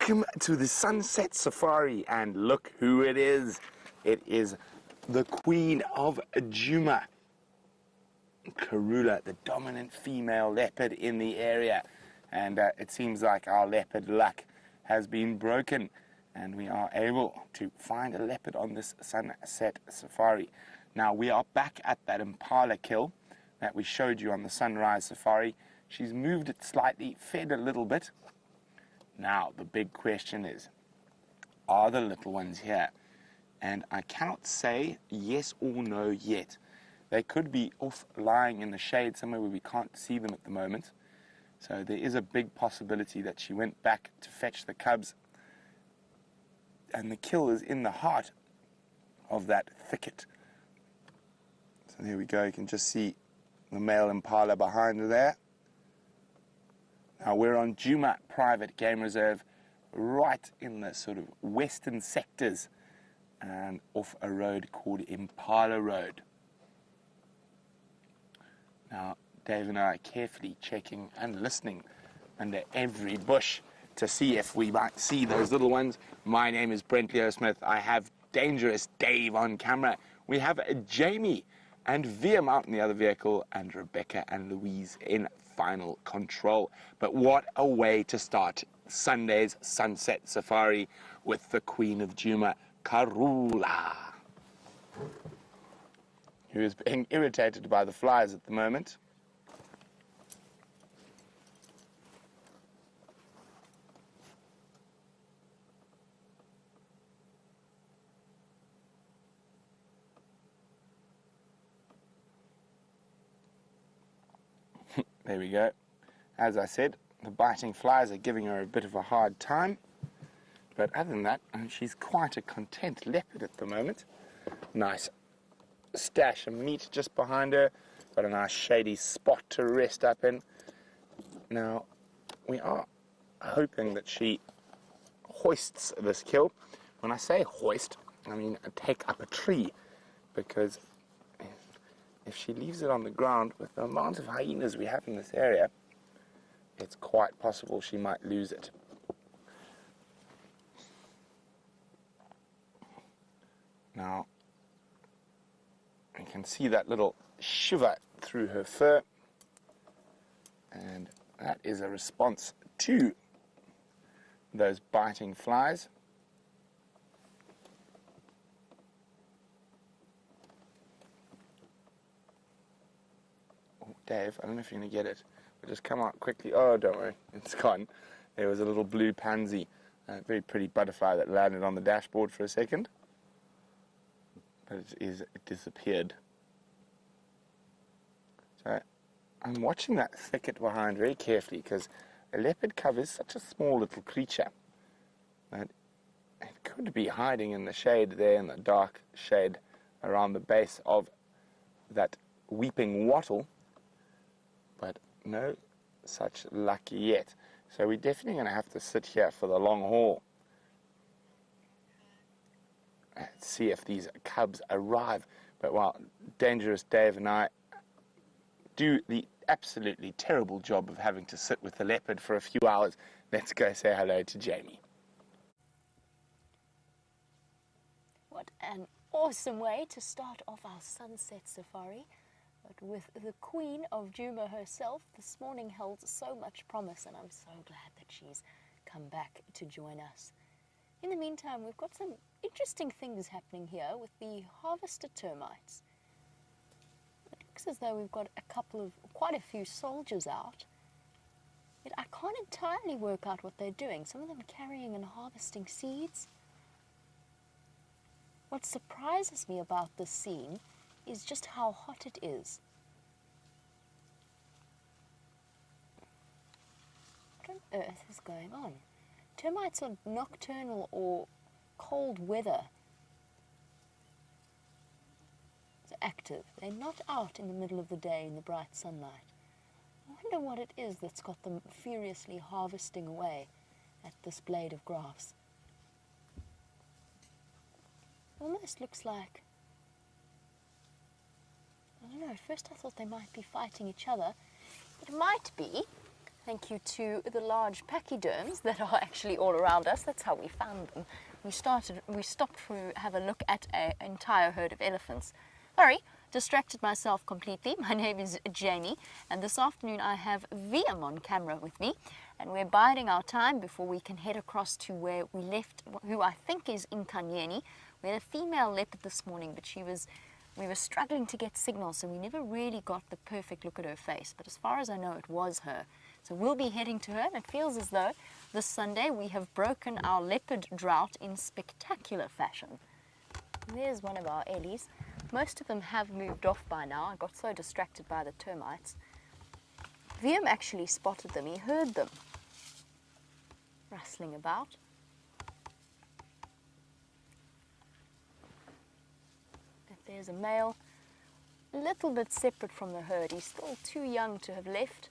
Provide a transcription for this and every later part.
Welcome to the Sunset Safari, and look who it is. It is the Queen of Djuma, Karula, the dominant female leopard in the area. And it seems like our leopard luck has been broken, and we are able to find a leopard on this Sunset Safari. Now, we are back at that impala kill that we showed you on the Sunrise Safari. She's moved it slightly, fed a little bit. Now, the big question is, are the little ones here? And I cannot say yes or no yet. They could be off lying in the shade somewhere where we can't see them at the moment. So there is a big possibility that she went back to fetch the cubs. And the kill is in the heart of that thicket. So there we go. You can just see the male impala behind her there. Now, we're on Djuma Private Game Reserve, right in the sort of western sectors and off a road called Impala Road. Now, Dave and I are carefully checking and listening under every bush to see if we might see those little ones. My name is Brent Leo Smith. I have Dangerous Dave on camera. We have Jamie and Viam out in the other vehicle, and Rebecca and Louise in final control. But what a way to start Sunday's Sunset Safari with the Queen of Djuma, Karula, who is being irritated by the flies at the moment. There we go. As I said, the biting flies are giving her a bit of a hard time. But other than that, she's quite a content leopard at the moment. Nice stash of meat just behind her. Got a nice shady spot to rest up in. Now, we are hoping that she hoists this kill. When I say hoist, I mean take up a tree, because if she leaves it on the ground, with the amount of hyenas we have in this area, it's quite possible she might lose it. Now, you can see that little shiver through her fur, and that is a response to those biting flies. Dave, I don't know if you're going to get it, but just come out quickly. Oh, don't worry, it's gone. There was a little blue pansy, a very pretty butterfly that landed on the dashboard for a second, but it disappeared. So I'm watching that thicket behind very carefully, because a leopard cub is such a small little creature that it could be hiding in the shade there, in the dark shade around the base of that weeping wattle. But no such luck yet. So we're definitely going to have to sit here for the long haul and see if these cubs arrive. But while Dangerous Dave and I do the absolutely terrible job of having to sit with the leopard for a few hours, let's go say hello to Jamie. What an awesome way to start off our Sunset Safari. But with the Queen of Djuma herself, this morning held so much promise, and I'm so glad that she's come back to join us. In the meantime, we've got some interesting things happening here with the harvester termites. It looks as though we've got quite a few soldiers out. Yet I can't entirely work out what they're doing. Some of them carrying and harvesting seeds. What surprises me about this scene is just how hot it is. What on earth is going on? Termites are nocturnal or cold weather active. They're not out in the middle of the day in the bright sunlight. I wonder what it is that's got them furiously harvesting away at this blade of grass. Almost looks like, I don't know, at first I thought they might be fighting each other. It might be Thank you to the large pachyderms that are actually all around us. That's how we found them. We stopped to have a look at an entire herd of elephants. Sorry, distracted myself completely. My name is Jamie, and this afternoon I have VM on camera with me, and we're biding our time before we can head across to where we left, who I think is Nkanyeni. We had a female leopard this morning, but we were struggling to get signal, so we never really got the perfect look at her face. But as far as I know, it was her. So we'll be heading to her, and it feels as though this Sunday we have broken our leopard drought in spectacular fashion. And there's one of our ellies. Most of them have moved off by now. I got so distracted by the termites. VM actually spotted them. He heard them rustling about. There's a male, a little bit separate from the herd. He's still too young to have left,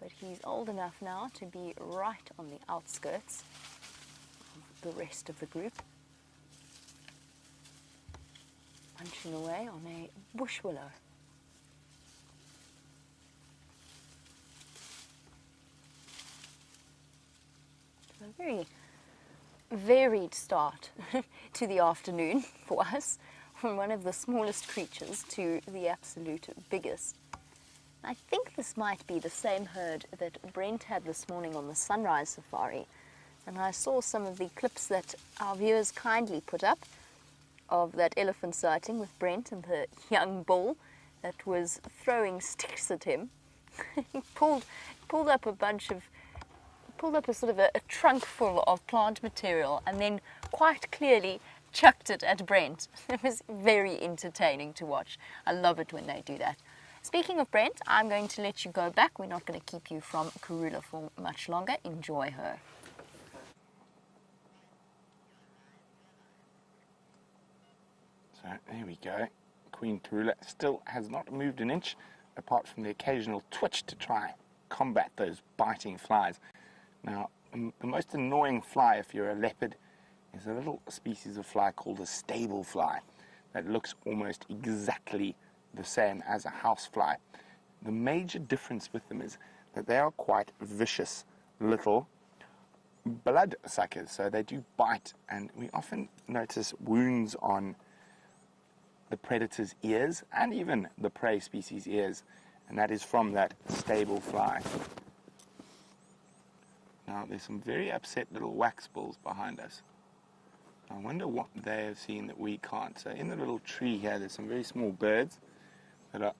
but he's old enough now to be right on the outskirts of the rest of the group. Munching away on a bush willow. A very varied start to the afternoon for us, from one of the smallest creatures to the absolute biggest. I think this might be the same herd that Brent had this morning on the sunrise safari, and I saw some of the clips that our viewers kindly put up of that elephant sighting with Brent and the young bull that was throwing sticks at him. He pulled up a sort of a trunk full of plant material and then quite clearly chucked it at Brent. It was very entertaining to watch. I love it when they do that. Speaking of Brent, I'm going to let you go back. We're not going to keep you from Karula for much longer. Enjoy her. So there we go. Queen Karula still has not moved an inch, apart from the occasional twitch to try combat those biting flies. Now, the most annoying fly if you're a leopard is a little species of fly called a stable fly that looks almost exactly the same as a house fly. The major difference with them is that they are quite vicious little blood suckers, so they do bite, and we often notice wounds on the predator's ears and even the prey species' ears, and that is from that stable fly. Now, there's some very upset little wax balls behind us. I wonder what they have seen that we can't. So in the little tree here, there's some very small birds that are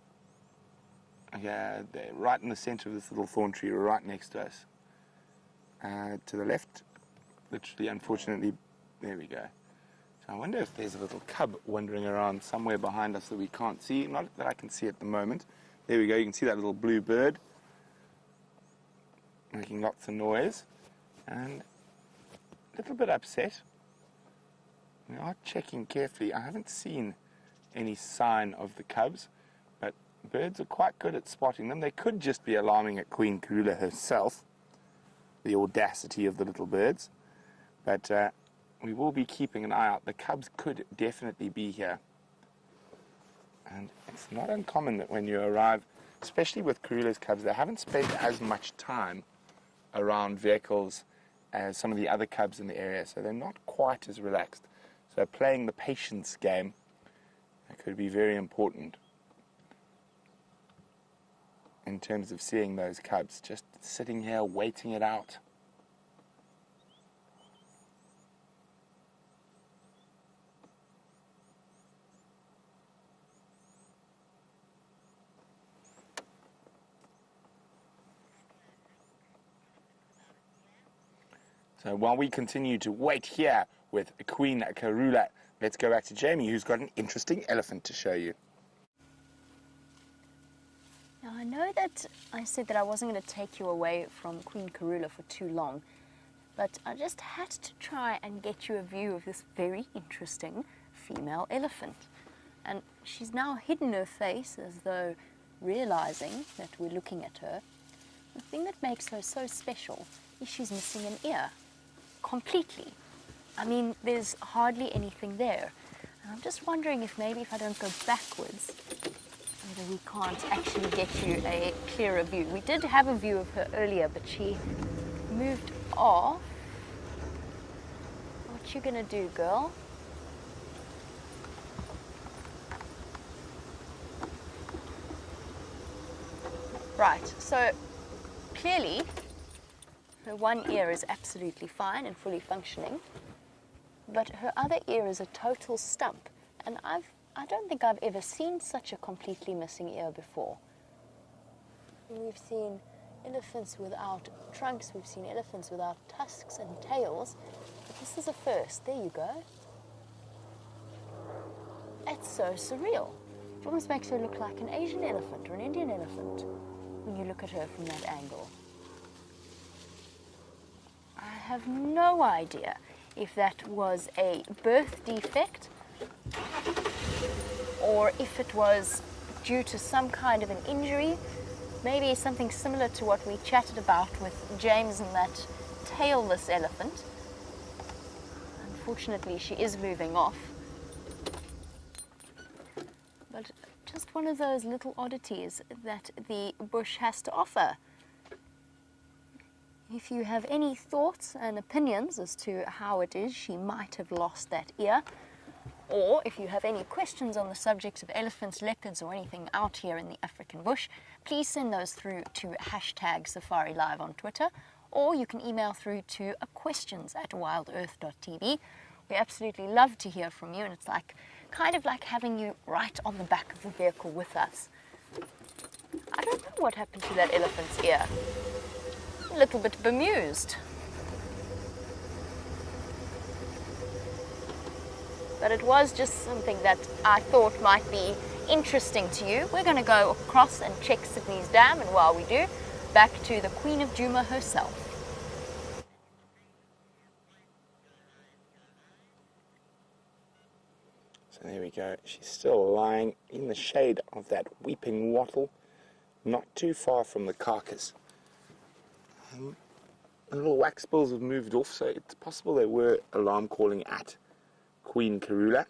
they're right in the center of this little thorn tree, right next to us. To the left, literally, unfortunately, there we go. So I wonder if there's a little cub wandering around somewhere behind us that we can't see. Not that I can see at the moment. There we go, you can see that little blue bird making lots of noise and a little bit upset. We are checking carefully. I haven't seen any sign of the cubs, but birds are quite good at spotting them. They could just be alarming at Queen Karula herself, the audacity of the little birds, but we will be keeping an eye out. The cubs could definitely be here, and it's not uncommon that when you arrive, especially with Karula's cubs, they haven't spent as much time around vehicles as some of the other cubs in the area, so they're not quite as relaxed. So playing the patience game could be very important in terms of seeing those cubs, just sitting here waiting it out. So while we continue to wait here with Queen Karula, let's go back to Jamie, who's got an interesting elephant to show you. Now, I know that I said that I wasn't going to take you away from Queen Karula for too long, but I just had to try and get you a view of this very interesting female elephant. And she's now hidden her face as though realizing that we're looking at her. The thing that makes her so special is she's missing an ear. Completely. I mean, there's hardly anything there. And I'm just wondering if maybe if I don't go backwards and whether we can't actually get you a clearer view. We did have a view of her earlier, but she moved off. What you gonna do, girl? Right, so clearly her one ear is absolutely fine and fully functioning, but her other ear is a total stump, and I don't think I've ever seen such a completely missing ear before. We've seen elephants without trunks, we've seen elephants without tusks and tails, but this is a first. There you go. It's so surreal. It almost makes her look like an Asian elephant or an Indian elephant when you look at her from that angle. I have no idea if that was a birth defect or if it was due to some kind of an injury, maybe something similar to what we chatted about with James and that tailless elephant. Unfortunately, she is moving off. But just one of those little oddities that the bush has to offer. If you have any thoughts and opinions as to how it is she might have lost that ear, or if you have any questions on the subject of elephants, leopards, or anything out here in the African bush, please send those through to #SafariLive on Twitter, or you can email through to questions@wildearth.tv. We absolutely love to hear from you, and it's kind of like having you right on the back of the vehicle with us. I don't know what happened to that elephant's ear. A little bit bemused. But it was just something that I thought might be interesting to you. We're going to go across and check Sydney's Dam, and while we do, back to the Queen of Djuma herself. So there we go. She's still lying in the shade of that weeping wattle, not too far from the carcass. The little wax bills have moved off, so it's possible they were alarm calling at Queen Karula.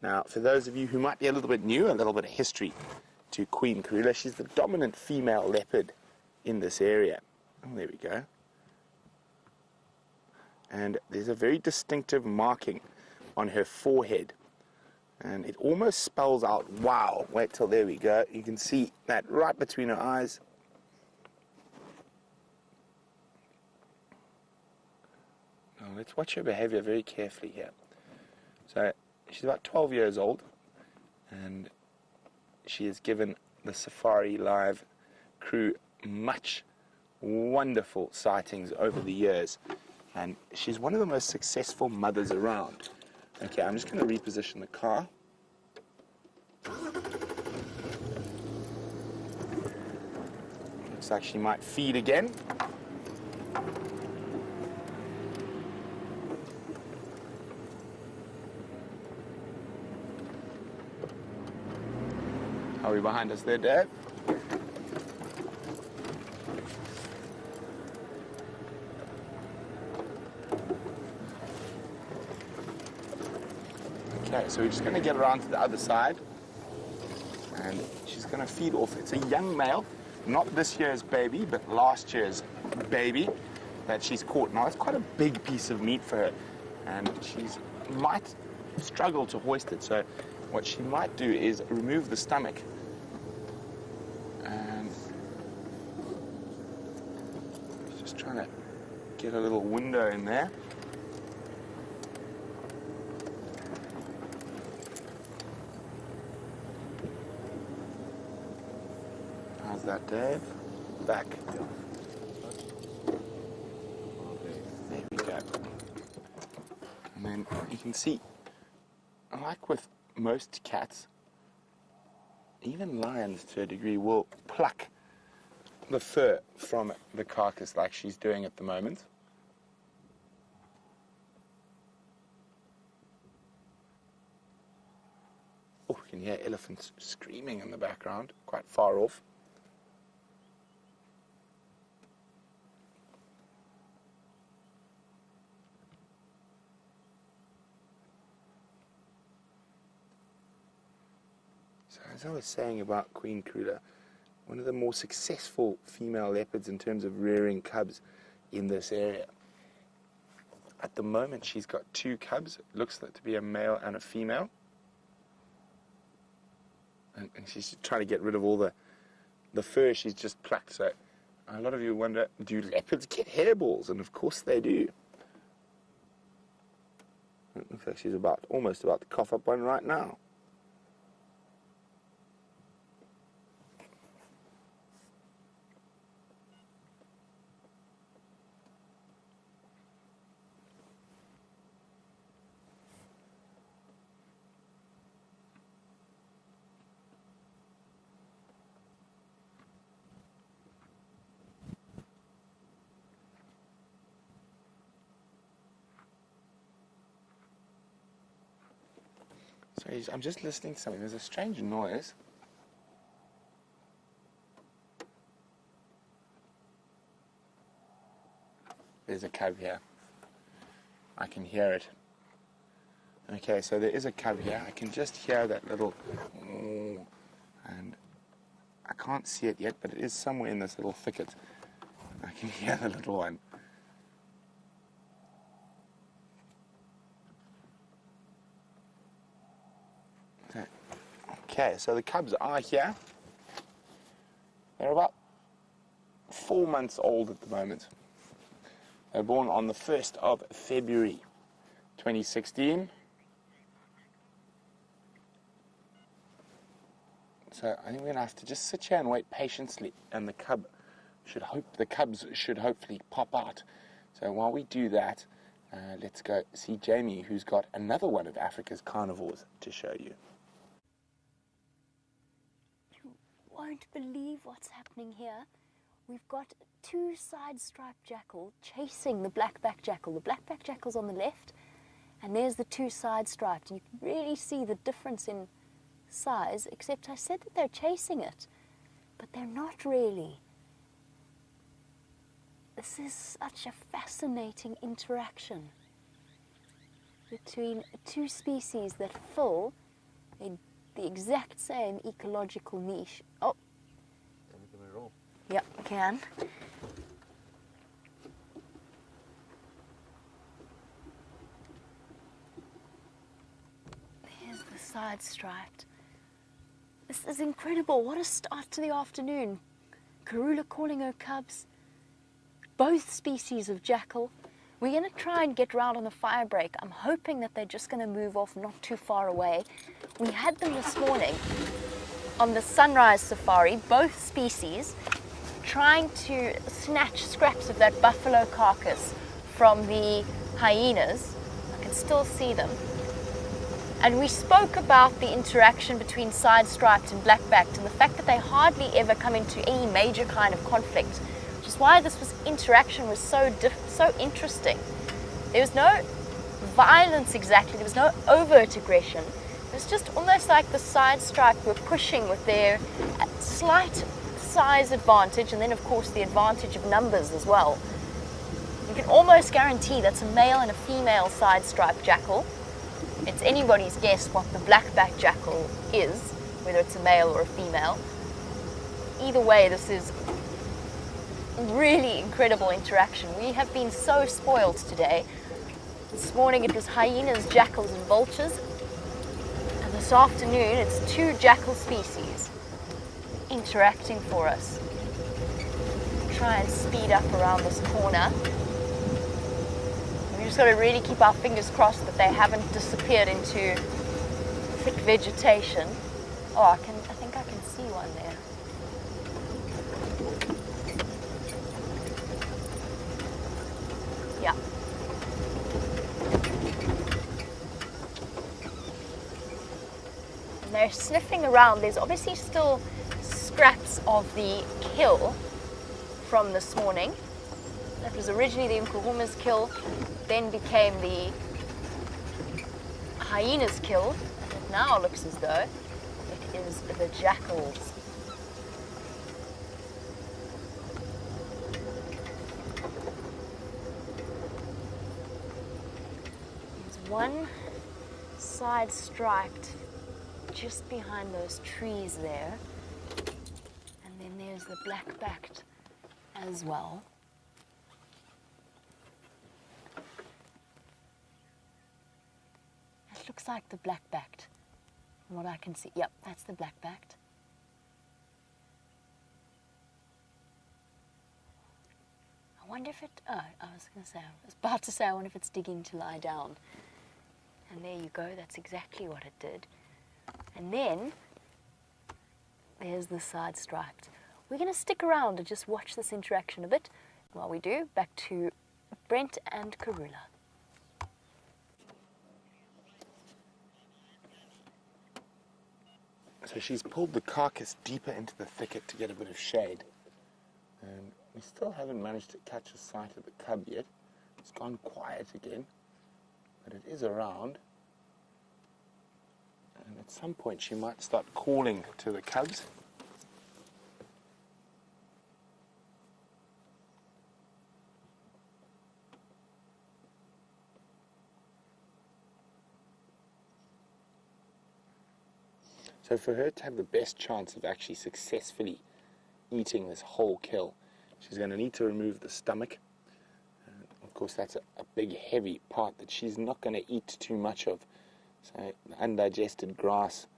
Now, for those of you who might be a little bit new, a little bit of history to Queen Karula, she's the dominant female leopard in this area. Oh, there we go. And there's a very distinctive marking on her forehead. And it almost spells out, wow. Wait till there we go. You can see that right between her eyes. Now, let's watch her behavior very carefully here. So, she's about 12 years old, and she has given the Safari Live crew much wonderful sightings over the years, and she's one of the most successful mothers around. Okay, I'm just going to reposition the car. Looks like she might feed again. Are we behind us there, Dad? Okay, so we're just going to get around to the other side, and she's going to feed off. It's a young male, not this year's baby, but last year's baby that she's caught. Now, it's quite a big piece of meat for her, and she might struggle to hoist it. So what she might do is remove the stomach, and just trying to get a little window in there. How's that, Dave? Back. There we go. And then you can see, like with most cats, even lions to a degree will pluck the fur from the carcass like she's doing at the moment. Oh, you can hear elephants screaming in the background, quite far off. as I was saying about Queen Karula, one of the more successful female leopards in terms of rearing cubs in this area. At the moment, she's got 2 cubs. It looks to be a male and a female. And she's trying to get rid of all the fur she's just plucked. So a lot of you wonder, do leopards get hairballs? And of course they do. It looks like she's almost about to cough up one right now. So I'm just listening to something. There's a strange noise. There's a cub here. I can hear it. Okay, so there is a cub here. I can just hear that little... And I can't see it yet, but it is somewhere in this little thicket. I can hear the little one. Okay, so the cubs are here. They're about 4 months old at the moment. They were born on the 1st of February 2016. So I think we're going to have to just sit here and wait patiently, and the cubs should hopefully pop out. So while we do that, let's go see Jamie, who's got another one of Africa's carnivores to show you. Won't believe what's happening here. We've got 2 side-striped jackal chasing the black-backed jackal. The black-backed jackal's on the left, and there's the 2 side-striped. You can really see the difference in size, except I said that they're chasing it, but they're not really. This is such a fascinating interaction between 2 species that fill the exact same ecological niche. Oh. Can we roll? Yep, we can. There's the side striped. This is incredible. What a start to the afternoon. Karula calling her cubs. Both species of jackal. We're going to try and get round on the fire break. I'm hoping that they're just going to move off not too far away. We had them this morning on the sunrise safari, both species, trying to snatch scraps of that buffalo carcass from the hyenas. I can still see them. And we spoke about the interaction between side-striped and black-backed and the fact that they hardly ever come into any major kind of conflict, which is why this interaction was so interesting. There was no violence exactly, there was no overt aggression. It was just almost like the side-striped were pushing with their slight size advantage, and then of course the advantage of numbers as well. You can almost guarantee that's a male and a female side-striped jackal. It's anybody's guess what the black-backed jackal is, whether it's a male or a female. Either way, this is really incredible interaction. We have been so spoiled today. This morning it was hyenas, jackals and vultures, and this afternoon it's 2 jackal species interacting for us. Try and speed up around this corner. We just got to really keep our fingers crossed that they haven't disappeared into thick vegetation. Oh, I think I can see one there. Yeah. And they're sniffing around. There's obviously still scraps of the kill from this morning. That was originally the Nkuhuma's kill, then became the hyena's kill, and it now looks as though it is the jackals. There's one side striped just behind those trees there. And then there's the black-backed as well. It looks like the black-backed, from what I can see. Yep, that's the black-backed. I wonder if it, oh, I was about to say, I wonder if it's digging to lie down. And there you go, that's exactly what it did. And then, there's the side striped. We're going to stick around and just watch this interaction a bit. While we do, back to Brent and Karula. So she's pulled the carcass deeper into the thicket to get a bit of shade. And we still haven't managed to catch a sight of the cub yet. It's gone quiet again, but it is around. And at some point she might start calling to the cubs. So for her to have the best chance of actually successfully eating this whole kill, she's going to need to remove the stomach. Of course, that's a big, heavy part that she's not going to eat too much of. So the undigested grass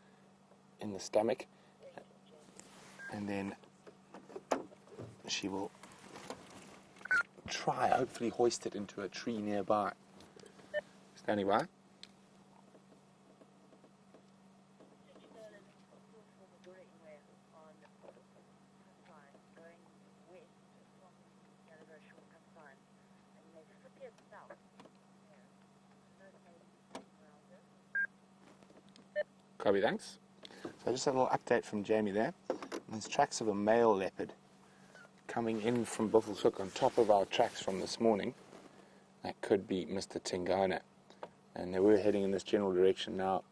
in the stomach. And then she will try, hopefully hoist it into a tree nearby. Standing by. Copy, thanks. So just a little update from Jamie there. There's tracks of a male leopard coming in from Buffelshoek on top of our tracks from this morning. That could be Mr. Tingana. And they were heading in this general direction now.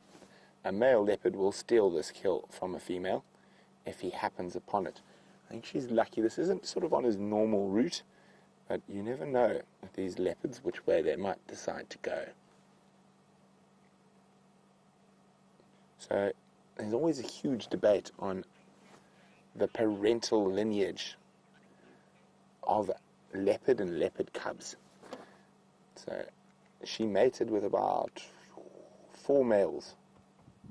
A male leopard will steal this kill from a female if he happens upon it. I think she's lucky. This isn't sort of on his normal route, but you never know with these leopards which way they might decide to go. So there's always a huge debate on the parental lineage of leopard and leopard cubs. So she mated with about 4 males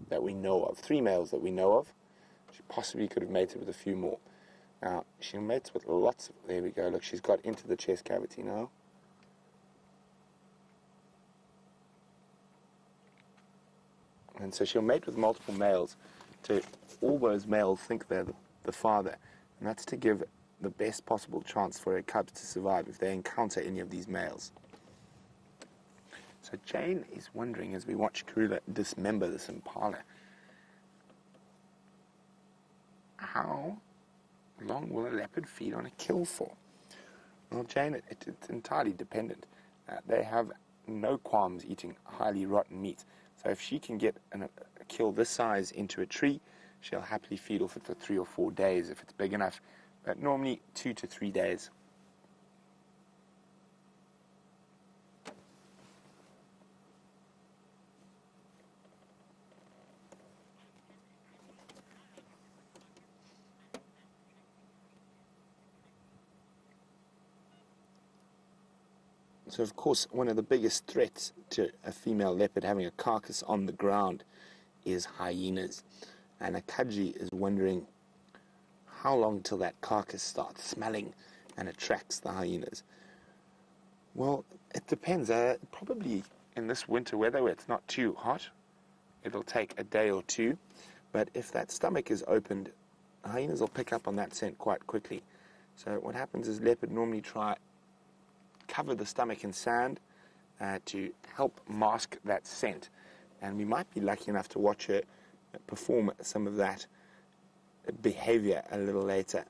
that we know of, 3 males that we know of. She possibly could have mated with a few more. Now, she mates with lots of, there we go, look, she's got into the chest cavity now. And so she'll mate with multiple males to all those males think they're the father. And that's to give the best possible chance for her cubs to survive if they encounter any of these males. So Jane is wondering, as we watch Karula dismember this impala, how long will a leopard feed on a kill for? Well, Jane, it's entirely dependent. They have no qualms eating highly rotten meat. So if she can get a kill this size into a tree, she'll happily feed off it for 3 or 4 days if it's big enough, but normally 2 to 3 days. So, of course, one of the biggest threats to a female leopard having a carcass on the ground is hyenas. And Akaji is wondering how long till that carcass starts smelling and attracts the hyenas. Well, it depends. Probably in this winter weather where it's not too hot, it'll take a day or 2. But if that stomach is opened, hyenas will pick up on that scent quite quickly. So what happens is leopard normally try cover the stomach in sand to help mask that scent. And we might be lucky enough to watch her perform some of that behavior a little later.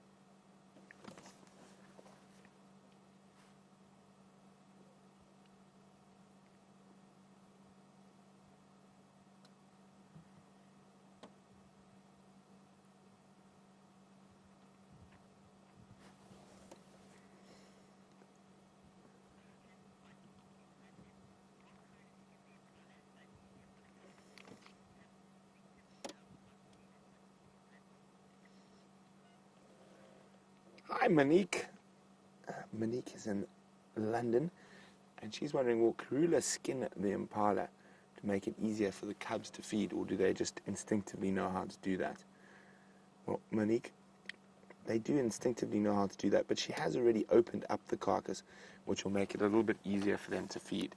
Hi, Monique. Monique is in London, and she's wondering, will Karula skin the impala to make it easier for the cubs to feed, or do they just instinctively know how to do that? Well, Monique, they do instinctively know how to do that, but she has already opened up the carcass, which will make it a little bit easier for them to feed.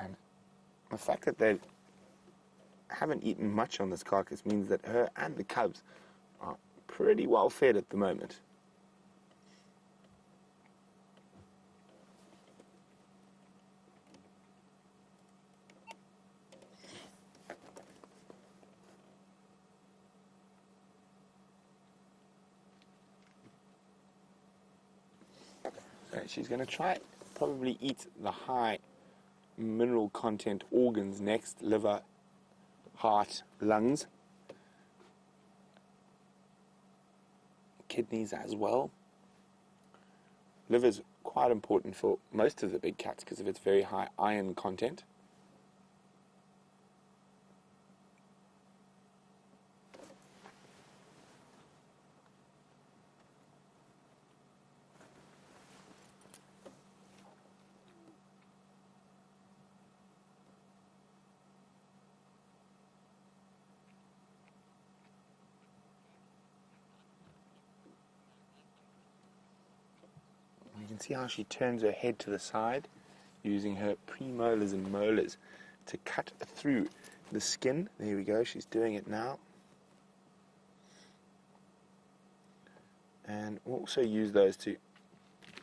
And the fact that they haven't eaten much on this carcass means that her and the cubs are pretty well fed at the moment. So she's going to try probably eat the high mineral content organs next: liver, heart, lungs, kidneys as well. Liver's quite important for most of the big cats because of its very high iron content. You can see how she turns her head to the side, using her premolars and molars to cut through the skin. There we go, she's doing it now. And we'll also use those to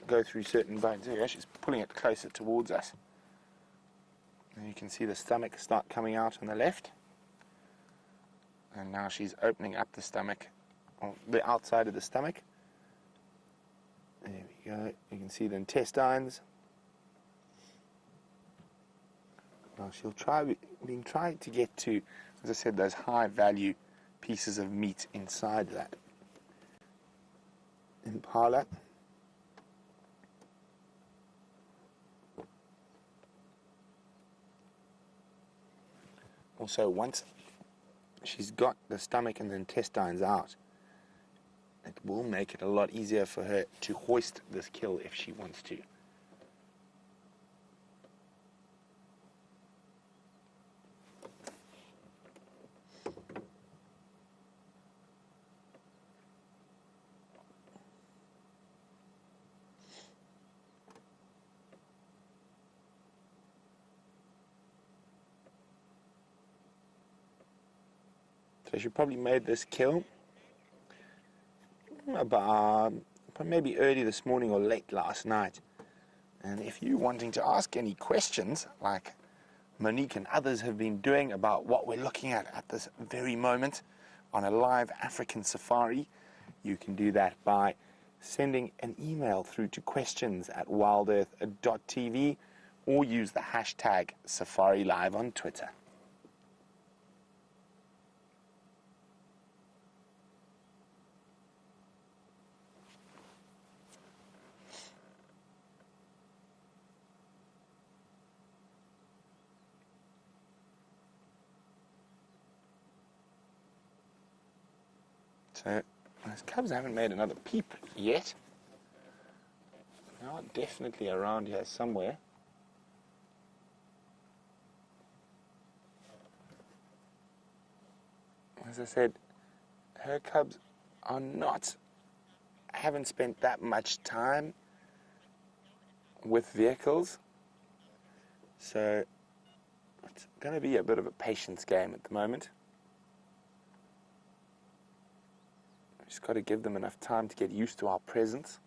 go through certain bones. There we go, she's pulling it closer towards us. And you can see the stomach start coming out on the left. And now she's opening up the stomach, or the outside of the stomach. There we go. You can see the intestines. Now she'll been trying to get to, as I said, those high value pieces of meat inside that impala. Also, once she's got the stomach and the intestines out, it will make it a lot easier for her to hoist this kill if she wants to. So she probably made this kill about maybe early this morning or late last night. And if you're wanting to ask any questions, like Monique and others have been doing about what we're looking at this very moment on a live African safari, you can do that by sending an email through to questions@wildearth.tv or use the hashtag SafariLive on Twitter. So, those cubs haven't made another peep yet. They are definitely around here somewhere. As I said, her cubs haven't spent that much time with vehicles. So, it's going to be a bit of a patience game at the moment. Just got to give them enough time to get used to our presence.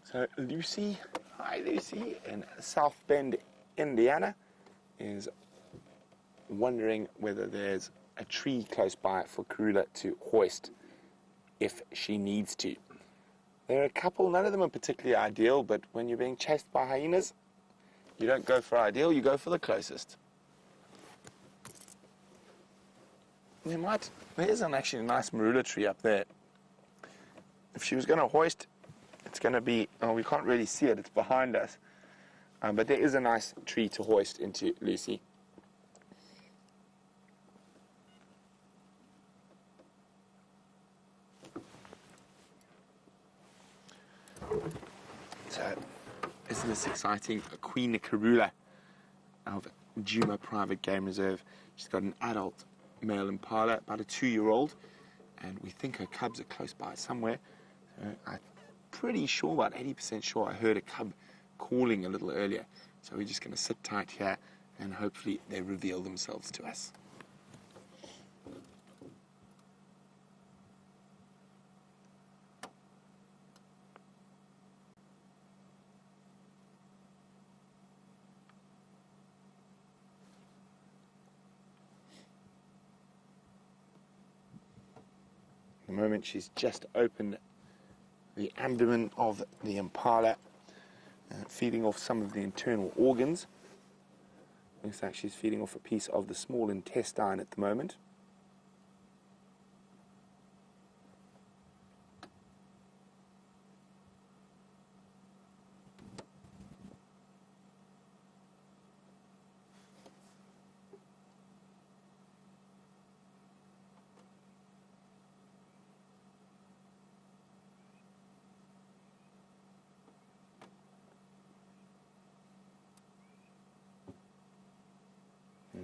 So Lucy, hi Lucy, in South Bend, Indiana, is wondering whether there's a tree close by for Karula to hoist if she needs to. There are a couple, none of them are particularly ideal, but when you're being chased by hyenas, you don't go for ideal, you go for the closest. There's actually a nice marula tree up there. If she was going to hoist, it's going to be, we can't really see it, it's behind us. But there is a nice tree to hoist into, Lucy. Isn't this exciting? A Queen Karula of Djuma Private Game Reserve. She's got an adult male impala, about a 2-year-old, and we think her cubs are close by somewhere. So I'm pretty sure, about 80% sure, I heard a cub calling a little earlier. So we're just going to sit tight here and hopefully they reveal themselves to us. The moment she's just opened the abdomen of the impala, feeding off some of the internal organs. Looks like she's feeding off a piece of the small intestine at the moment.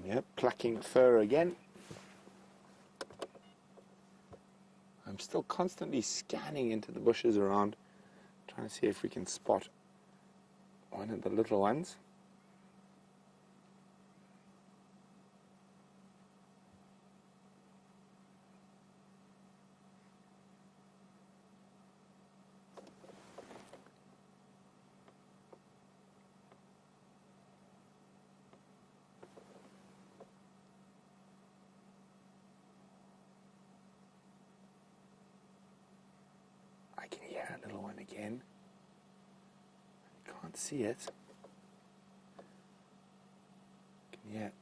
Yep, plucking fur again. I'm still constantly scanning into the bushes around, trying to see if we can spot one of the little ones. I can hear a little one again. Can't see it. Can hear.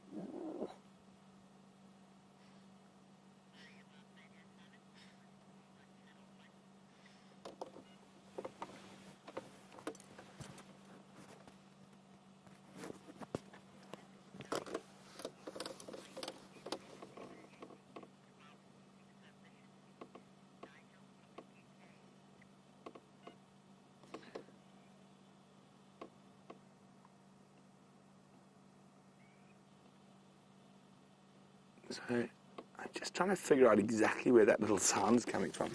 So I'm just trying to figure out exactly where that little sound's coming from.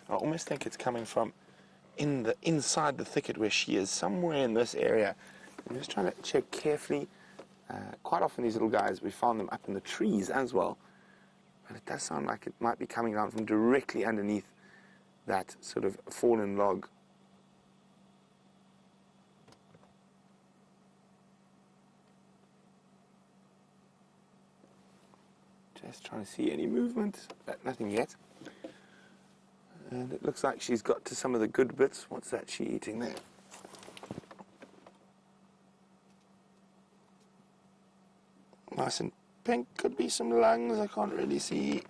I almost think it's coming from inside the thicket where she is, somewhere in this area. I'm just trying to check carefully. Quite often these little guys, we found them up in the trees as well. But it does sound like it might be coming down from directly underneath that sort of fallen log. Just trying to see any movement, but nothing yet. And it looks like she's got to some of the good bits. What's that she eating there? Nice and pink, could be some lungs, I can't really see.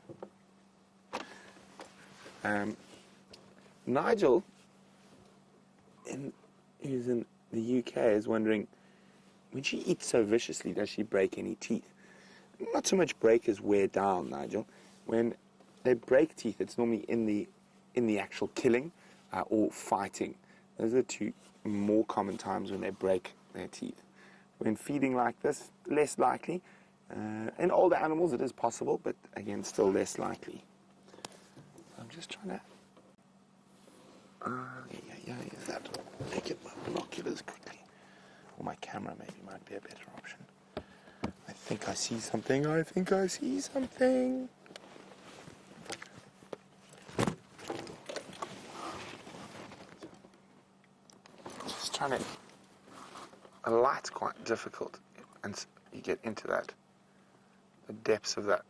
Nigel, who's in the UK, is wondering, when she eats so viciously, does she break any teeth? Not so much break as wear down, Nigel. When they break teeth, it's normally in the actual killing or fighting. Those are the two more common times when they break their teeth. When feeding like this, less likely. In older animals, it is possible, but again, still less likely. I'm just trying to... that. Take it my binoculars quickly. Or my camera maybe might be a better option. I think I see something. I think I see something. Just trying to... A light's quite difficult, and you get into that, the depths of that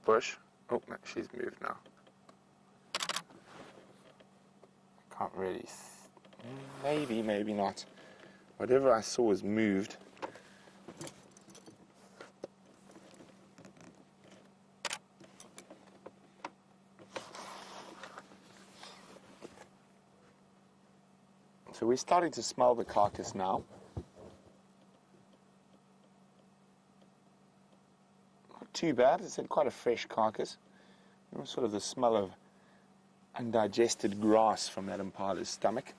bush. Oh, no, she's moved now. Can't really... Maybe, maybe not. Whatever I saw was moved. So we're starting to smell the carcass now. Not too bad. It's quite a fresh carcass. Sort of the smell of undigested grass from that impala's stomach.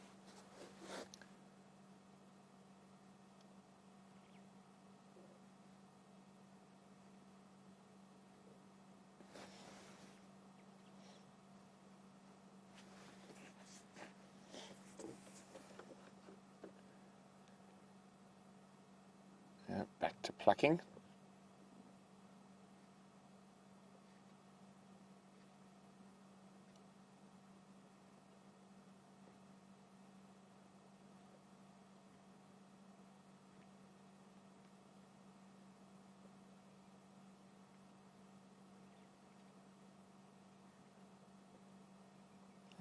plucking.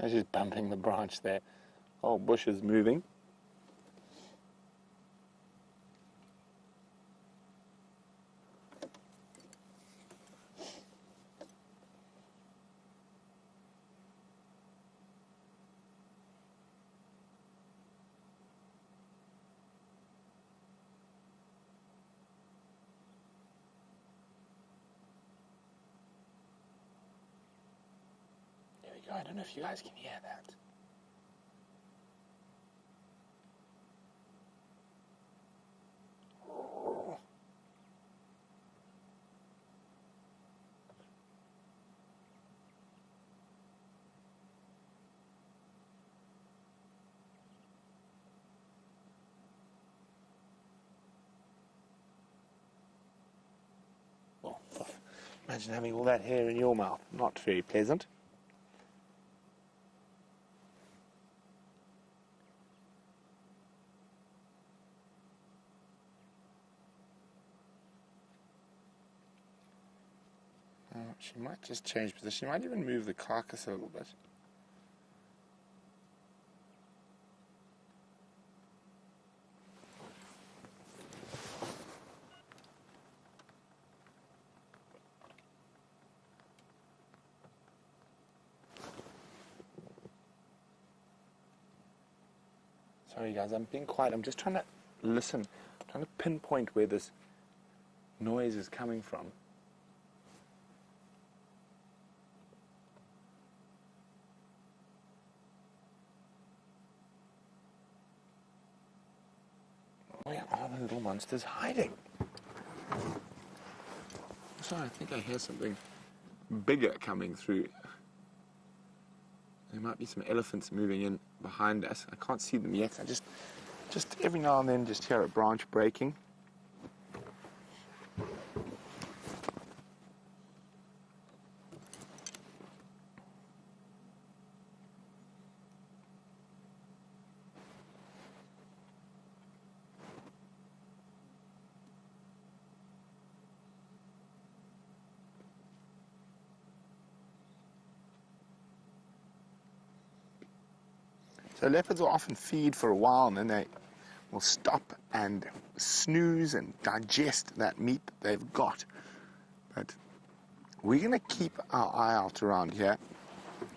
It's just bumping the branch there. Whole bush is moving. There we go. I don't know if you guys can hear that. Well, imagine having all that hair in your mouth. Not very pleasant. She might just change position. She might even move the carcass a little bit. Sorry guys, I'm being quiet. I'm just trying to listen. I'm trying to pinpoint where this noise is coming from. Where are the little monsters hiding? Sorry, I think I hear something bigger coming through. There might be some elephants moving in behind us. I can't see them yet. I just every now and then just hear a branch breaking. So leopards will often feed for a while and then they will stop and snooze and digest that meat that they've got. But we're going to keep our eye out around here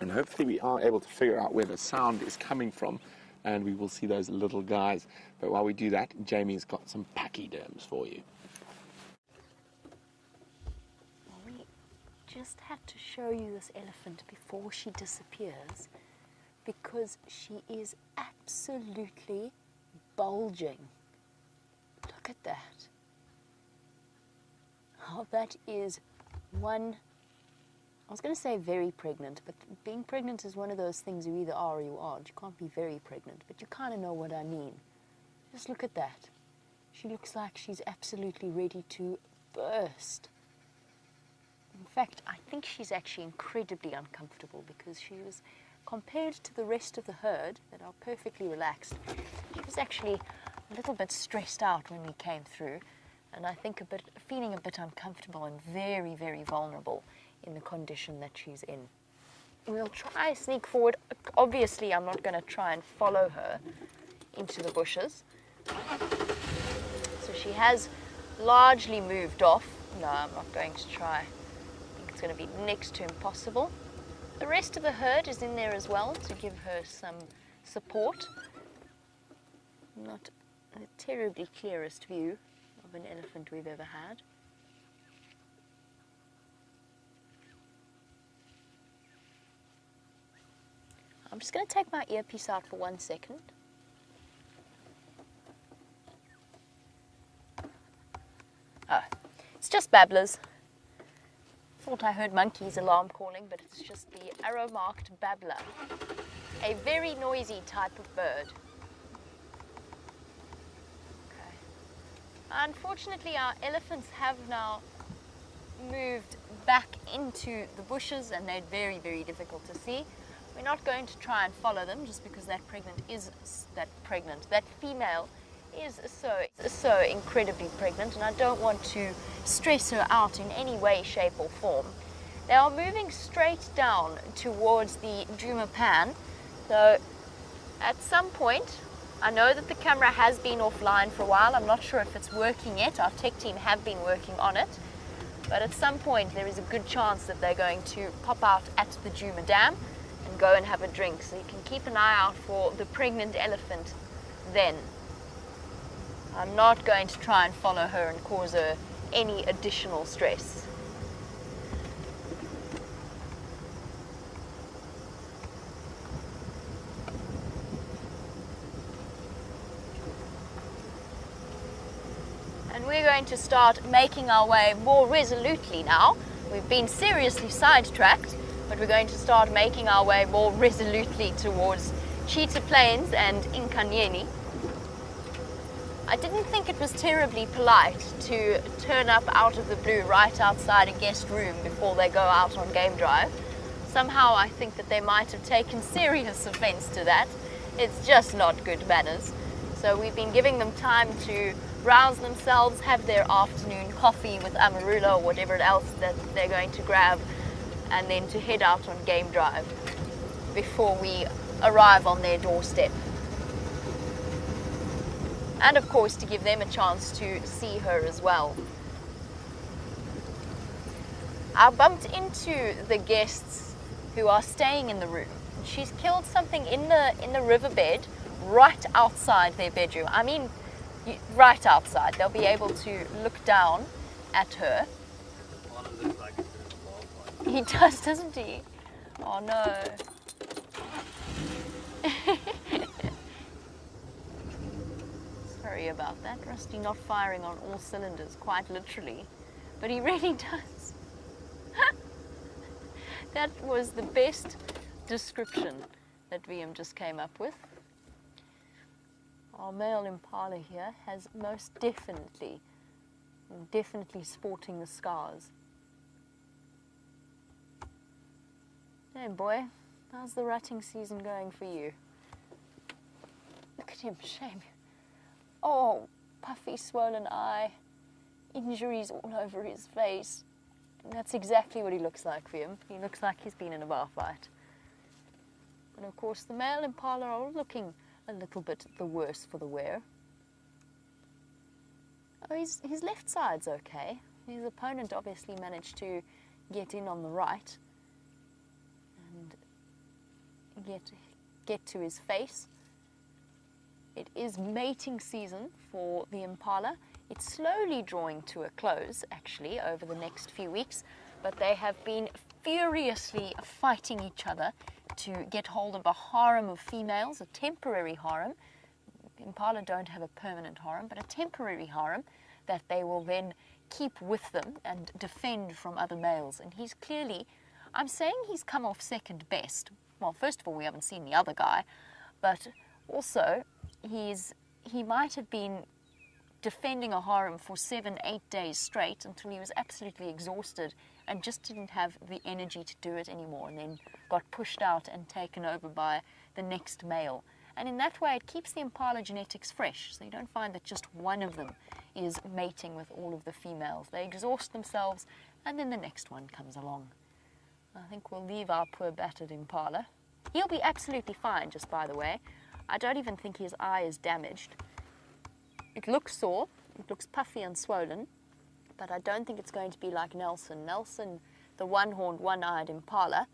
and hopefully we are able to figure out where the sound is coming from and we will see those little guys. But while we do that, Jamie's got some pachyderms for you. Well, we just had to show you this elephant before she disappears, because she is absolutely bulging. Look at that. Oh, that is one, I was going to say very pregnant, but being pregnant is one of those things you either are or you aren't. You can't be very pregnant, but you kind of know what I mean. Just look at that. She looks like she's absolutely ready to burst. In fact, I think she's actually incredibly uncomfortable because she was, compared to the rest of the herd that are perfectly relaxed, she was actually a little bit stressed out when we came through, and I think feeling a bit uncomfortable and very, very vulnerable in the condition that she's in. We'll try sneak forward. Obviously, I'm not going to try and follow her into the bushes. So she has largely moved off. No, I'm not going to try. I think it's going to be next to impossible. The rest of the herd is in there as well to give her some support. Not a terribly clearest view of an elephant we've ever had. I'm just going to take my earpiece out for 1 second. Oh, it's just babblers. Thought I heard monkey's alarm calling, but it's just the arrow-marked babbler, a very noisy type of bird. Okay. Unfortunately, our elephants have now moved back into the bushes and they're very, very difficult to see. We're not going to try and follow them just because that female is so incredibly pregnant, and I don't want to stress her out in any way, shape or form. They are moving straight down towards the Djuma pan. So at some point, I know that the camera has been offline for a while. I'm not sure if it's working yet. Our tech team have been working on it. But at some point, there is a good chance that they're going to pop out at the Djuma Dam and go and have a drink. So you can keep an eye out for the pregnant elephant then. I'm not going to try and follow her and cause her any additional stress. And we're going to start making our way more resolutely now. We've been seriously sidetracked, but we're going to start making our way more resolutely towards Cheetah Plains and Nkanyeni. I didn't think it was terribly polite to turn up out of the blue right outside a guest room before they go out on game drive. Somehow I think that they might have taken serious offense to that. It's just not good manners. So we've been giving them time to rouse themselves, have their afternoon coffee with amarula or whatever else that they're going to grab, and then to head out on game drive before we arrive on their doorstep. And of course to give them a chance to see her as well. I bumped into the guests who are staying in the room. She's killed something in the riverbed right outside their bedroom. I mean, right outside. They'll be able to look down at her. He does, doesn't he? Oh no. Sorry about that. Rusty not firing on all cylinders, quite literally. But he really does. That was the best description that VM just came up with. Our male impala here has most definitely sporting the scars. Hey boy, how's the rutting season going for you? Look at him, shame. Oh, puffy, swollen eye, injuries all over his face. And that's exactly what he looks like for him. He looks like he's been in a bar fight. And of course the male impala are looking a little bit the worse for the wear. Oh, his left side's okay. His opponent obviously managed to get in on the right and get to his face. It is mating season for the impala. It's slowly drawing to a close, actually, over the next few weeks, but they have been furiously fighting each other to get hold of a harem of females, a temporary harem. Impala don't have a permanent harem, but a temporary harem that they will then keep with them and defend from other males. And he's clearly, I'm saying he's come off second best. Well, first of all, we haven't seen the other guy, but also he might have been defending a harem for 7-8 days straight until he was absolutely exhausted and just didn't have the energy to do it anymore, and then got pushed out and taken over by the next male. And in that way it keeps the impala genetics fresh, so you don't find that just one of them is mating with all of the females. They exhaust themselves and then the next one comes along. I think we'll leave our poor battered impala. He'll be absolutely fine, just by the way. I don't even think his eye is damaged. It looks sore, it looks puffy and swollen, but I don't think it's going to be like Nelson. Nelson, the one-horned, one-eyed impala,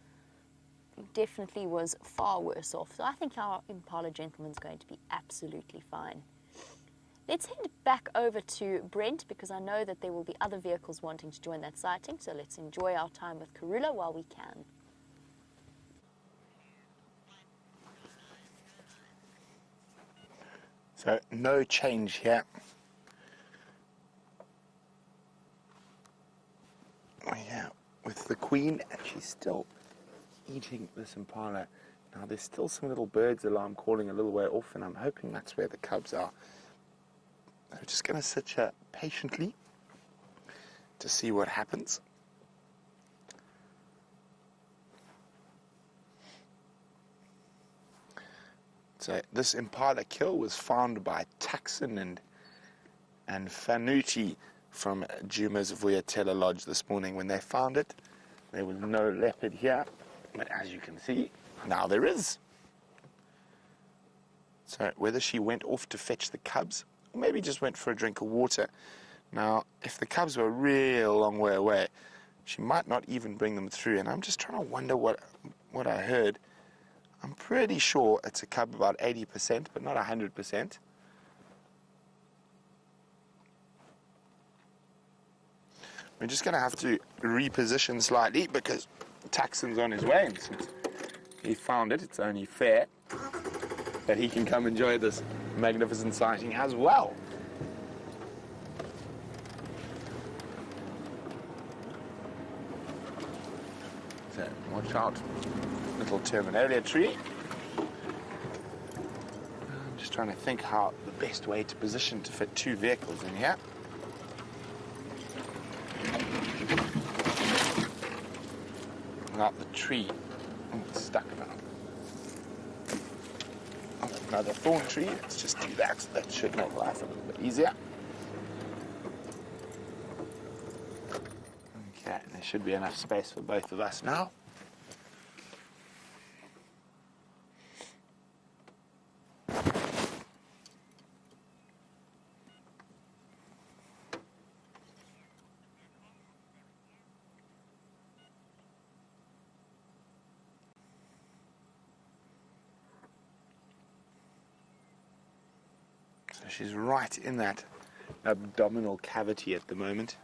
definitely was far worse off. So I think our impala gentleman's going to be absolutely fine. Let's head back over to Brent, because I know that there will be other vehicles wanting to join that sighting, so let's enjoy our time with Karula while we can. So no change here. Yeah, with the queen, and she's still eating this impala. Now there's still some little birds alarm calling a little way off, and I'm hoping that's where the cubs are. I'm just going to sit here patiently to see what happens. So this impala kill was found by Taxon and Fanucci from Juma's Vuyatela Lodge this morning. When they found it, there was no leopard here, but as you can see, now there is. So whether she went off to fetch the cubs, or maybe just went for a drink of water. Now, if the cubs were a real long way away, she might not even bring them through. And I'm just trying to wonder what I heard. I'm pretty sure it's a cub about 80%, but not 100%. We're just going to have to reposition slightly because Taxon's on his way, and since he found it, it's only fair that he can come enjoy this magnificent sighting as well. So, watch out, little terminalia tree. I'm just trying to think how the best way to position to fit two vehicles in here. Out the tree. Oh, it's stuck now. Oh, another thorn tree. Let's just do that. That should make life a little bit easier. Okay, there should be enough space for both of us now. So she's right in that abdominal cavity at the moment,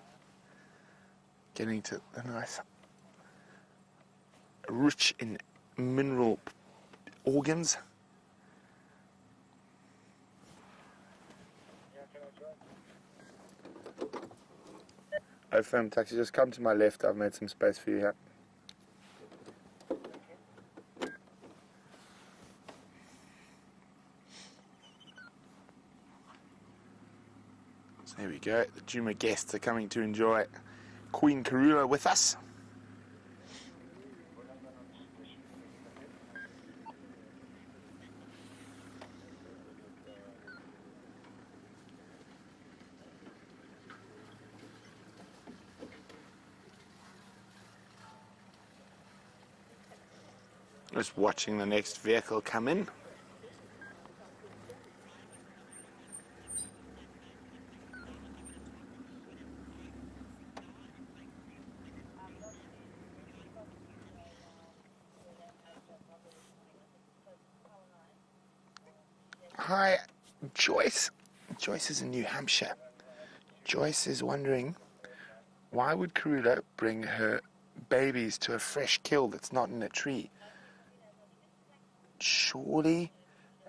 getting to a nice, rich in mineral organs. Oh, firm taxi, just come to my left. I've made some space for you here. So there we go. The Juma guests are coming to enjoy Queen Karula with us. Just watching the next vehicle come in. Hi, Joyce. Joyce is in New Hampshire. Joyce is wondering, why would Karula bring her babies to a fresh kill that's not in a tree? Surely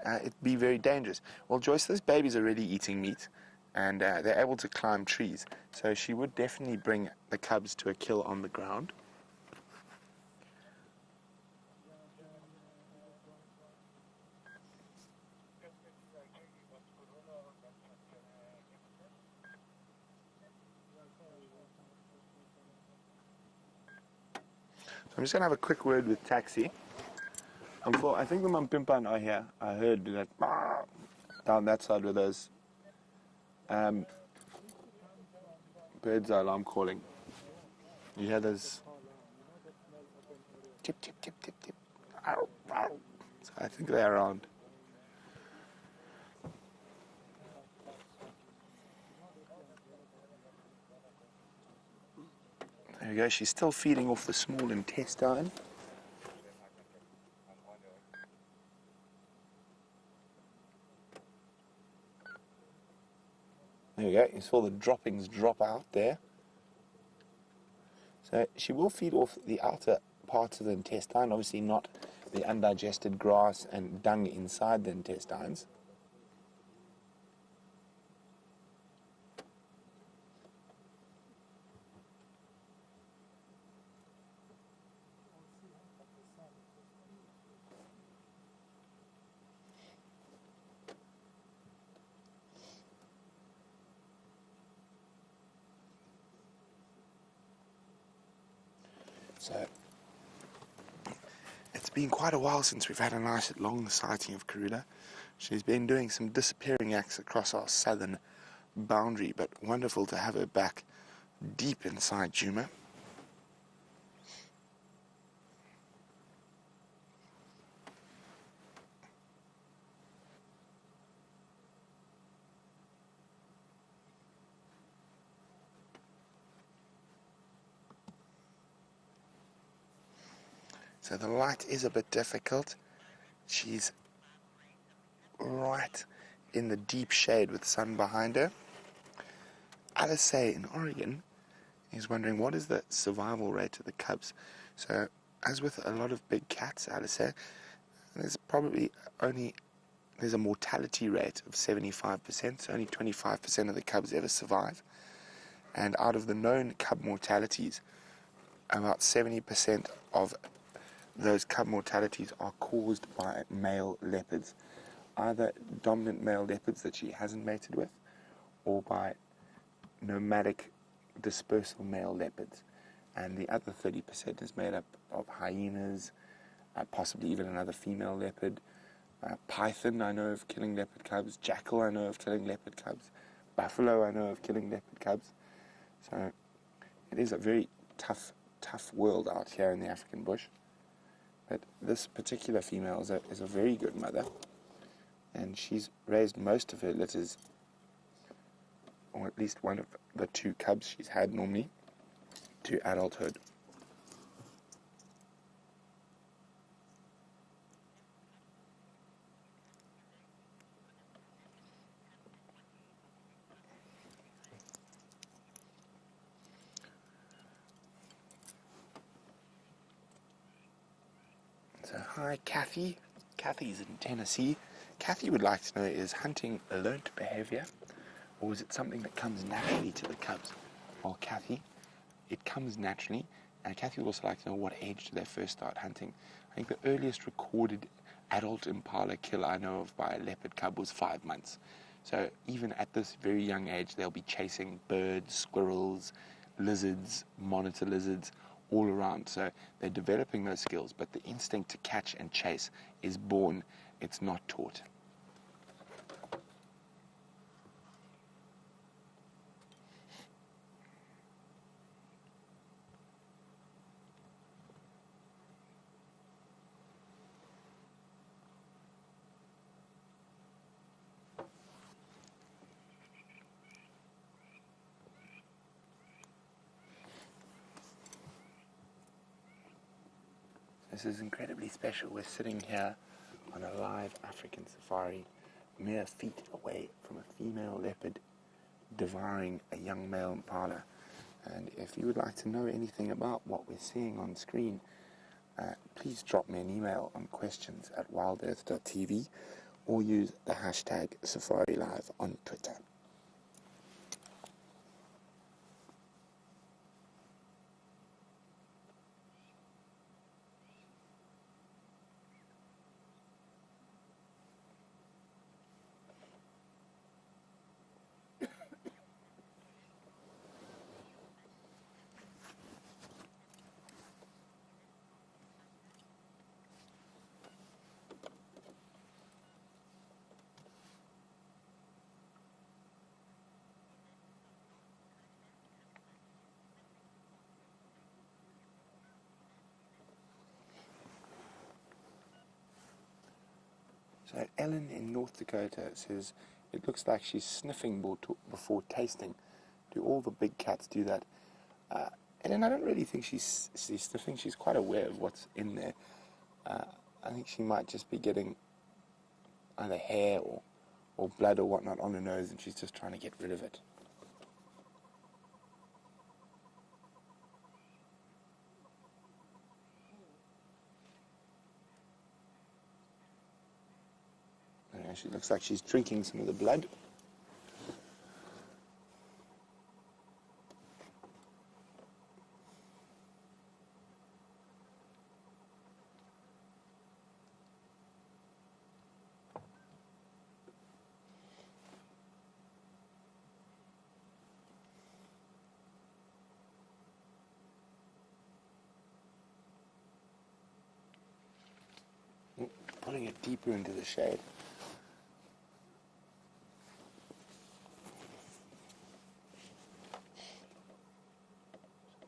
it'd be very dangerous. Well, Joyce, those babies are already eating meat, and they're able to climb trees. So she would definitely bring the cubs to a kill on the ground. I'm just going to have a quick word with Taxi. I think the Mampimpan are here. I heard that down that side with those birds are alarm calling. You hear those tip, tip, tip, tip, tip. Ow, ow. So I think they're around. There we go. She's still feeding off the small intestine. There we go. You saw the droppings drop out there. So she will feed off the outer parts of the intestine, obviously not the undigested grass and dung inside the intestines. So it's been quite a while since we've had a nice long sighting of Karula. She's been doing some disappearing acts across our southern boundary, but wonderful to have her back deep inside Djuma. So the light is a bit difficult. She's right in the deep shade with the sun behind her. Alice in Oregon is wondering what is the survival rate of the cubs. So as with a lot of big cats, Alice, there's a mortality rate of 75%, so only 25% of the cubs ever survive. And out of the known cub mortalities, about 70% of those cub mortalities are caused by male leopards, either dominant male leopards that she hasn't mated with, or by nomadic dispersal male leopards. And the other 30% is made up of hyenas, possibly even another female leopard. Python, I know of killing leopard cubs. Jackal, I know of killing leopard cubs. Buffalo, I know of killing leopard cubs. So it is a very tough world out here in the African bush. But this particular female is a very good mother, and she's raised most of her litters, or at least one of the 2 cubs she's had normally, to adulthood. So hi Kathy. Kathy's in Tennessee. Kathy would like to know, is hunting a learnt behavior, or is it something that comes naturally to the cubs? Well, Kathy, it comes naturally, and Kathy would also like to know what age do they first start hunting. I think the earliest recorded adult impala kill I know of by a leopard cub was 5 months. So even at this very young age, they'll be chasing birds, squirrels, lizards, monitor lizards, all around. So they're developing those skills, but the instinct to catch and chase is born. It's not taught. This is incredibly special. We're sitting here on a live African safari, mere feet away from a female leopard devouring a young male impala. And if you would like to know anything about what we're seeing on screen, please drop me an email on questions@wildearth.tv or use the hashtag SafariLive on Twitter. So Ellen in North Dakota says, it looks like she's sniffing before tasting. Do all the big cats do that? Ellen, I don't really think she's sniffing. She's quite aware of what's in there. I think she might just be getting either hair or blood or whatnot on her nose, and she's just trying to get rid of it. She looks like she's drinking some of the blood. deeper into the shade.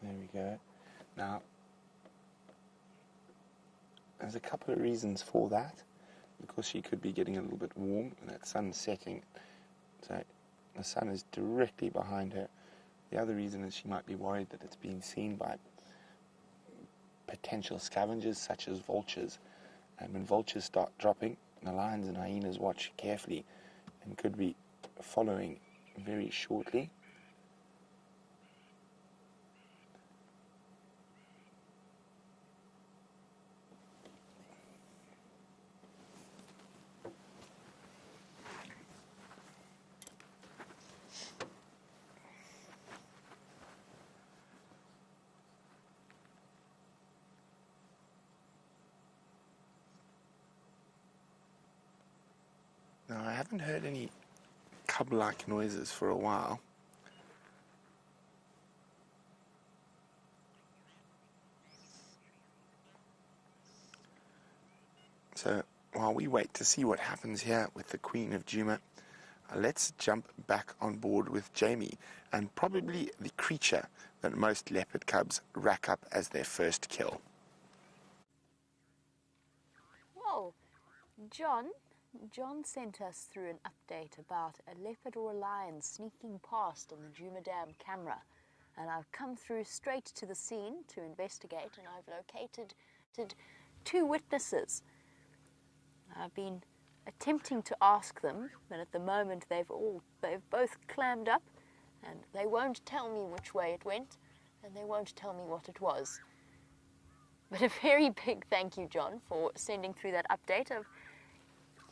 There we go. Now, there's a couple of reasons for that, because she could be getting a little bit warm and that sun's setting, so the sun is directly behind her. The other reason is she might be worried that it's being seen by potential scavengers such as vultures, and when vultures start dropping, the lions and hyenas watch carefully and could be following very shortly. Now, I haven't heard any cub-like noises for a while. So, while we wait to see what happens here with the Queen of Djuma, let's jump back on board with Jamie, and probably the creature that most leopard cubs rack up as their first kill. Whoa, John sent us through an update about a leopard or a lion sneaking past on the Djuma Dam camera. And I've come through straight to the scene to investigate, and I've located 2 witnesses. I've been attempting to ask them, but at the moment they've both clammed up, and they won't tell me which way it went, and they won't tell me what it was. But a very big thank you, John, for sending through that update. I've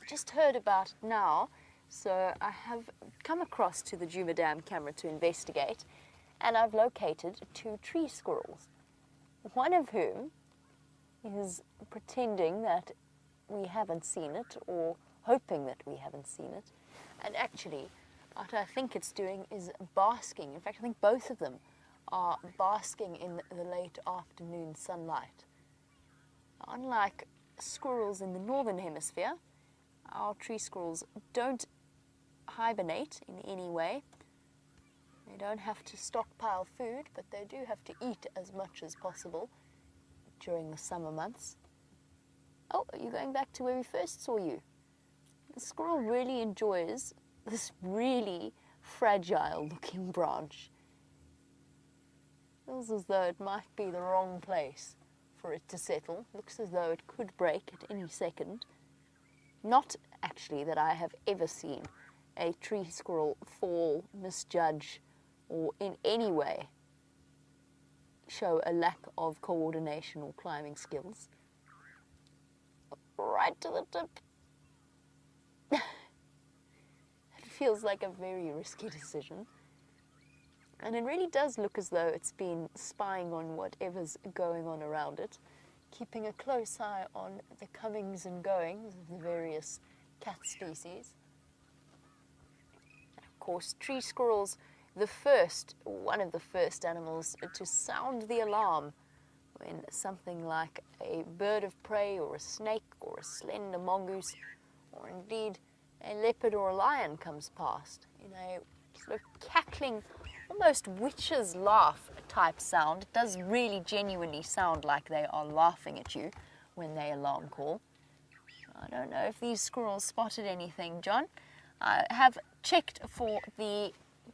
just heard about it now, so I have come across to the Djuma Dam camera to investigate, and I've located 2 tree squirrels, one of whom is pretending that we haven't seen it, or hoping that we haven't seen it, and actually what I think it's doing is basking. In fact, I think both of them are basking in the late afternoon sunlight. Unlike squirrels in the northern hemisphere, our tree squirrels don't hibernate in any way. They don't have to stockpile food, but they do have to eat as much as possible during the summer months. Oh, are you going back to where we first saw you? The squirrel really enjoys this really fragile looking branch. Feels as though it might be the wrong place for it to settle. Looks as though it could break at any second. Not actually that I have ever seen a tree squirrel fall, misjudge, or in any way show a lack of coordination or climbing skills. Right to the tip. It feels like a very risky decision. And it really does look as though it's been spying on whatever's going on around it, keeping a close eye on the comings and goings of the various cat species. And of course, tree squirrels, one of the first animals to sound the alarm when something like a bird of prey or a snake or a slender mongoose or indeed a leopard or a lion comes past in a sort of cackling, almost witch's laugh type sound. It does really genuinely sound like they are laughing at you when they alarm call. I don't know if these squirrels spotted anything, John. I have checked for the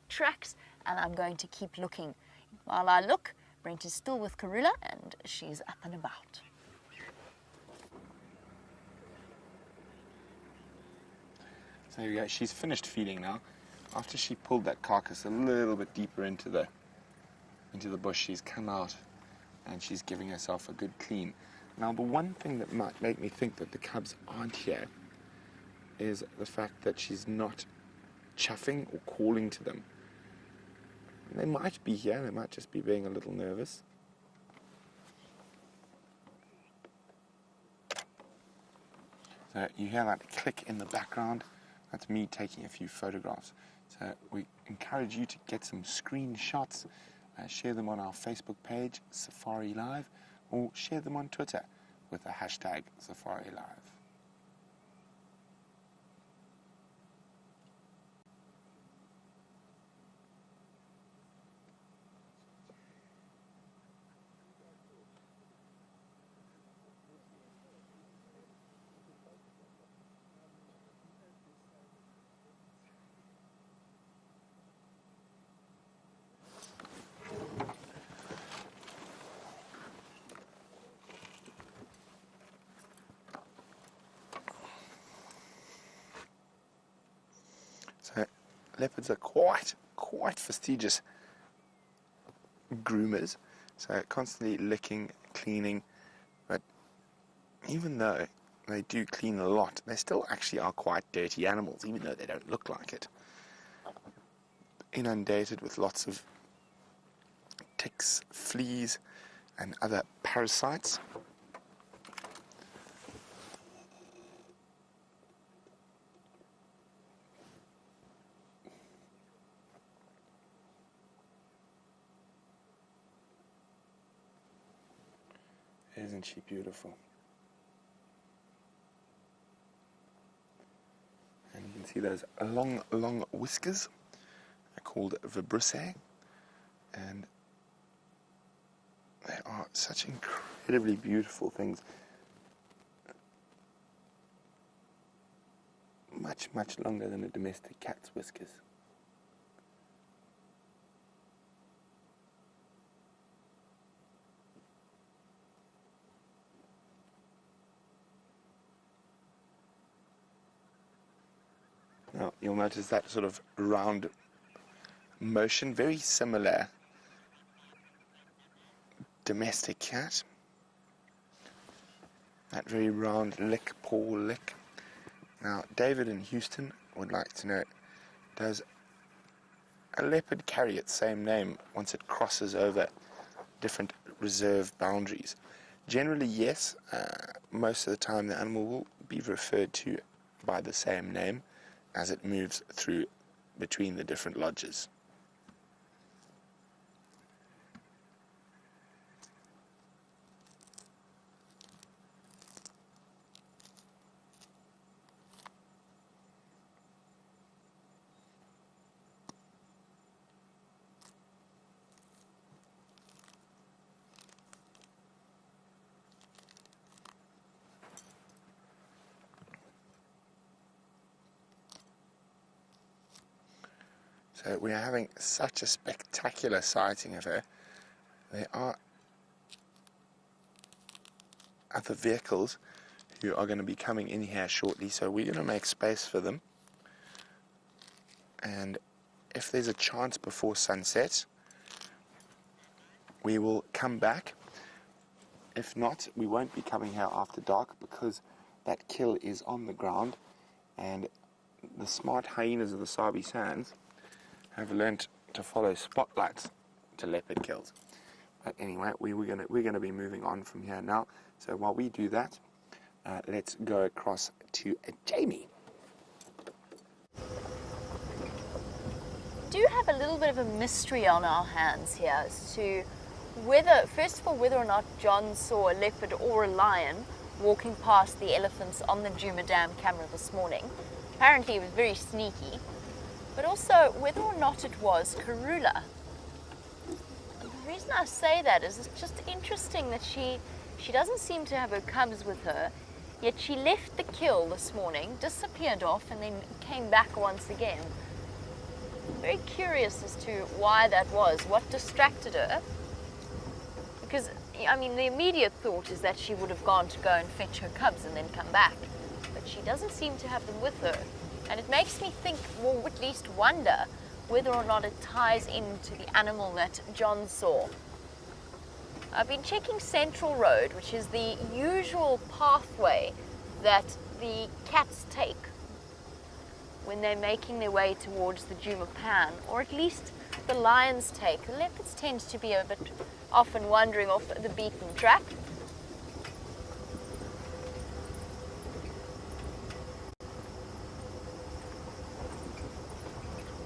tracks and I'm going to keep looking. While I look, Brent is still with Karula and she's up and about. So there we go. She's finished feeding now. After she pulled that carcass a little bit deeper into the bush, she's come out and she's giving herself a good clean. Now, the one thing that might make me think that the cubs aren't here is the fact that she's not chuffing or calling to them. They might be here, they might just be being a little nervous. So you hear that click in the background? That's me taking a few photographs. So we encourage you to get some screenshots, share them on our Facebook page, Safari Live, or share them on Twitter with the hashtag Safari Live. leopards are quite fastidious groomers, so constantly licking, cleaning, but even though they do clean a lot, they still actually are quite dirty animals, even though they don't look like it. Inundated with lots of ticks, fleas, and other parasites. Isn't she beautiful? And you can see those long whiskers are called vibrissae, and they are such incredibly beautiful things. Much longer than a domestic cat's whiskers. Now, you'll notice that sort of round motion, very similar domestic cat. That very round lick, paw lick. Now, David in Houston would like to know, does a leopard carry its same name once it crosses over different reserve boundaries? Generally, yes. Most of the time the animal will be referred to by the same name as it moves through between the different lodges. So we are having such a spectacular sighting of her. There are other vehicles who are going to be coming in here shortly, so we're going to make space for them. And if there's a chance before sunset, we will come back. If not, we won't be coming here after dark because that kill is on the ground, and the smart hyenas of the Sabi Sands have learnt to follow spotlights to leopard kills. But anyway, we're gonna be moving on from here now. So while we do that, let's go across to Jamie. Do have a little bit of a mystery on our hands here as to whether, first of all, whether or not John saw a leopard or a lion walking past the elephants on the Djuma Dam camera this morning. Apparently it was very sneaky. But also whether or not it was Karula. The reason I say that is it's just interesting that she doesn't seem to have her cubs with her, yet she left the kill this morning, disappeared off, and then came back once again. Very curious as to why that was, what distracted her. Because, I mean, the immediate thought is that she would have gone to go and fetch her cubs and then come back. But she doesn't seem to have them with her. And it makes me think, or at least wonder, whether or not it ties into the animal that John saw. I've been checking Central Road, which is the usual pathway that the cats take when they're making their way towards the Djuma Pan, or at least the lions take. The leopards tend to be a bit often wandering off the beaten track.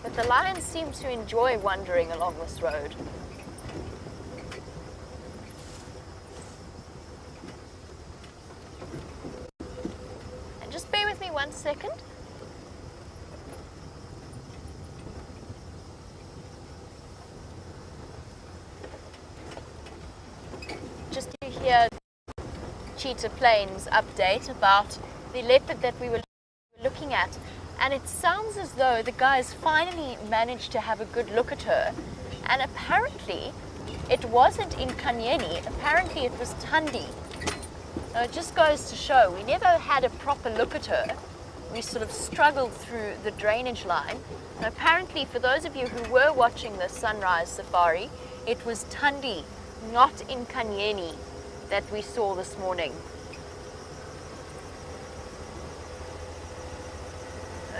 But the lions seem to enjoy wandering along this road. And just bear with me 1 second. Just to hear Cheetah Plains update about the leopard that we were looking at. And it sounds as though the guys finally managed to have a good look at her. And apparently, it wasn't in Kanyeni, apparently it was Tandi. Now it just goes to show, we never had a proper look at her. we sort of struggled through the drainage line. And apparently, for those of you who were watching the sunrise safari, it was Tundi, not Nkanyeni, that we saw this morning.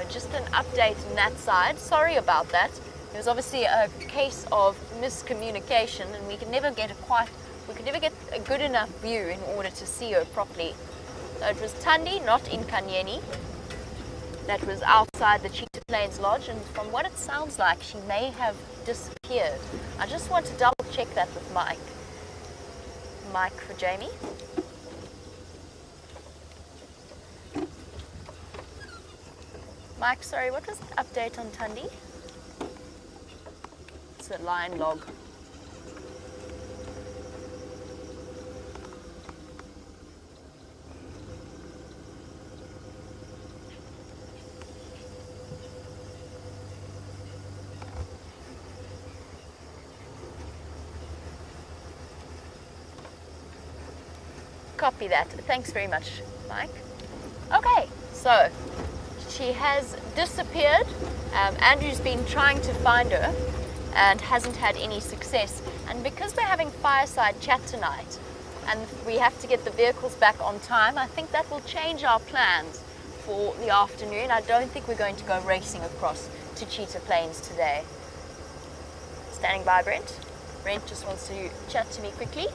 Just an update on that side. Sorry about that. It was obviously a case of miscommunication, and we could never get a good enough view in order to see her properly. So it was Tundi, not Nkanyeni, that was outside the Cheetah Plains Lodge, and from what it sounds like, she may have disappeared. I just want to double check that with Mike. Mike for Jamie. Mike, sorry, what was the update on Tundi? It's a line log. Copy that. Thanks very much, Mike. Okay, so she has disappeared. Andrew's been trying to find her and hasn't had any success. And because we're having fireside chat tonight and we have to get the vehicles back on time, I think that will change our plans for the afternoon. I don't think we're going to go racing across to Cheetah Plains today. Standing by, Brent. Brent just wants to chat to me quickly.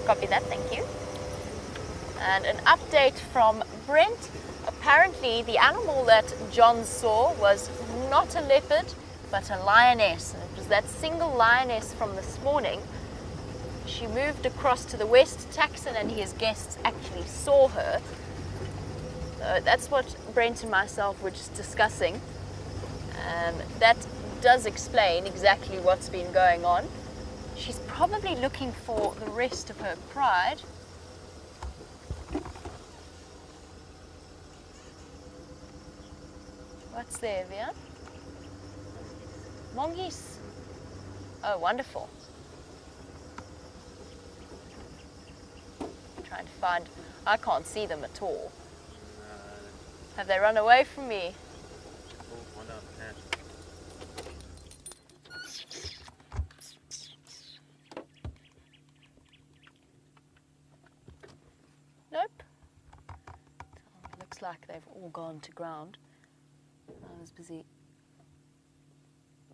Copy that, thank you. And an update from Brent. Apparently the animal that John saw was not a leopard, but a lioness. And it was that single lioness from this morning. She moved across to the west. Taxon and his guests actually saw her. So that's what Brent and myself were just discussing. That does explain exactly what's been going on. She's probably looking for the rest of her pride. What's there, Via? Mongoose. Oh, wonderful. Trying to find, I can't see them at all. Have they run away from me? Nope. Looks like they've all gone to ground. I was busy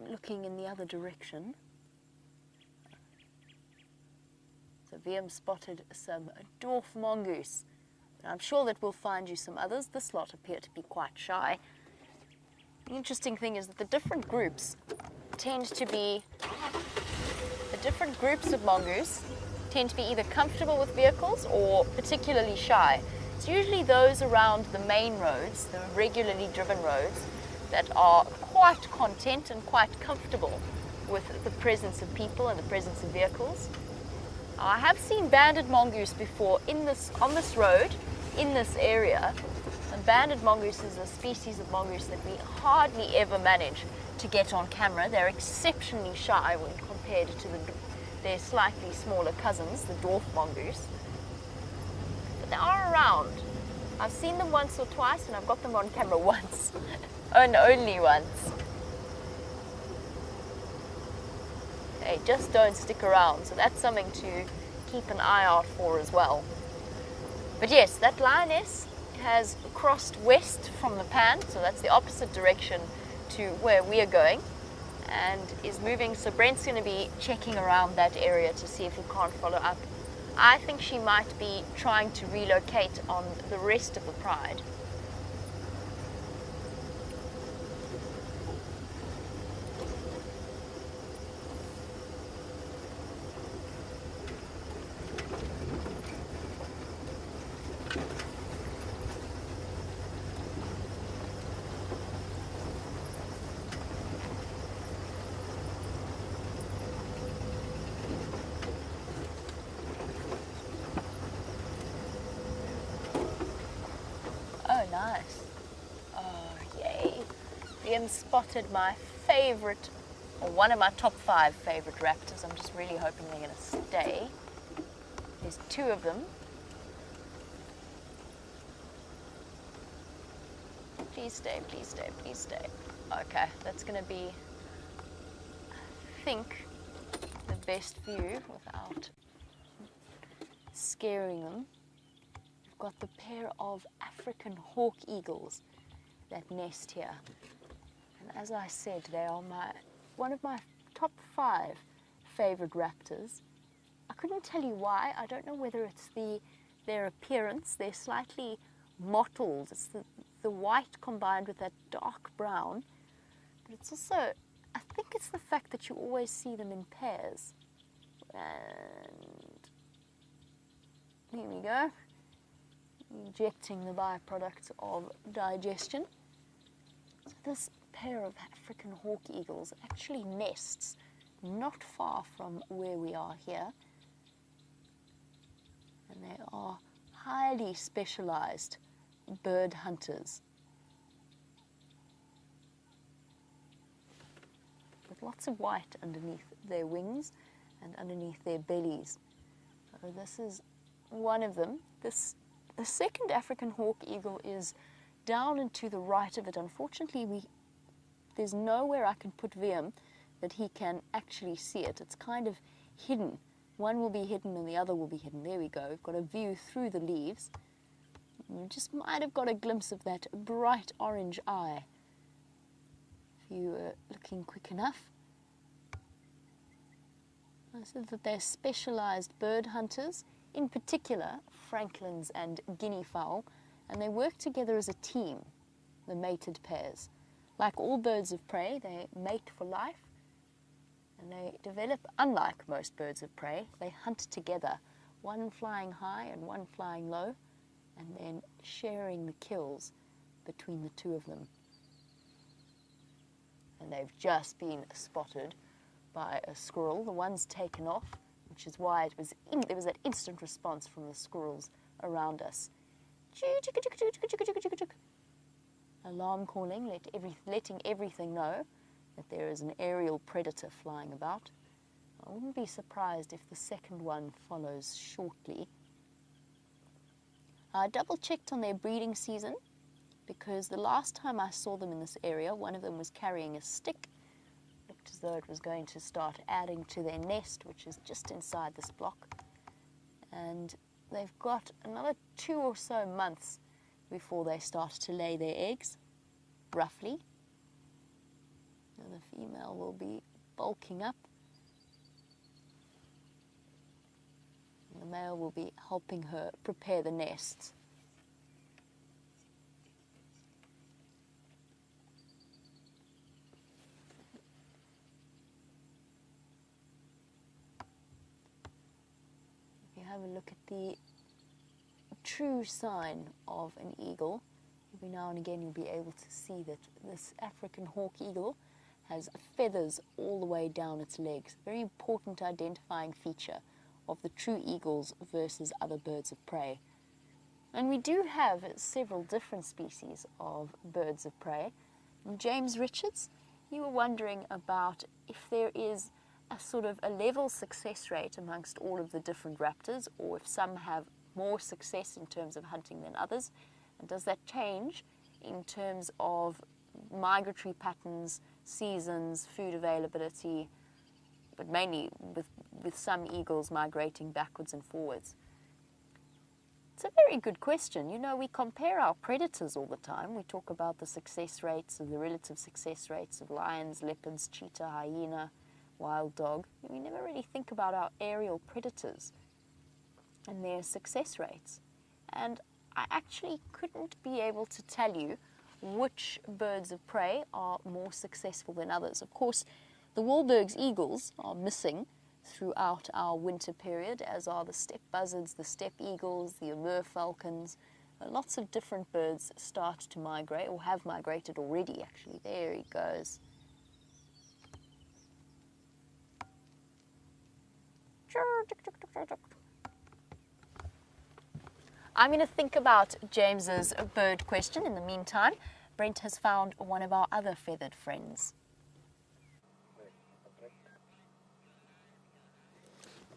looking in the other direction. So VM spotted some dwarf mongoose. I'm sure that we'll find you some others. This lot appear to be quite shy. The interesting thing is that the different groups of mongoose tend to be either comfortable with vehicles or particularly shy. It's usually those around the main roads, the regularly driven roads, that are quite content and quite comfortable with the presence of people and the presence of vehicles. I have seen banded mongoose before on this road, in this area. And banded mongoose is a species of mongoose that we hardly ever manage to get on camera. They're exceptionally shy when compared to their slightly smaller cousins, the dwarf mongoose. But they are around. I've seen them once or twice, and I've got them on camera once, and only once. They just don't stick around, so that's something to keep an eye out for as well. But yes, that lioness has crossed west from the pan, so that's the opposite direction to where we are going, and is moving. So Brent's going to be checking around that area to see if we can't follow up. I think she might be trying to relocate on the rest of the pride. Oh, Liam spotted my favorite, or one of my top 5 favorite raptors. I'm just really hoping they're going to stay. There's 2 of them. Please stay, please stay, please stay. Okay, that's going to be, I think, the best view without scaring them. We've got the pair of African hawk eagles that nest here. And as I said, they are one of my top 5 favorite raptors. I couldn't tell you why. I don't know whether it's their appearance. They're slightly mottled. It's the white combined with that dark brown. But it's also, I think it's the fact that you always see them in pairs. And here we go. Injecting the byproduct of digestion. So this pair of African hawk eagles actually nests not far from where we are here. And they are highly specialized bird hunters with lots of white underneath their wings and underneath their bellies. So this is one of them. The second African hawk eagle is down and to the right of it. Unfortunately, there's nowhere I can put Liam that he can actually see it. It's kind of hidden. One will be hidden and the other will be hidden. There we go. We've got a view through the leaves. You just might have got a glimpse of that bright orange eye if you were looking quick enough. I said that they're specialized bird hunters, in particular francolins and guinea fowl, and they work together as a team, the mated pairs. Like all birds of prey, they mate for life, and they develop, unlike most birds of prey, they hunt together, one flying high and one flying low, and then sharing the kills between the 2 of them. And they've just been spotted by a squirrel. The one's taken off, which is why there was that instant response from the squirrels around us. Alarm calling, letting everything know that there is an aerial predator flying about. I wouldn't be surprised if the second one follows shortly. I double-checked on their breeding season because the last time I saw them in this area, one of them was carrying a stick. Looked as though it was going to start adding to their nest, which is just inside this block. And they've got another 2 or so months before they start to lay their eggs, roughly. And the female will be bulking up. The male will be helping her prepare the nests. If you have a look at the true sign of an eagle, every now and again you'll be able to see that this African hawk eagle has feathers all the way down its legs. Very important identifying feature of the true eagles versus other birds of prey. And we do have several different species of birds of prey. James Richards, you were wondering about if there is a sort of a level success rate amongst all of the different raptors, or if some have more success in terms of hunting than others, and does that change in terms of migratory patterns, seasons, food availability, but mainly with some eagles migrating backwards and forwards? It's a very good question. You know, we compare our predators all the time. We talk about the success rates of the relative success rates of lions, leopards, cheetah, hyena, wild dog. We never really think about our aerial predators and their success rates. And I actually couldn't be able to tell you which birds of prey are more successful than others. Of course, the Wahlberg's eagles are missing throughout our winter period, as are the steppe buzzards, the steppe eagles, the Amur falcons. Lots of different birds start to migrate, or have migrated already, actually. There he goes. I'm going to think about James's bird question in the meantime. Brent has found one of our other feathered friends.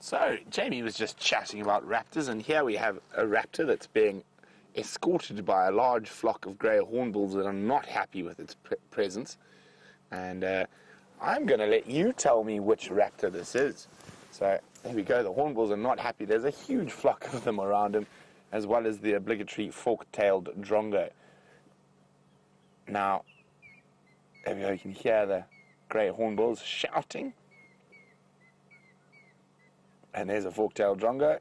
So, Jamie was just chatting about raptors, and here we have a raptor that's being escorted by a large flock of grey hornbills that are not happy with its presence. And I'm going to let you tell me which raptor this is. So, there we go. The hornbills are not happy. There's a huge flock of them around him, as well as the obligatory fork-tailed drongo. Now, there we go. You can hear the grey hornbills shouting. And there's a fork-tailed drongo.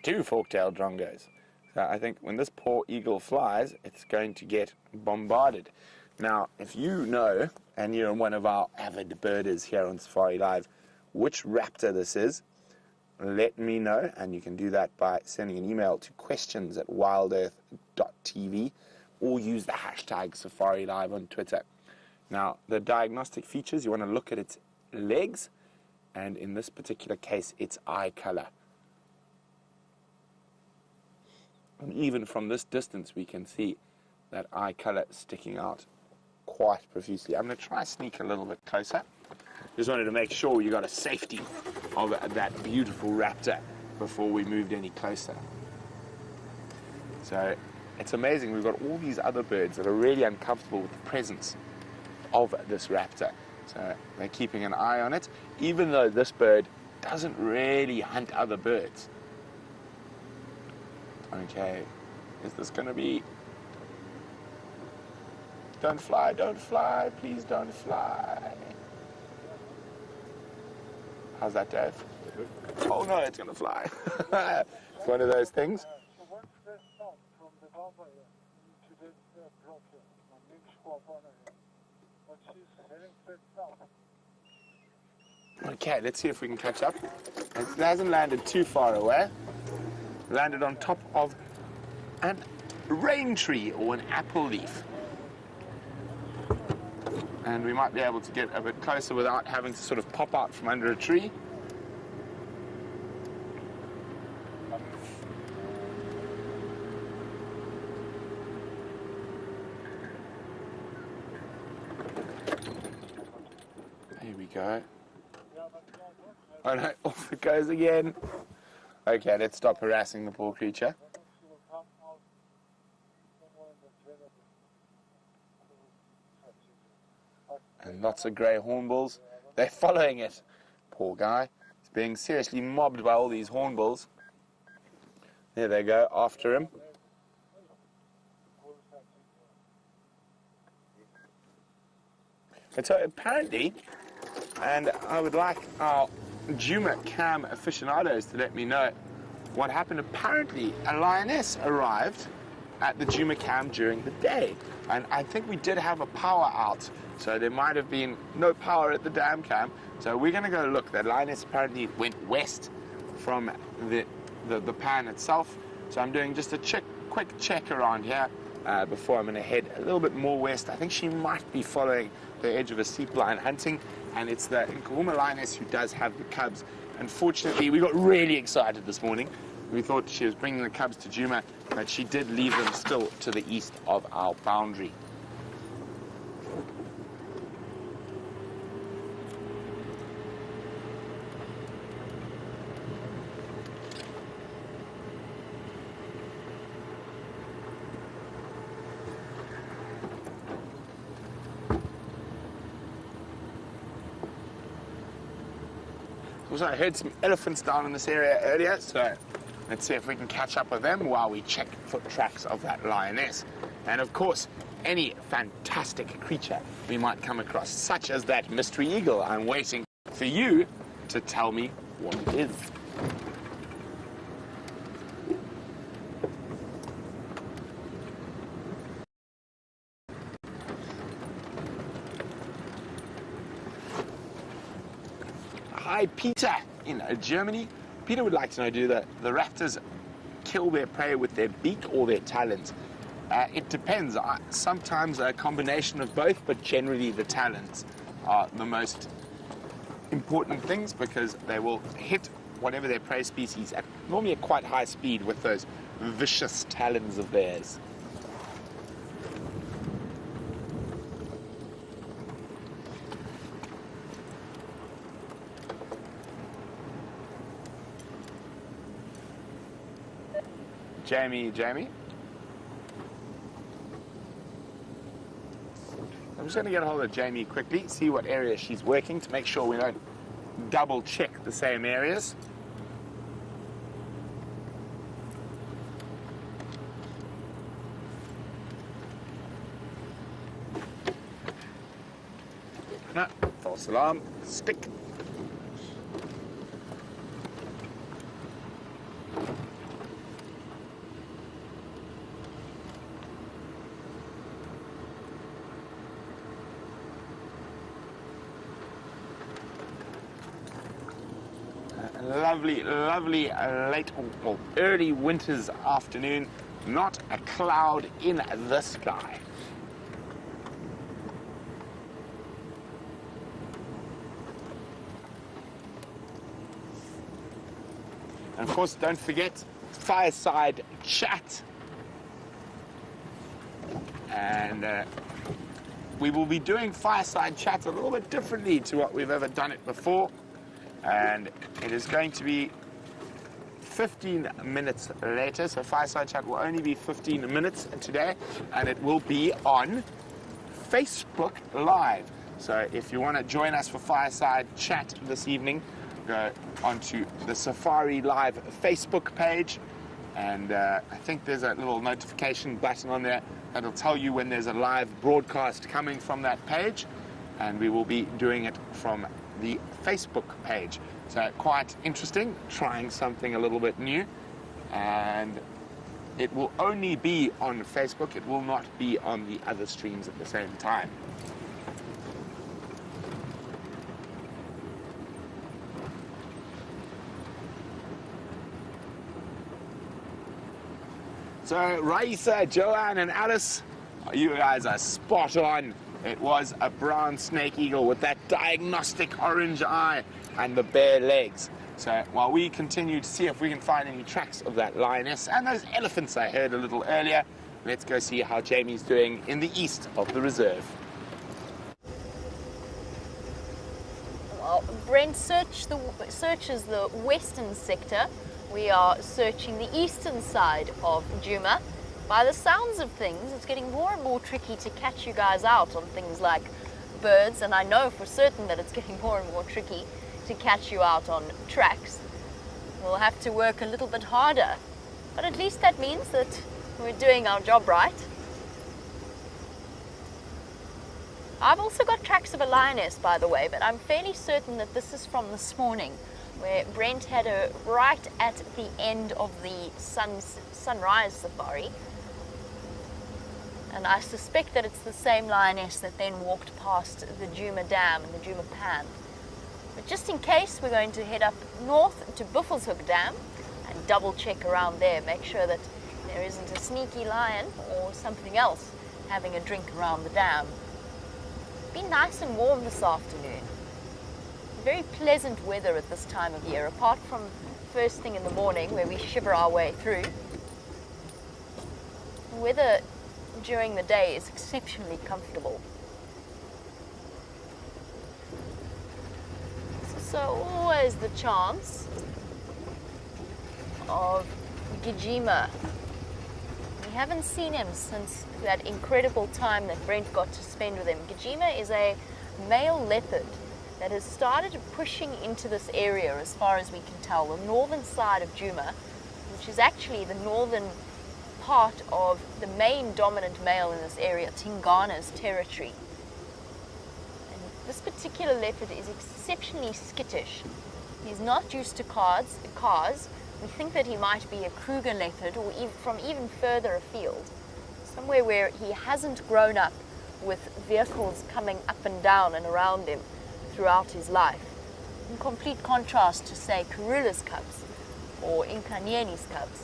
2 fork-tailed drongos. So I think when this poor eagle flies, it's going to get bombarded. Now, if you know, and you're one of our avid birders here on Safari Live, which raptor this is, let me know. And you can do that by sending an email to questions@wildearth.tv or use the hashtag Safari Live on Twitter. Now, the diagnostic features, you want to look at its legs, and in this particular case, its eye color. And even from this distance, we can see that eye color sticking out quite profusely. I'm going to try to sneak a little bit closer. Just wanted to make sure you got a safety of that beautiful raptor before we moved any closer. So it's amazing. We've got all these other birds that are really uncomfortable with the presence of this raptor. So they're keeping an eye on it, even though this bird doesn't really hunt other birds. Okay, is this going to be... Don't fly, please don't fly. How's that, Dave? Oh no, it's going to fly. It's one of those things. Okay, let's see if we can catch up. It hasn't landed too far away. Landed on top of a rain tree or an apple leaf. And we might be able to get a bit closer without having to sort of pop out from under a tree. Here we go. Oh no, off it goes again. Okay, let's stop harassing the poor creature. And lots of grey hornbills. They're following it. Poor guy. He's being seriously mobbed by all these hornbills. There they go, after him. And so apparently, and I would like our Djuma cam aficionados to let me know what happened. Apparently, a lioness arrived at the Djuma cam during the day. And I think we did have a power out, so there might have been no power at the dam cam. So we're going to go look. That lioness apparently went west from the pan itself. So I'm doing just a quick check around here before I'm going to head a little bit more west. I think she might be following the edge of a steep line hunting, and it's the Nkuhuma lioness who does have the cubs. Unfortunately, we got really excited this morning. We thought she was bringing the cubs to Djuma, but she did leave them still to the east of our boundary. Also, I heard some elephants down in this area earlier, so let's see if we can catch up with them while we check foot tracks of that lioness. And of course, any fantastic creature we might come across, such as that mystery eagle. I'm waiting for you to tell me what it is. Hi, Peter, in Germany. Peter would like to know, do the raptors kill their prey with their beak or their talons? It depends. Sometimes a combination of both, but generally the talons are the most important things because they will hit whatever their prey species at normally at quite high speed with those vicious talons of theirs. Jamie. I'm just going to get a hold of Jamie quickly, see what area she's working to make sure we don't double check the same areas. No, false alarm, stick. Lovely late or early winter's afternoon. Not a cloud in the sky. And of course, don't forget fireside chat. And we will be doing fireside chat a little bit differently to what we've ever done it before. And it is going to be 15 minutes later, so fireside chat will only be 15 minutes today, and it will be on Facebook Live. So if you want to join us for fireside chat this evening, go onto the Safari Live Facebook page, and I think there's a little notification button on there that'll tell you when there's a live broadcast coming from that page, and we will be doing it from the Facebook page. So quite interesting, trying something a little bit new, and it will only be on Facebook. It will not be on the other streams at the same time. So Raisa, Joanne and Alice, you guys are spot on. It was a brown snake eagle with that diagnostic orange eye and the bare legs. So while we continue to see if we can find any tracks of that lioness and those elephants I heard a little earlier, let's go see how Jamie's doing in the east of the reserve. Well, Brent searches the western sector. We are searching the eastern side of Djuma. By the sounds of things, it's getting more and more tricky to catch you guys out on things like birds, and I know for certain that it's getting more and more tricky to catch you out on tracks. We'll have to work a little bit harder, but at least that means that we're doing our job right. I've also got tracks of a lioness, by the way, but I'm fairly certain that this is from this morning, where Brent had her right at the end of the sunrise safari. And I suspect that it's the same lioness that then walked past the Djuma Dam and the Djuma Pan. But just in case, we're going to head up north to Buffelshoek Dam and double check around there, make sure that there isn't a sneaky lion or something else having a drink around the dam. It's been nice and warm this afternoon. Very pleasant weather at this time of year, apart from first thing in the morning where we shiver our way through. The weather during the day is exceptionally comfortable. So always the chance of Gijima. We haven't seen him since that incredible time that Brent got to spend with him. Gijima is a male leopard that has started pushing into this area, as far as we can tell, the northern side of Djuma, which is actually the northern part of the main dominant male in this area, Tingana's territory. And this particular leopard is exceptionally skittish. He's not used to cars. We think that he might be a Kruger leopard, or even from even further afield, somewhere where he hasn't grown up with vehicles coming up and down and around him throughout his life, in complete contrast to, say, Karula's cubs or Inkanyeni's cubs.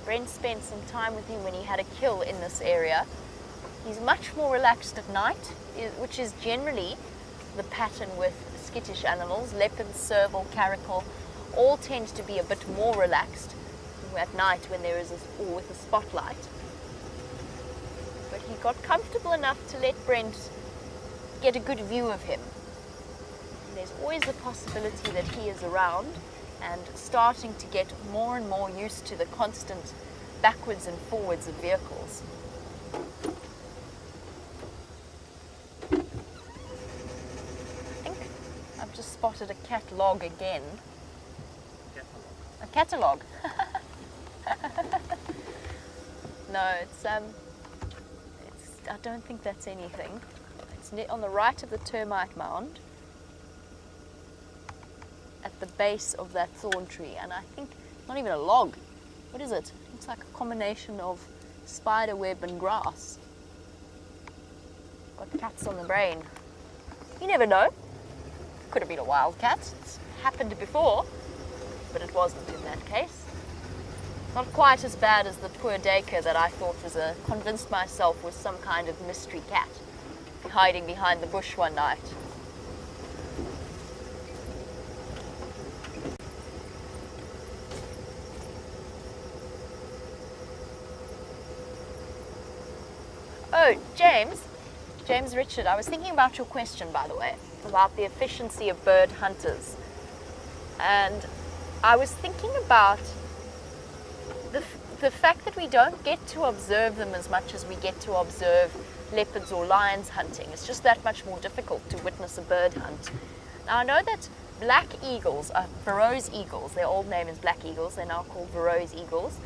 Brent spent some time with him when he had a kill in this area. He's much more relaxed at night, which is generally the pattern with skittish animals. Leopards, serval, caracal, all tend to be a bit more relaxed at night when there is or with a spotlight. But he got comfortable enough to let Brent get a good view of him. there's always the possibility that he is around and starting to get more and more used to the constant backwards and forwards of vehicles. I think I've just spotted a catalog again. A catalogue. No, I don't think that's anything. It's on the right of the termite mound, at the base of that thorn tree, and I think not even a log. What is it? It's like a combination of spider web and grass. Got cats on the brain. You never know. Could have been a wildcat. It's happened before, but it wasn't in that case. Not quite as bad as the poor Dacre that I thought was convinced myself was some kind of mystery cat hiding behind the bush one night. Oh, James Richard, I was thinking about your question, by the way, about the efficiency of bird hunters. And I was thinking about the fact that we don't get to observe them as much as we get to observe leopards or lions hunting. It's just that much more difficult to witness a bird hunt. Now I know that black eagles, Burroughs eagles, their old name is black eagles, they're now called Burroughs eagles,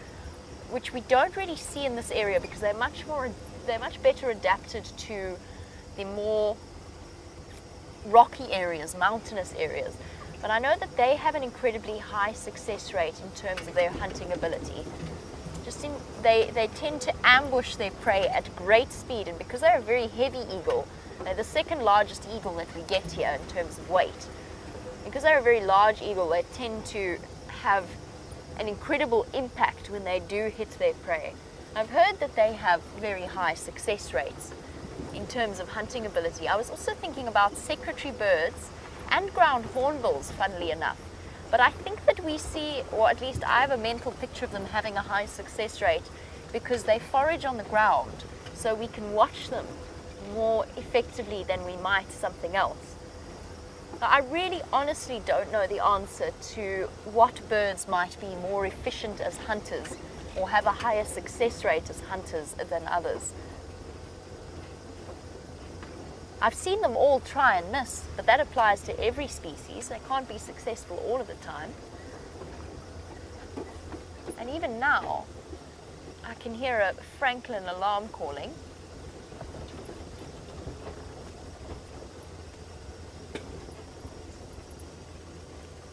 which we don't really see in this area because they're much better adapted to the more rocky areas, mountainous areas. But I know that they have an incredibly high success rate in terms of their hunting ability. They tend to ambush their prey at great speed, and because they're a very heavy eagle, they're the second largest eagle that we get here in terms of weight. Because they're a very large eagle, they tend to have an incredible impact when they do hit their prey. I've heard that they have very high success rates in terms of hunting ability. I was also thinking about secretary birds and ground hornbills, funnily enough. But I think that we see, or at least I have a mental picture of them having a high success rate because they forage on the ground, so we can watch them more effectively than we might something else. Now, I really honestly don't know the answer to what birds might be more efficient as hunters or have a higher success rate as hunters than others. I've seen them all try and miss, but that applies to every species. They can't be successful all of the time. And even now, I can hear a Franklin alarm calling.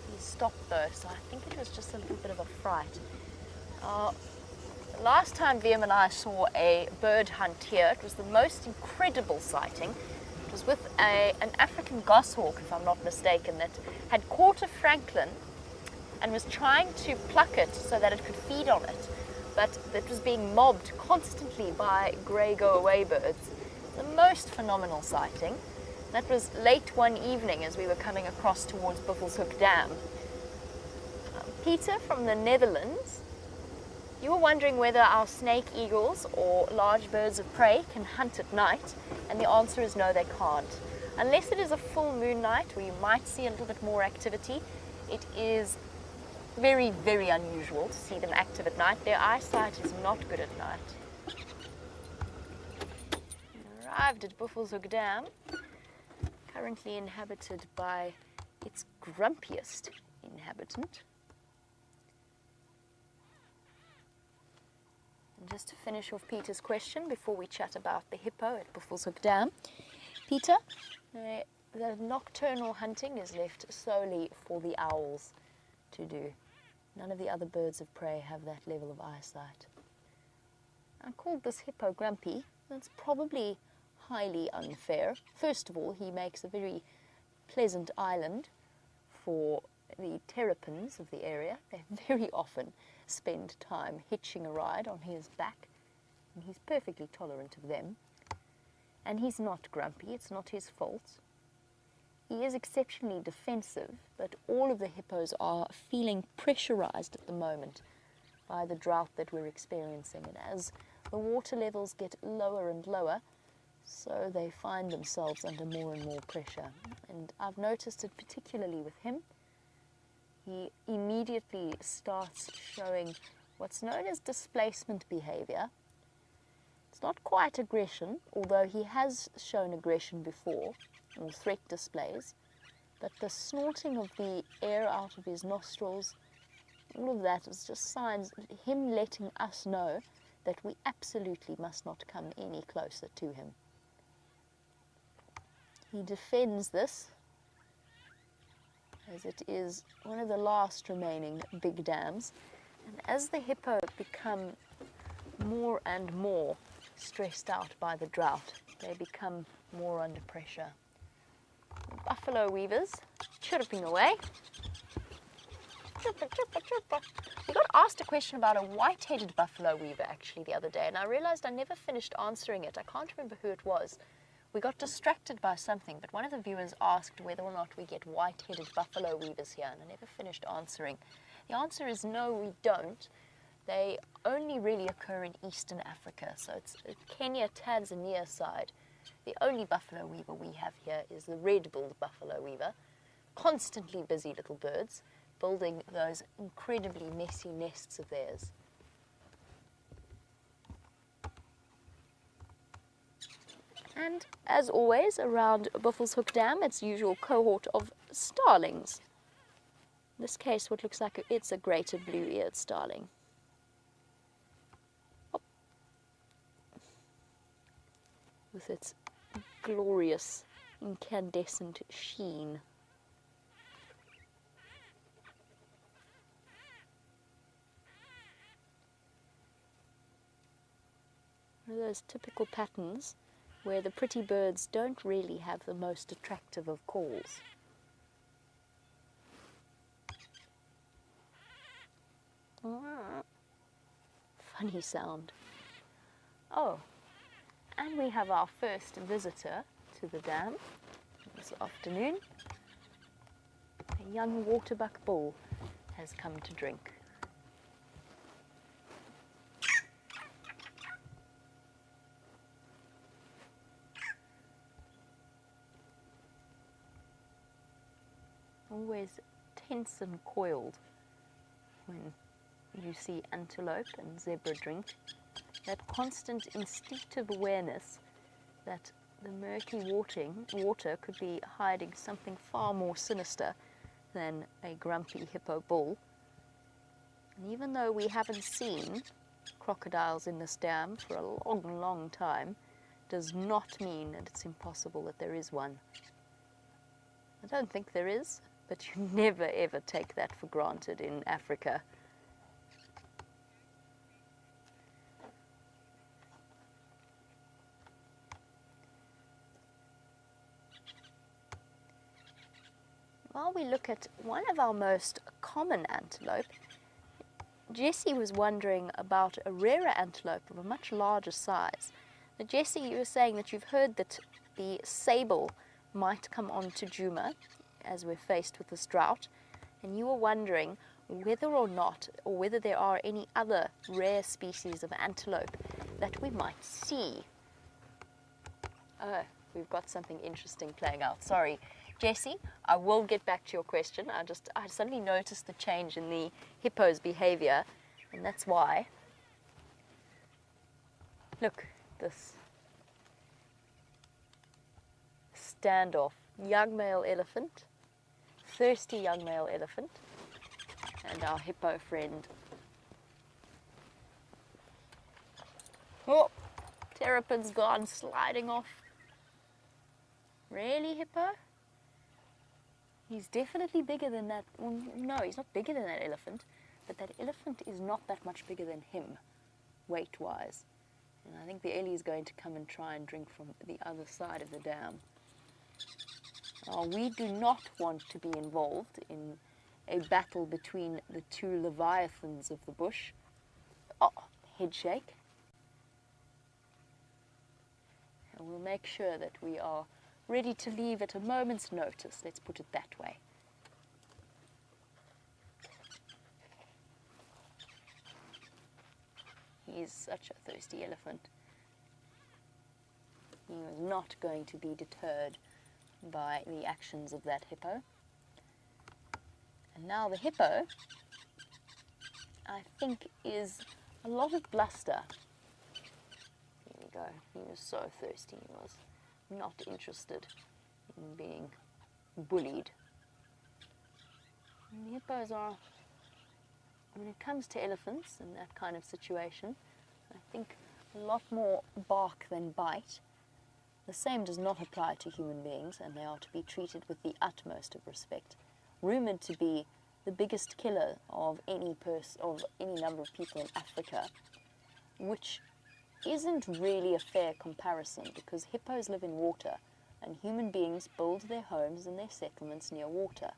He stopped though, so I think it was just a little bit of a fright. Last time Liam and I saw a bird hunt here, it was the most incredible sighting. It was with an African goshawk, if I'm not mistaken, that had caught a franklin and was trying to pluck it so that it could feed on it, but it was being mobbed constantly by grey go-away birds. The most phenomenal sighting. That was late one evening as we were coming across towards Buffelshoek Dam. Peter from the Netherlands, you were wondering whether our snake eagles or large birds of prey can hunt at night, and the answer is no, they can't. Unless it is a full moon night where you might see a little bit more activity, it is very, very unusual to see them active at night. Their eyesight is not good at night. We arrived at Buffelshoek Dam, currently inhabited by its grumpiest inhabitant. And just to finish off Peter's question before we chat about the hippo at Buffelshoek Dam, Peter, the nocturnal hunting is left solely for the owls to do. None of the other birds of prey have that level of eyesight. I called this hippo grumpy. That's probably highly unfair. First of all, he makes a very pleasant island for the terrapins of the area. They very often spend time hitching a ride on his back, and he's perfectly tolerant of them. And he's not grumpy, it's not his fault. He is exceptionally defensive, but all of the hippos are feeling pressurized at the moment by the drought that we're experiencing. And as the water levels get lower and lower, So they find themselves under more and more pressure. And I've noticed it particularly with him. He immediately starts showing what's known as displacement behavior. It's not quite aggression, although he has shown aggression before, or threat displays. But the snorting of the air out of his nostrils, all of that is just signs, him letting us know that we absolutely must not come any closer to him. He defends this, as it is one of the last remaining big dams. And as the hippo become more and more stressed out by the drought, they become more under pressure. Buffalo weavers chirping away. Chirper, chirper, chirper. We got asked a question about a white-headed buffalo weaver actually the other day, and I realized I never finished answering it. I can't remember who it was. We got distracted by something, but one of the viewers asked whether or not we get white-headed buffalo weavers here, and I never finished answering. The answer is no, we don't. They only really occur in eastern Africa, so it's Kenya, Tanzania side. The only buffalo weaver we have here is the red-billed buffalo weaver. Constantly busy little birds, building those incredibly messy nests of theirs. And as always, around Buffelshoek Dam, its usual cohort of starlings. In this case, what looks like it's a greater blue-eared starling. Oh. With its glorious incandescent sheen. One of those typical patterns where the pretty birds don't really have the most attractive of calls. Funny sound. Oh, and we have our first visitor to the dam this afternoon. A young waterbuck bull has come to drink. Always tense and coiled when you see antelope and zebra drink. That constant instinctive awareness that the murky water could be hiding something far more sinister than a grumpy hippo bull. And even though we haven't seen crocodiles in this dam for a long, long time, does not mean that it's impossible that there is one. I don't think there is, but you never ever take that for granted in Africa. While we look at one of our most common antelope, Jessie was wondering about a rarer antelope of a much larger size. Now, Jessie, you were saying that you've heard that the sable might come on to Djuma as we're faced with this drought, and you were wondering whether or not, or whether there are any other rare species of antelope that we might see. Oh, we've got something interesting playing out. Sorry, Jessie, I will get back to your question. I suddenly noticed the change in the hippo's behavior, and that's why. Look, this standoff. Young male elephant, thirsty young male elephant, and our hippo friend. Oh, terrapin's gone sliding off. Really, hippo? He's definitely bigger than that. Well, no, he's not bigger than that elephant, but that elephant is not that much bigger than him, weight-wise. And I think the Ellie is going to come and try and drink from the other side of the dam. We do not want to be involved in a battle between the two leviathans of the bush. Oh, head shake. And we'll make sure that we are ready to leave at a moment's notice, let's put it that way. He is such a thirsty elephant. He He was not going to be deterred by the actions of that hippo. And now the hippo, I think, is a lot of bluster. Here we go. He was so thirsty. He was not interested in being bullied. And the hippos are, when it comes to elephants in that kind of situation, I think a lot more bark than bite. The same does not apply to human beings, and they are to be treated with the utmost of respect. Rumoured to be the biggest killer of any number of people in Africa, which isn't really a fair comparison, because hippos live in water and human beings build their homes and their settlements near water.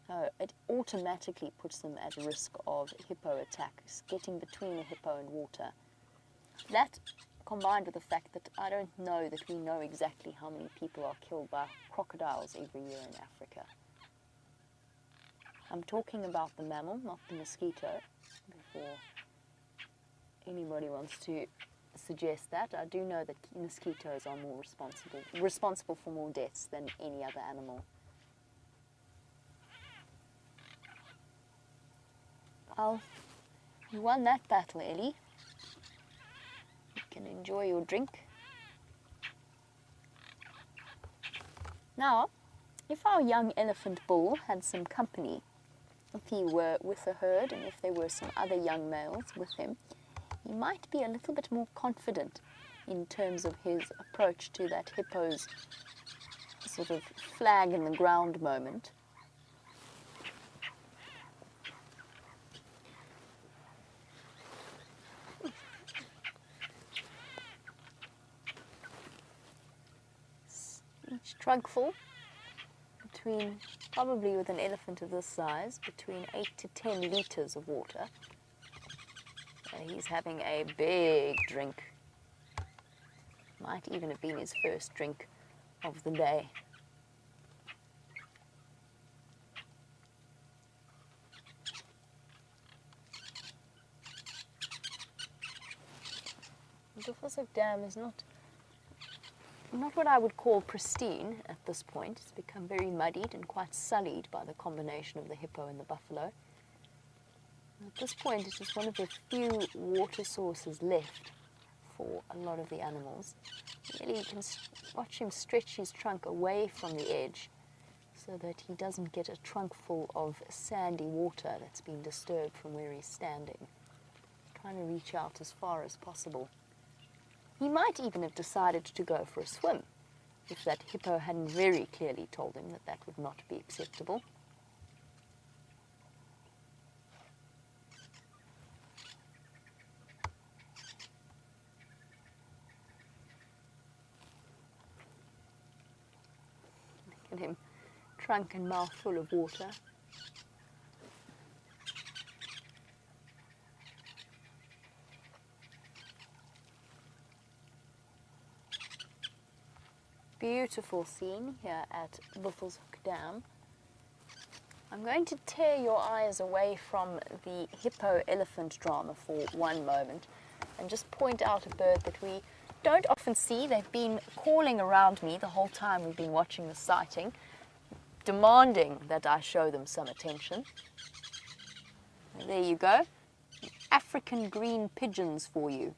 So it automatically puts them at risk of hippo attacks, getting between a hippo and water. That, combined with the fact that I don't know that we know exactly how many people are killed by crocodiles every year in Africa. I'm talking about the mammal, not the mosquito, before anybody wants to suggest that. I do know that mosquitoes are more responsible for more deaths than any other animal. Well, you won that battle, Ellie. You can enjoy your drink. Now, if our young elephant bull had some company, if he were with a herd and if there were some other young males with him, he might be a little bit more confident in terms of his approach to that hippo's sort of flag in the ground moment. Each trugful, probably with an elephant of this size, between 8 to 10 litres of water. He's having a big drink. Might even have been his first drink of the day. The Buffelshoek Dam is not what I would call pristine at this point. It's become very muddied and quite sullied by the combination of the hippo and the buffalo. At this point, it is one of the few water sources left for a lot of the animals. Really, you can watch him stretch his trunk away from the edge so that he doesn't get a trunk full of sandy water that's been disturbed from where he's standing. Trying to reach out as far as possible. He might even have decided to go for a swim if that hippo hadn't very clearly told him that that would not be acceptable. Look at him, trunk and mouth full of water. Beautiful scene here at Buffelshoek Dam. I'm going to tear your eyes away from the hippo-elephant drama for one moment and just point out a bird that we don't often see. They've been calling around me the whole time we've been watching the sighting, demanding that I show them some attention. And there you go. African green pigeons for you.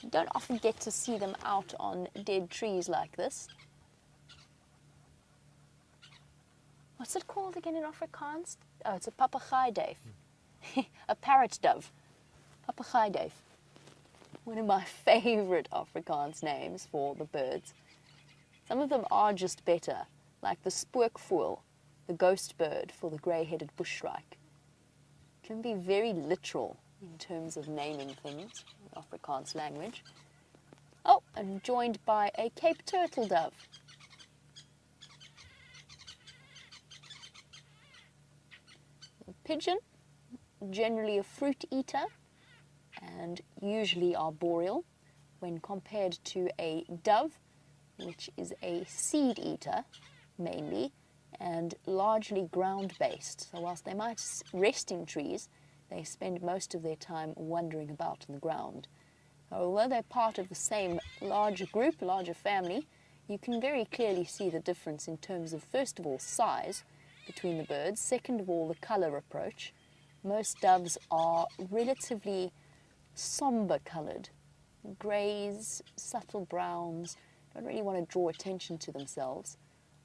You don't often get to see them out on dead trees like this. What's it called again in Afrikaans? Oh, it's a papegaaiduyf. A parrot dove. Papegaaiduyf. One of my favourite Afrikaans names for the birds. Some of them are just better, like the spookvoël, the ghost bird for the grey-headed bushshrike. It can be very literal in terms of naming things in Afrikaans language. Oh, and joined by a Cape turtle dove. A pigeon, generally a fruit eater and usually arboreal, when compared to a dove, which is a seed eater mainly and largely ground-based. So whilst they might rest in trees, they spend most of their time wandering about on the ground. Although they're part of the same larger group, larger family, you can very clearly see the difference in terms of, first of all, size between the birds, second of all, the colour approach. Most doves are relatively sombre coloured, greys, subtle browns, don't really want to draw attention to themselves,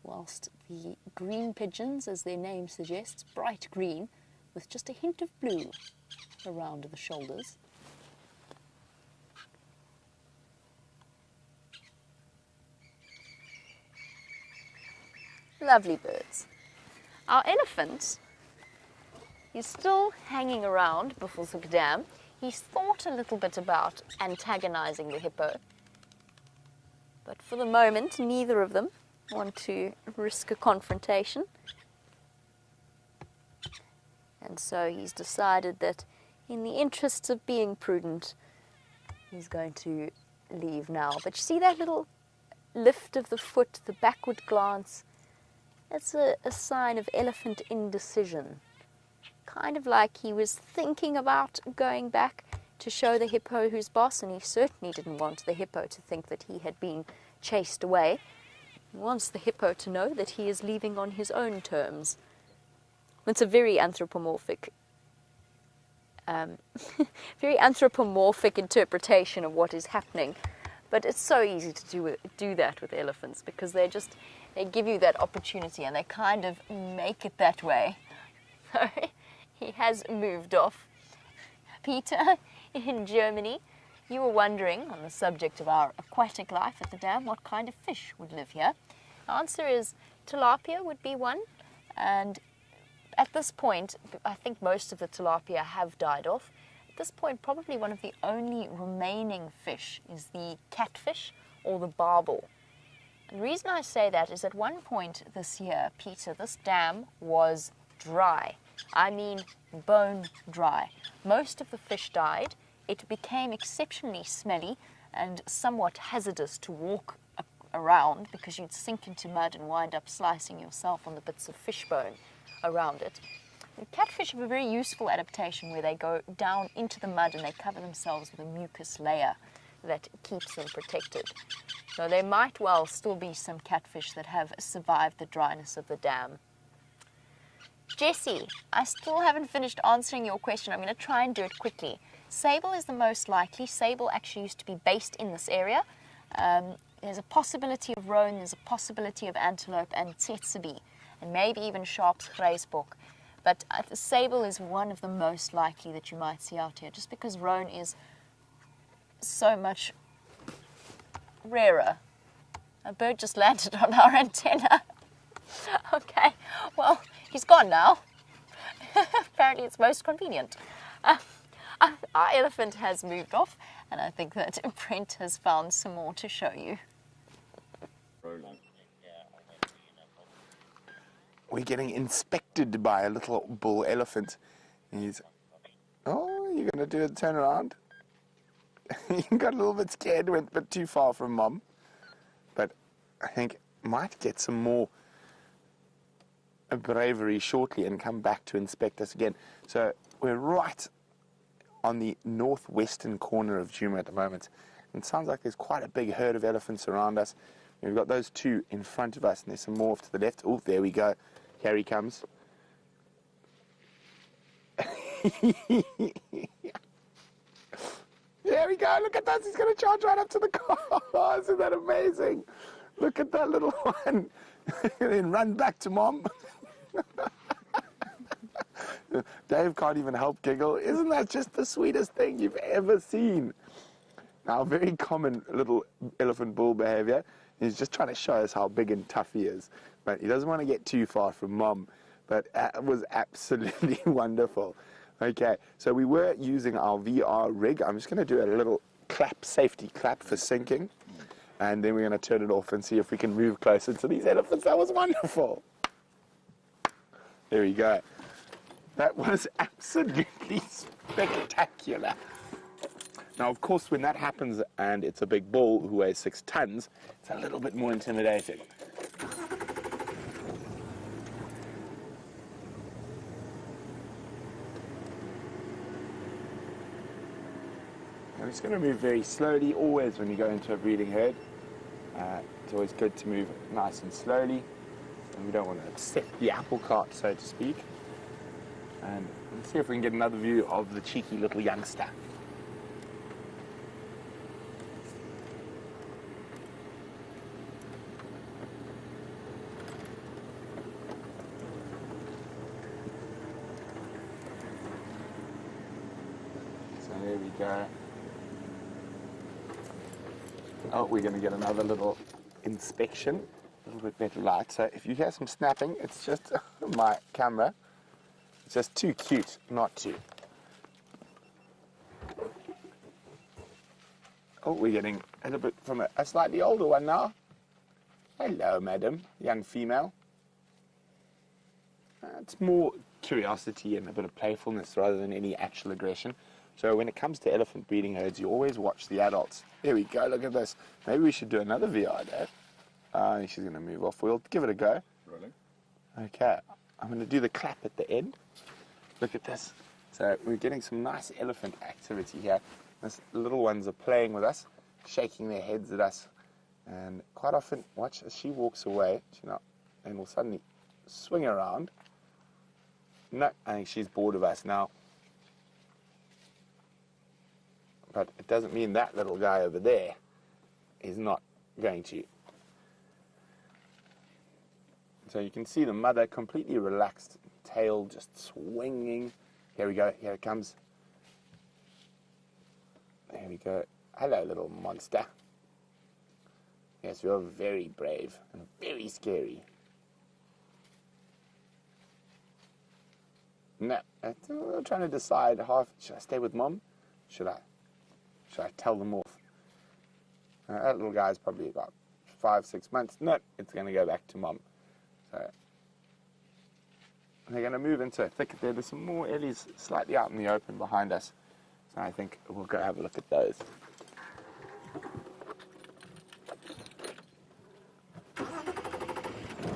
whilst the green pigeons, as their name suggests, bright green, with just a hint of blue around the shoulders. Lovely birds. Our elephant is still hanging around Buffelshoek Dam. He's thought a little bit about antagonizing the hippo, but for the moment neither of them want to risk a confrontation, and so he's decided that in the interests of being prudent he's going to leave now. But you see that little lift of the foot, the backward glance? That's a sign of elephant indecision. Kind of like he was thinking about going back to show the hippo who's boss, and he certainly didn't want the hippo to think that he had been chased away. He wants the hippo to know that he is leaving on his own terms. It's a very anthropomorphic interpretation of what is happening. But it's so easy to do that with elephants, because they give you that opportunity and they kind of make it that way. So he has moved off. Peter, in Germany, you were wondering, on the subject of our aquatic life at the dam, what kind of fish would live here. The answer is tilapia would be one, and at this point, I think most of the tilapia have died off. At this point, probably one of the only remaining fish is the catfish or the barbel. And the reason I say that is at one point this year, Peter, this dam was dry. I mean bone dry. Most of the fish died. It became exceptionally smelly and somewhat hazardous to walk around, because you'd sink into mud and wind up slicing yourself on the bits of fish bone around it. And catfish have a very useful adaptation where they go down into the mud and they cover themselves with a mucus layer that keeps them protected. So there might well still be some catfish that have survived the dryness of the dam. Jessie, I still haven't finished answering your question. I'm going to try and do it quickly. Sable is the most likely. Sable actually used to be based in this area. There's a possibility of roan, there's a possibility of antelope and tsetse, and maybe even Sharp's Grijsbok. But sable is one of the most likely that you might see out here, just because roan is so much rarer. A bird just landed on our antenna. Okay, well, he's gone now. Apparently it's most convenient. Our elephant has moved off, and I think that Brent has found some more to show you. We're getting inspected by a little bull elephant. Oh, you're going to do a turn around? You got a little bit scared, went a bit too far from Mom. But I think might get some more bravery shortly and come back to inspect us again. So we're right on the northwestern corner of Djuma at the moment. It sounds like there's quite a big herd of elephants around us. We've got those two in front of us, and there's some more off to the left. Oh, there we go. Here he comes. There we go. Look at that. He's going to charge right up to the car. Isn't that amazing? Look at that little one. And then run back to Mom. Dave can't even help giggle. Isn't that just the sweetest thing you've ever seen? Now, very common little elephant bull behavior. He's just trying to show us how big and tough he is. But he doesn't want to get too far from Mom. But it was absolutely wonderful. Okay, so we were using our VR rig. I'm just going to do a little clap, safety clap for sinking. And then we're going to turn it off and see if we can move closer to these elephants. That was wonderful. There we go. That was absolutely spectacular. Now, of course, when that happens and it's a big bull who weighs 6 tons, it's a little bit more intimidating. I'm just going to move very slowly, always when you go into a breeding herd. It's always good to move nice and slowly, and we don't want to upset the apple cart, so to speak. And let's see if we can get another view of the cheeky little youngster. So there we go. Oh, we're going to get another little inspection, a little bit better light. So if you hear some snapping, it's just my camera. It's just too cute not to. Oh, we're getting a little bit from a slightly older one now. Hello, madam, young female. It's more curiosity and a bit of playfulness rather than any actual aggression. So when it comes to elephant breeding herds, you always watch the adults. There we go, look at this. Maybe we should do another VR, Dad. She's going to move off. We'll give it a go. Rolling. Okay, I'm going to do the clap at the end. Look at this. So we're getting some nice elephant activity here. These little ones are playing with us, shaking their heads at us. And quite often, watch, as she walks away, and will suddenly swing around. No, I think she's bored of us now. But it doesn't mean that little guy over there is not going to. So you can see the mother completely relaxed, tail just swinging. Here we go, here it comes. There we go. Hello, little monster. Yes, you're very brave and very scary. No, I'm trying to decide should I stay with Mom? Should I tell them off? That little guy's probably about 5-6 months. No, it's going to go back to Mom. So they're going to move into a thicket there. There's some more ellies slightly out in the open behind us. So I think we'll go have a look at those.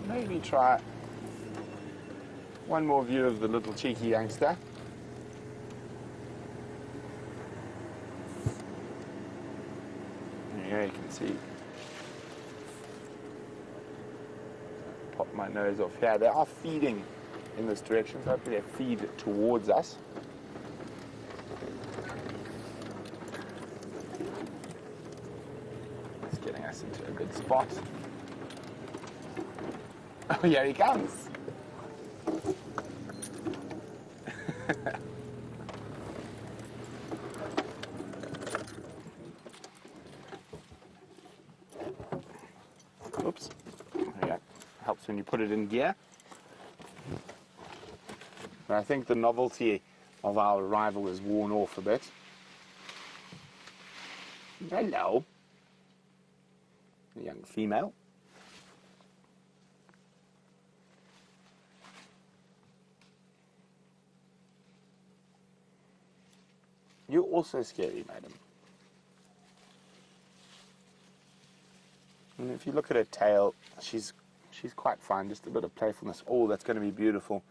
Maybe try one more view of the little cheeky youngster. Here you can see. Pop my nose off here. They are feeding in this direction, so hopefully they feed towards us. It's getting us into a good spot. Oh, here he comes. Oops. Yeah, helps when you put it in gear. But I think the novelty of our arrival is worn off a bit. Hello. A young female. You're also scary, madam. And if you look at her tail, she's quite fine, just a bit of playfulness. Oh, that's going to be beautiful.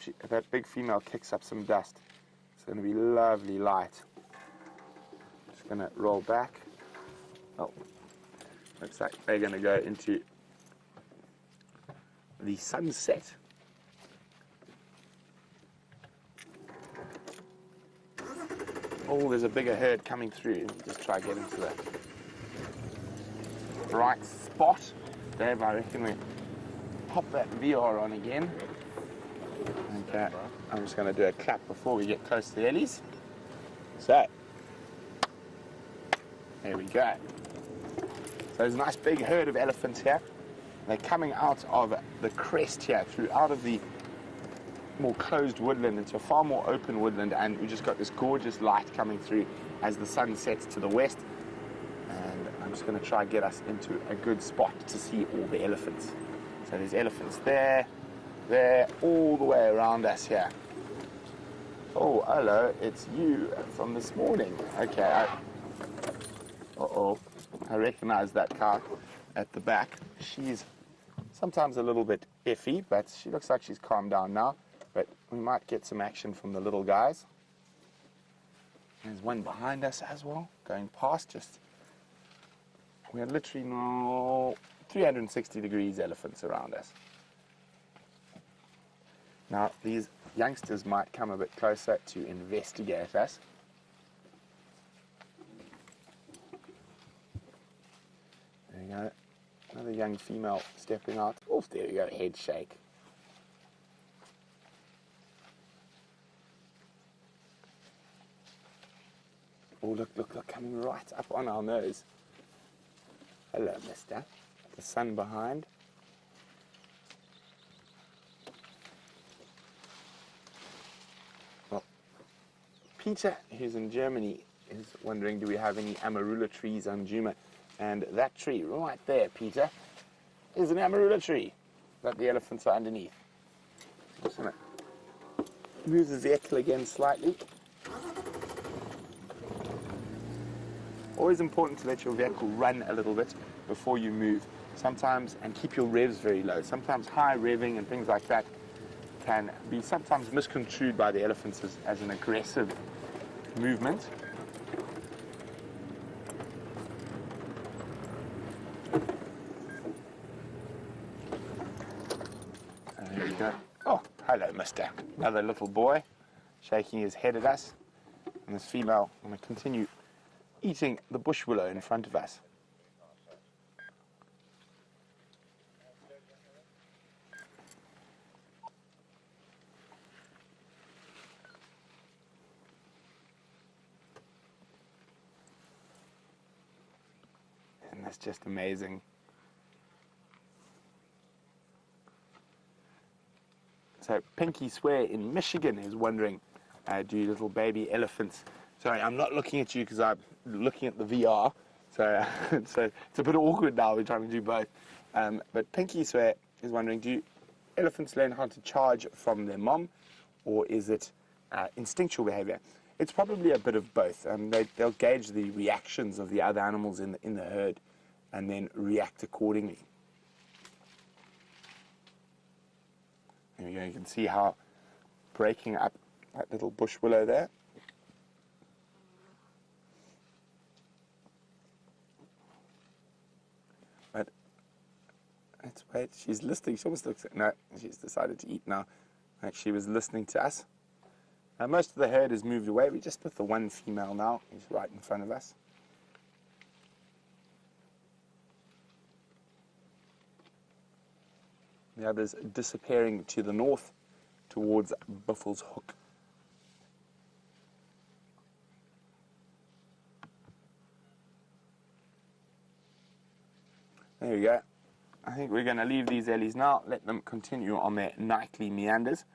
If that big female kicks up some dust, it's going to be lovely light. Just going to roll back. Oh, looks like they're going to go into the sunset. Oh, there's a bigger herd coming through. Just try to get into the right spot. Dave, I reckon we pop that VR on again. Okay, I'm just going to do a clap before we get close to the ellies. So, there we go. So there's a nice big herd of elephants here. They're coming out of the crest here, out of the more closed woodland into a far more open woodland, and we just got this gorgeous light coming through as the sun sets to the west. And I'm just going to try and get us into a good spot to see all the elephants. So there's elephants there, all the way around us here. Oh, hello, it's you from this morning. Okay, I recognize that car at the back. She's sometimes a little bit iffy, but she looks like she's calmed down now. But we might get some action from the little guys. There's one behind us as well, going past just. We're literally now 360 degrees elephants around us. Now, these youngsters might come a bit closer to investigate us. There you go. Another young female stepping out. Oh, there we go, head shake. Oh, look, coming right up on our nose. Hello, mister. The sun behind. Well, Peter, who's in Germany, is wondering, do we have any amarula trees on Djuma? And that tree right there, Peter, is an amarula tree that the elephants are underneath. Just going to move the vehicle again slightly. Always important to let your vehicle run a little bit before you move. Sometimes, and keep your revs very low. Sometimes high revving and things like that can be sometimes misconstrued by the elephants as an aggressive movement. There we go. Oh, hello, mister. Another little boy shaking his head at us. And this female going to continue eating the bush willow in front of us. And that's just amazing. So Pinky Swear in Michigan is wondering, do little baby elephants... Sorry, I'm not looking at you because I'm looking at the VR. So, so it's a bit awkward now. We're trying to do both. But Pinky Swear is wondering, do elephants learn how to charge from their mom, or is it instinctual behavior? It's probably a bit of both. They'll gauge the reactions of the other animals in the herd and then react accordingly. There we go. You can see how breaking up that little bush willow there. But let's wait. She's listening. She almost looks. No, she's decided to eat now. Like she was listening to us. Most of the herd has moved away. We're just with the one female now. He's right in front of us. The others disappearing to the north towards Buffalo's Hook. There we go. I think we're going to leave these ellies now, let them continue on their nightly meanders.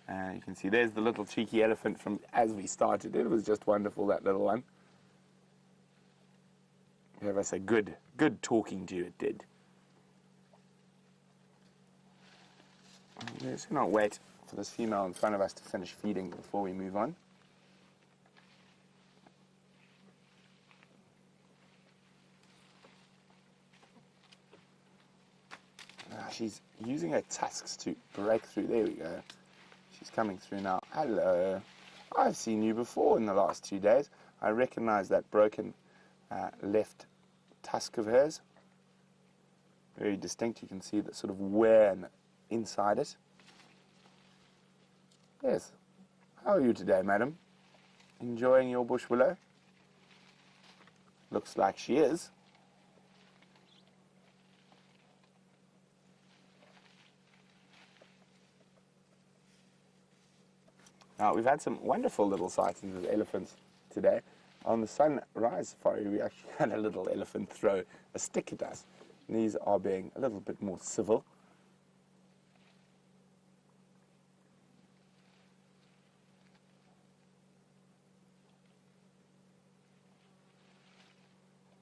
You can see there's the little cheeky elephant from as we started. It was just wonderful, that little one. Gave us a good talking to, it did. Let's not wait for this female in front of us to finish feeding before we move on. She's using her tusks to break through. There we go. She's coming through now. Hello. I've seen you before in the last 2 days. I recognize that broken left tusk of hers. Very distinct. You can see the sort of wear inside it. Yes. How are you today, madam? Enjoying your bush willow? Looks like she is. Now, we've had some wonderful little sightings of elephants today. On the sunrise safari, we actually had a little elephant throw a stick at us. And these are being a little bit more civil.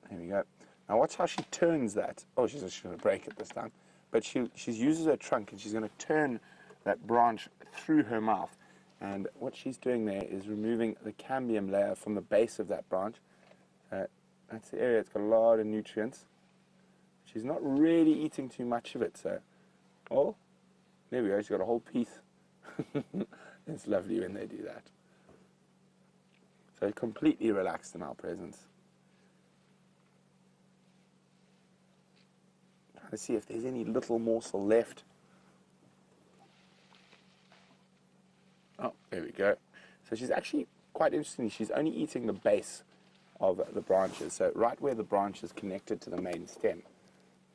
There we go. Now watch how she turns that. Oh, she's just going to break it this time. But she uses her trunk and she's going to turn that branch through her mouth. And what she's doing there is removing the cambium layer from the base of that branch. That's the area that's got a lot of nutrients. She's not really eating too much of it, so... Oh, there we go, she's got a whole piece. It's lovely when they do that. So completely relaxed in our presence. Trying to see if there's any little morsel left. Oh, there we go. So she's actually, quite interestingly, she's only eating the base of the branches, so right where the branch is connected to the main stem.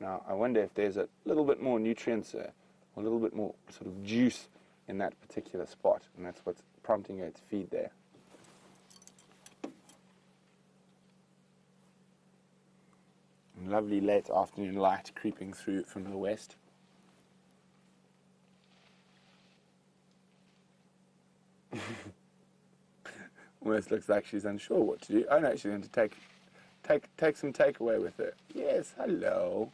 Now, I wonder if there's a little bit more nutrients or a little bit more sort of juice in that particular spot, and that's what's prompting her to feed there. And lovely late afternoon light creeping through from the west. Almost looks like she's unsure what to do. Oh no, she's going to take some takeaway with her. Yes, hello.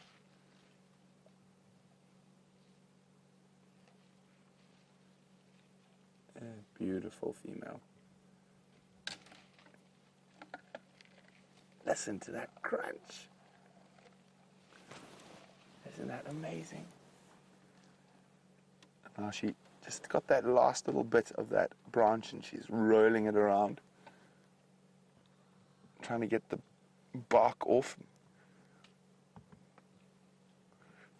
A beautiful female. Listen to that crunch. Isn't that amazing? Now she just got that last little bit of that branch and she's rolling it around, trying to get the bark off.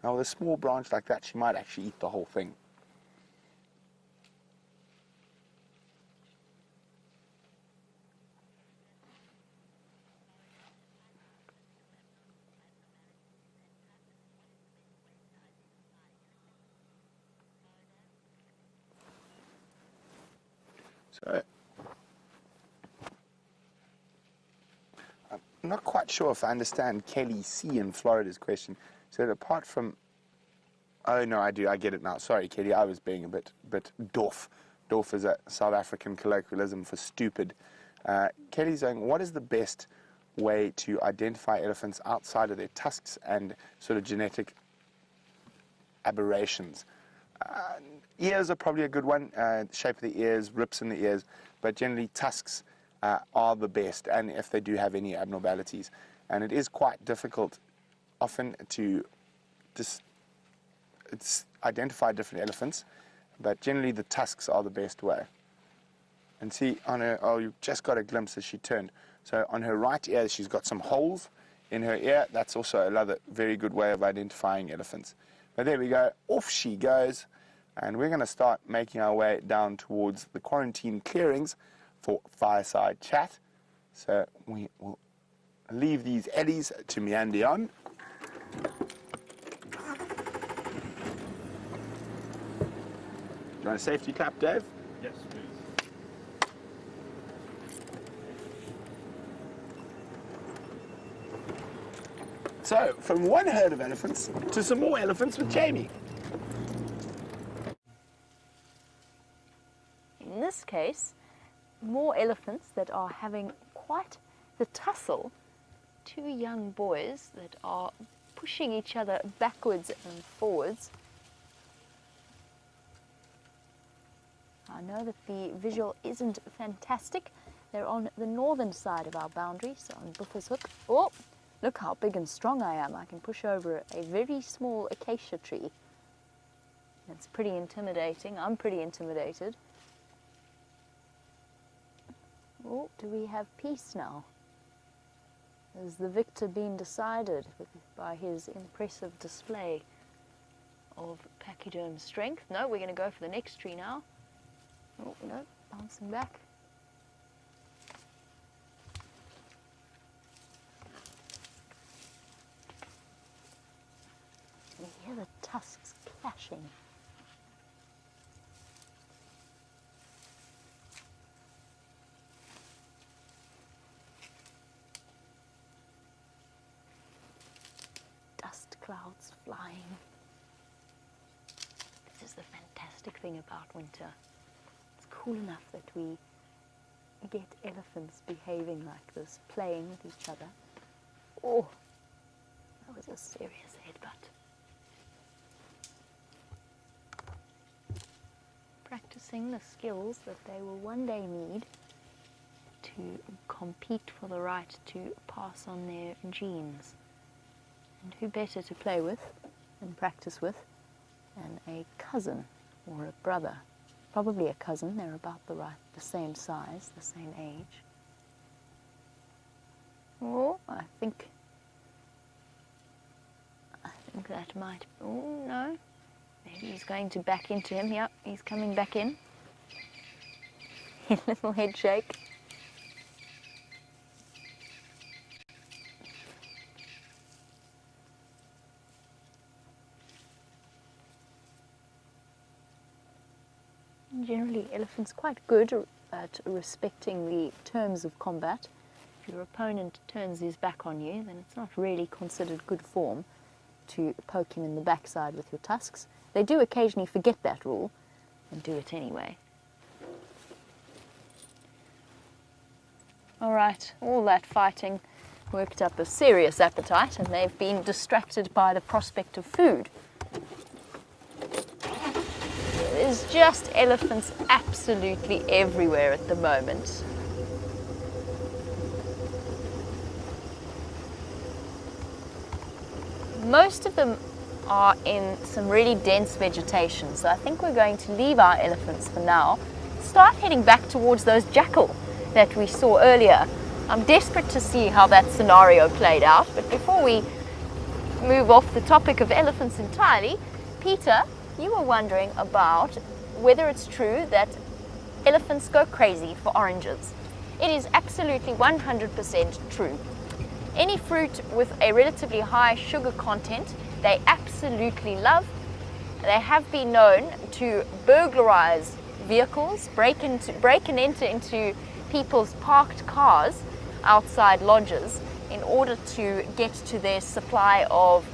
Now with a small branch like that, she might actually eat the whole thing. So, I'm not quite sure if I understand Kelly C. in Florida's question. So apart from, oh no, I do, I get it now. Sorry, Kelly, I was being a bit doof. Doof is a South African colloquialism for stupid. Kelly's saying, what is the best way to identify elephants outside of their tusks and sort of genetic aberrations? Ears are probably a good one, shape of the ears, rips in the ears, but generally tusks are the best, and if they do have any abnormalities. And it is quite difficult often to identify different elephants, but generally the tusks are the best way. And see, on her, oh, you just got a glimpse as she turned. So on her right ear, she's got some holes in her ear. That's also another very good way of identifying elephants. But there we go, off she goes. And we're going to start making our way down towards the quarantine clearings for fireside chat. So we will leave these eddies to meander on. Do you want a safety clap, Dave? Yes, please. So, from one herd of elephants to some more elephants with Jamie. In this case, more elephants that are having quite the tussle. Two young boys that are pushing each other backwards and forwards. I know that the visual isn't fantastic. They're on the northern side of our boundary, so on Buffelshoek. Oh, look how big and strong I am. I can push over a very small acacia tree. That's pretty intimidating. I'm pretty intimidated. Oh, do we have peace now? Has the victor been decided by his impressive display of pachyderm strength? No, we're going to go for the next tree now. Oh, no, bouncing back. We hear the tusks clashing. Dust clouds flying. This is the fantastic thing about winter. It's cool enough that we get elephants behaving like this, playing with each other. Oh, that was a serious headbutt. Practicing the skills that they will one day need to compete for the right to pass on their genes. And who better to play with and practice with than a cousin or a brother? Probably a cousin, they're about the same size, the same age. Oh, I think that might, oh no, maybe he's going to back into him. Yep, he's coming back in. Little head shake. Generally, elephants quite good at respecting the terms of combat. If your opponent turns his back on you, then it's not really considered good form to poke him in the backside with your tusks. They do occasionally forget that rule and do it anyway. All right, all that fighting worked up a serious appetite, and they've been distracted by the prospect of food. There's just elephants absolutely everywhere at the moment. Most of them are in some really dense vegetation, so I think we're going to leave our elephants for now. Start heading back towards those jackal that we saw earlier. I'm desperate to see how that scenario played out, but before we move off the topic of elephants entirely, Peter, you were wondering about whether it's true that elephants go crazy for oranges. It is absolutely 100% true. Any fruit with a relatively high sugar content, they absolutely love. They have been known to burglarize vehicles, break and enter into people's parked cars outside lodges in order to get to their supply of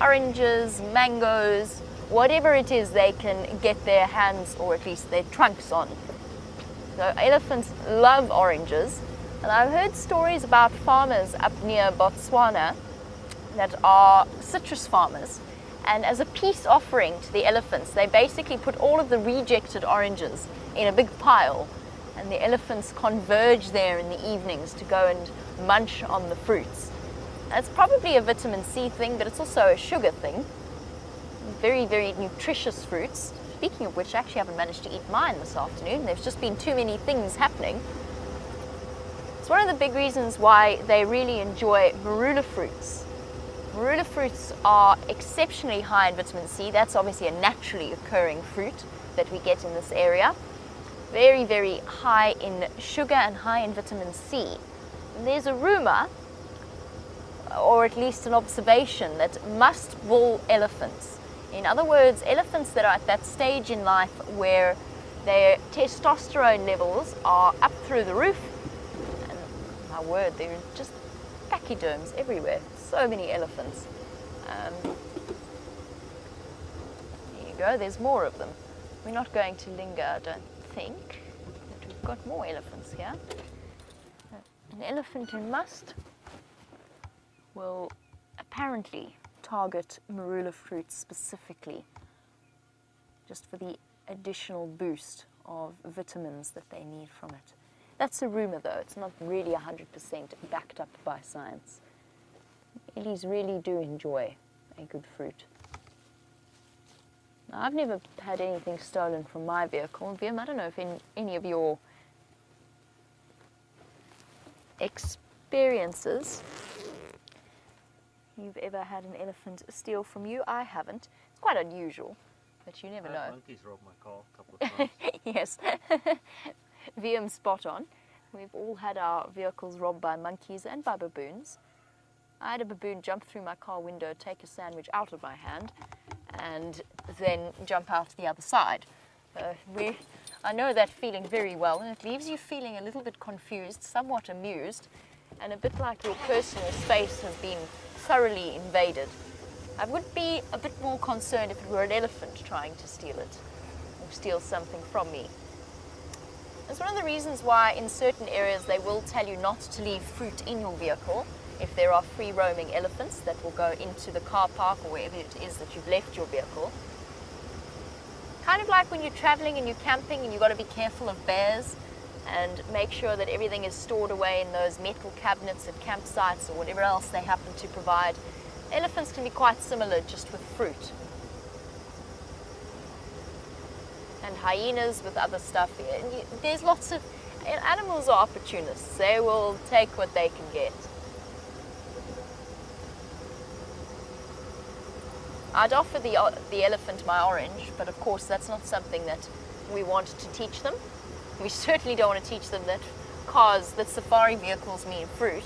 oranges, mangoes, whatever it is they can get their hands or at least their trunks on. So elephants love oranges, and I've heard stories about farmers up near Botswana that are citrus farmers, and as a peace offering to the elephants, they basically put all of the rejected oranges in a big pile, and the elephants converge there in the evenings to go and munch on the fruits. It's probably a vitamin C thing, but it's also a sugar thing. Very, very nutritious fruits. Speaking of which, I actually haven't managed to eat mine this afternoon. There's just been too many things happening. It's one of the big reasons why they really enjoy marula fruits. Marula fruits are exceptionally high in vitamin C. That's obviously a naturally occurring fruit that we get in this area. Very, very high in sugar and high in vitamin C. And there's a rumor, or at least an observation, that musk bull elephants, in other words, elephants that are at that stage in life where their testosterone levels are up through the roof, and my word, they're just pachyderms everywhere. So many elephants. There you go, there's more of them. We're not going to linger, I don't think, but we've got more elephants here. An elephant in must will apparently target marula fruits specifically, just for the additional boost of vitamins that they need from it. That's a rumor though, it's not really 100% backed up by science. Ellies really do enjoy a good fruit. Now, I've never had anything stolen from my vehicle. Vim, I don't know if in any of your experiences you've ever had an elephant steal from you. I haven't. It's quite unusual, but you never know. Monkeys robbed my car a couple of times. Yes. VM spot on. We've all had our vehicles robbed by monkeys and by baboons. I had a baboon jump through my car window, take a sandwich out of my hand, and then jump out the other side. I know that feeling very well, and it leaves you feeling a little bit confused, somewhat amused, and a bit like your personal space has been thoroughly invaded. I would be a bit more concerned if it were an elephant trying to steal it, or steal something from me. It's one of the reasons why in certain areas they will tell you not to leave fruit in your vehicle if there are free-roaming elephants that will go into the car park or wherever it is that you've left your vehicle. Kind of like when you're traveling and you're camping and you've got to be careful of bears and make sure that everything is stored away in those metal cabinets at campsites or whatever else they happen to provide. Elephants can be quite similar, just with fruit. And hyenas with other stuff. There's lots of... Animals are opportunists. They will take what they can get. I'd offer the elephant my orange, but of course that's not something that we want to teach them. We certainly don't want to teach them that safari vehicles mean fruit.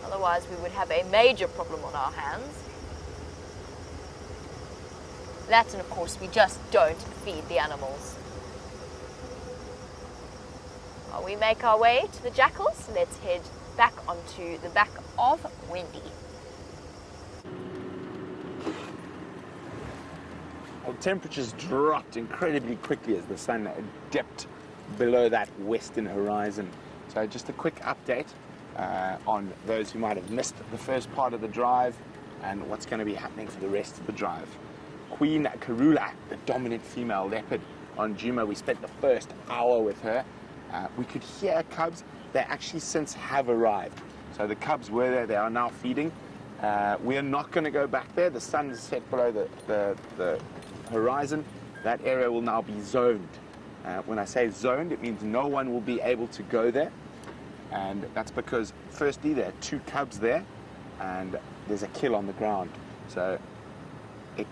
Otherwise we would have a major problem on our hands. That, and of course we just don't feed the animals. While we make our way to the jackals, let's head back onto the back of Wendy. Well, temperatures dropped incredibly quickly as the sun dipped below that western horizon. So just a quick update on those who might have missed the first part of the drive and what's going to be happening for the rest of the drive. Queen Karula, the dominant female leopard on Djuma, we spent the first hour with her. We could hear cubs. They actually since have arrived. So the cubs were there, they are now feeding. We are not going to go back there. The sun is set below the horizon. That area will now be zoned. When I say zoned, it means no one will be able to go there. And that's because, firstly, there are 2 cubs there, and there's a kill on the ground. So it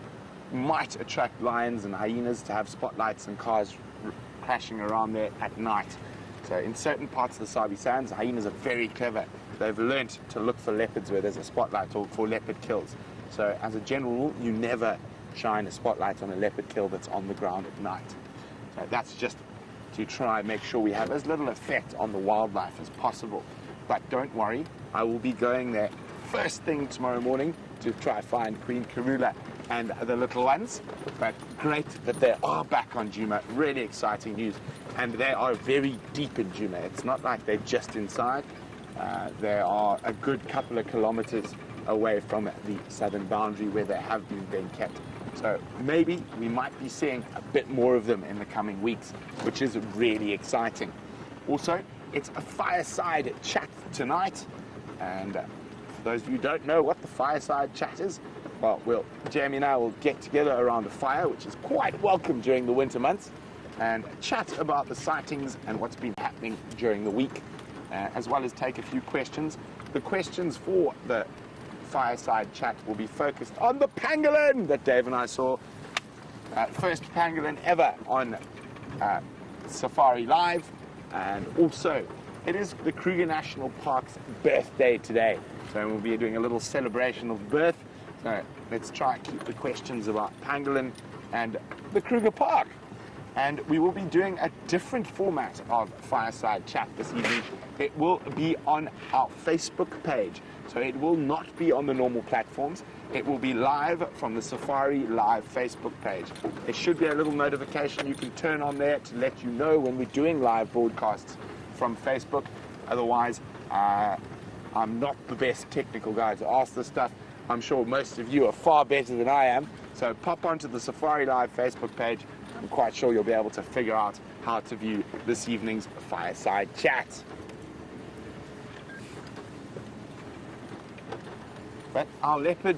might attract lions and hyenas to have spotlights and cars crashing around there at night. So in certain parts of the Sabi Sands, hyenas are very clever. They've learnt to look for leopards where there's a spotlight or for leopard kills. So as a general rule, you never shine a spotlight on a leopard kill that's on the ground at night. So that's just to try and make sure we have as little effect on the wildlife as possible. But don't worry, I will be going there first thing tomorrow morning to try find Queen Karula and the little ones. But great that they are back on Djuma, really exciting news. And they are very deep in Djuma. It's not like they're just inside. They are a good couple of kilometers away from the southern boundary where they have been being kept. So maybe we might be seeing a bit more of them in the coming weeks, which is really exciting. Also, it's a fireside chat tonight. And for those of you who don't know what the fireside chat is, well, Jamie and I will get together around a fire, which is quite welcome during the winter months, and chat about the sightings and what's been happening during the week, as well as take a few questions. The questions for the fireside chat will be focused on the pangolin that Dave and I saw. First pangolin ever on Safari Live, and also it is the Kruger National Park's birthday today, so we'll be doing a little celebration of birth. So let's try and keep the questions about pangolin and the Kruger Park. And we will be doing a different format of fireside chat this evening. It will be on our Facebook page. So it will not be on the normal platforms. It will be live from the Safari Live Facebook page. There should be a little notification you can turn on there to let you know when we're doing live broadcasts from Facebook. Otherwise, I'm not the best technical guy to ask this stuff. I'm sure most of you are far better than I am. So pop onto the Safari Live Facebook page. I'm quite sure you'll be able to figure out how to view this evening's fireside chat. But our the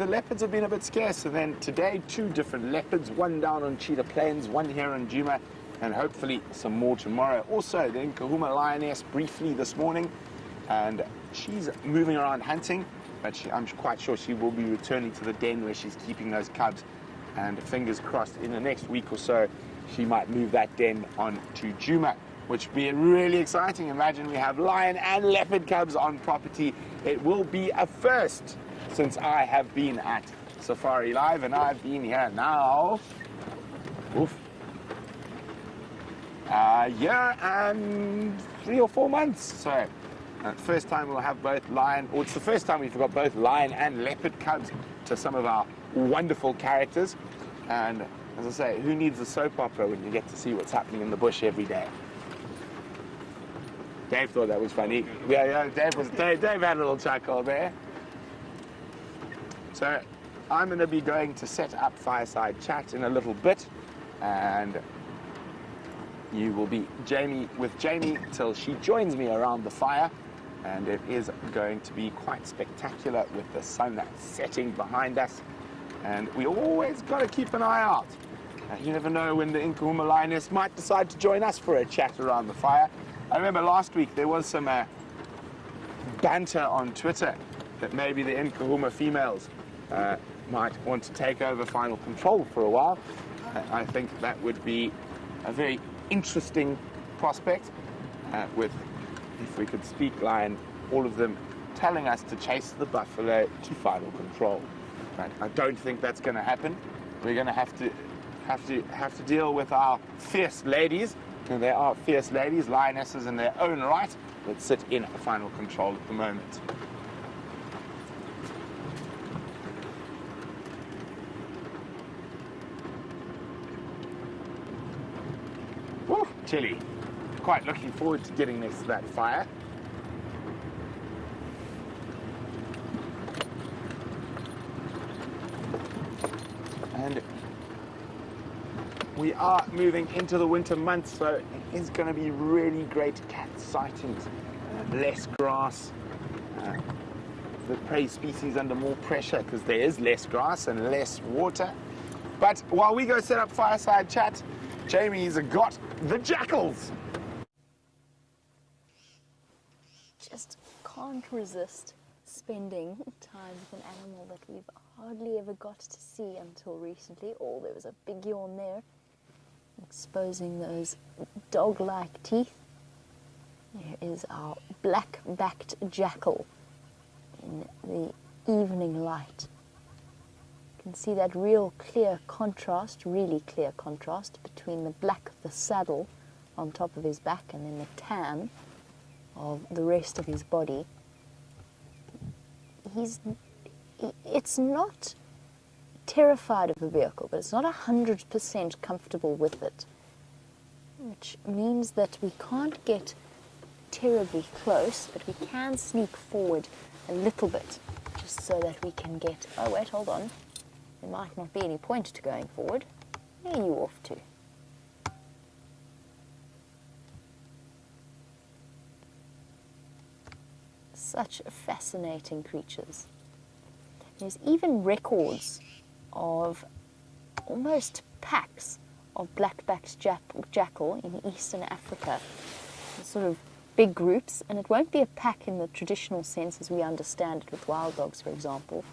leopards have been a bit scarce, and then today 2 different leopards, one down on Cheetah Plains, one here on Djuma, and hopefully some more tomorrow. Also, the Nkahuma lioness briefly this morning, and she's moving around hunting, but I'm quite sure she will be returning to the den where she's keeping those cubs, and fingers crossed in the next week or so she might move that den on to Djuma, which would be really exciting. Imagine we have lion and leopard cubs on property. It will be a first since I have been at Safari Live, and I've been here now a year and 3 or 4 months. So first time we'll have both lion, or it's the first time we've got both lion and leopard cubs to some of our wonderful characters. And as I say, who needs a soap opera when you get to see what's happening in the bush every day? Dave thought that was funny. Yeah, Dave had a little chuckle there. So I'm going to be going to set up fireside chat in a little bit, and you will be with Jamie till she joins me around the fire, and it is going to be quite spectacular with the sun setting behind us, and we always got to keep an eye out. You never know when the Nkahuma lioness might decide to join us for a chat around the fire. I remember last week there was some banter on Twitter that maybe the Nkahuma females might want to take over final control for a while. I think that would be a very interesting prospect with, if we could speak lion, all of them telling us to chase the buffalo to final control. But I don't think that's going to happen. We're going to have to deal with our fierce ladies, and they are fierce ladies, lionesses in their own right, that sit in final control at the moment. Woo, chilly. Quite looking forward to getting next to that fire. And we are moving into the winter months, so it is going to be really great cat sightings. Less grass, the prey species under more pressure because there is less grass and less water. But while we go set up fireside chat, Jamie's got the jackals. Just can't resist spending time with an animal that we've hardly ever got to see until recently. Oh, there was a big yawn there, exposing those dog-like teeth. There is our black-backed jackal in the evening light. You can see that really clear contrast between the black of the saddle on top of his back and then the tan of the rest of his body. It's not terrified of a vehicle, but it's not 100% comfortable with it, which means that we can't get terribly close, but we can sneak forward a little bit, just so that we can get... Oh, wait, hold on. There might not be any point to going forward. Where are you off to? Such fascinating creatures. There's even records of almost packs of black-backed jackal in eastern Africa. Sort of big groups, and it won't be a pack in the traditional sense as we understand it with wild dogs, for example,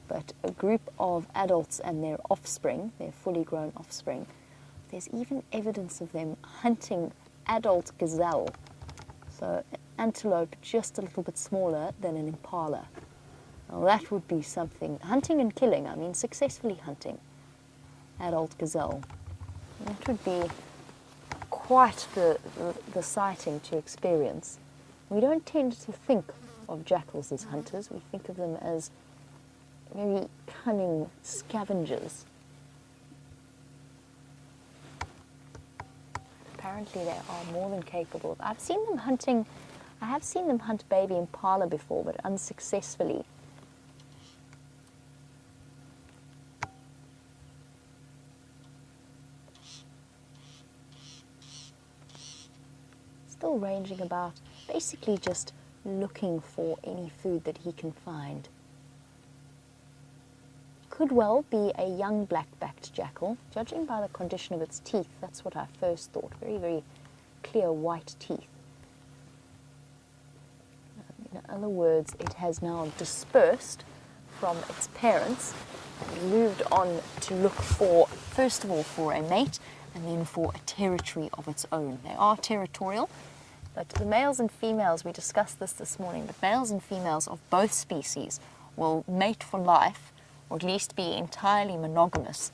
but a group of adults and their offspring, their fully grown offspring. There's even evidence of them hunting adult gazelle, so antelope just a little bit smaller than an impala. Now that would be something, hunting and killing, I mean successfully hunting adult gazelle. That would be quite the sighting to experience. We don't tend to think of jackals as hunters, we think of them as very cunning scavengers. Apparently they are more than capable. I have seen them hunt baby impala before, but unsuccessfully. Still ranging about, basically just looking for any food that he can find. Could well be a young black-backed jackal. Judging by the condition of its teeth, that's what I first thought. Very, very clear white teeth. In other words, it has now dispersed from its parents and moved on to look for, first of all, for a mate and then for a territory of its own. They are territorial, but the males and females, we discussed this morning, but males and females of both species will mate for life, or at least be entirely monogamous,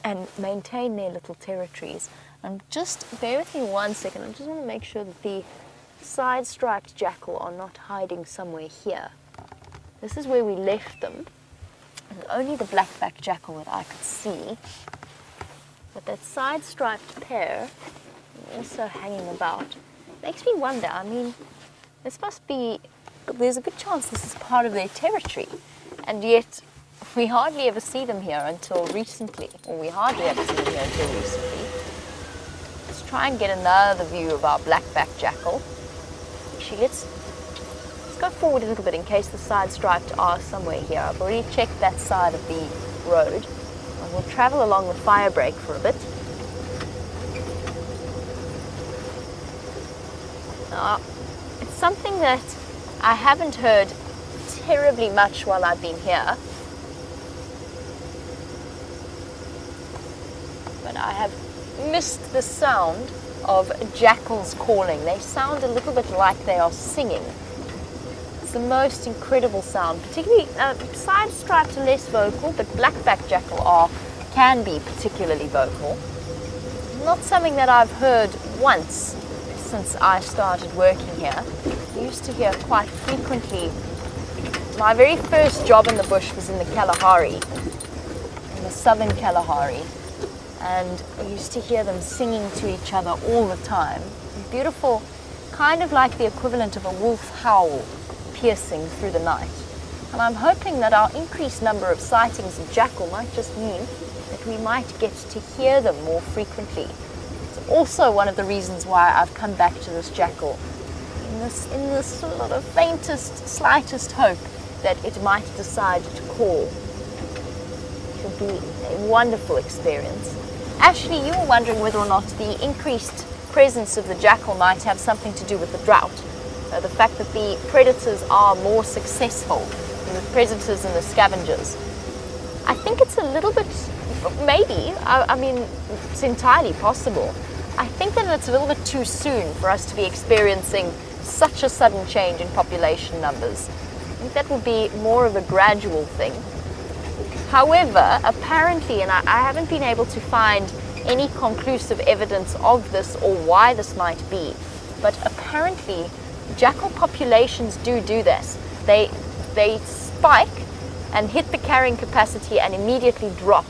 and maintain their little territories. And just bear with me 1 second, I just want to make sure that the side-striped jackal are not hiding somewhere here. This is where we left them, and only the black-backed jackal that I could see. But that side-striped pair also hanging about. Makes me wonder, I mean, there's a good chance this is part of their territory, and yet we hardly ever see them here until recently, or we hardly ever see them here until recently. Let's try and get another view of our black-backed jackal. Actually, let's go forward a little bit in case the side-striped are somewhere here. I've already checked that side of the road, and we'll travel along the fire break for a bit. It's something that I haven't heard terribly much while I've been here. and I have missed the sound of jackals calling. They sound a little bit like they are singing. It's the most incredible sound, particularly side stripes are less vocal, but black-backed jackal can be particularly vocal. Not something that I've heard once since I started working here. I used to hear quite frequently. My very first job in the bush was in the Kalahari, in the southern Kalahari, and I used to hear them singing to each other all the time. Beautiful, kind of like the equivalent of a wolf howl piercing through the night. And I'm hoping that our increased number of sightings of jackal might just mean that we might get to hear them more frequently. It's also one of the reasons why I've come back to this jackal in this sort of faintest, slightest hope that it might decide to call. It will be a wonderful experience. Ashley, you were wondering whether or not the increased presence of the jackal might have something to do with the drought. The fact that the predators are more successful than the predators and the scavengers. I think it's a little bit, maybe, I mean, it's entirely possible. I think that it's a little bit too soon for us to be experiencing such a sudden change in population numbers. I think that will be more of a gradual thing. However, apparently, and I haven't been able to find any conclusive evidence of this or why this might be, but apparently jackal populations do this. They spike and hit the carrying capacity and immediately drop.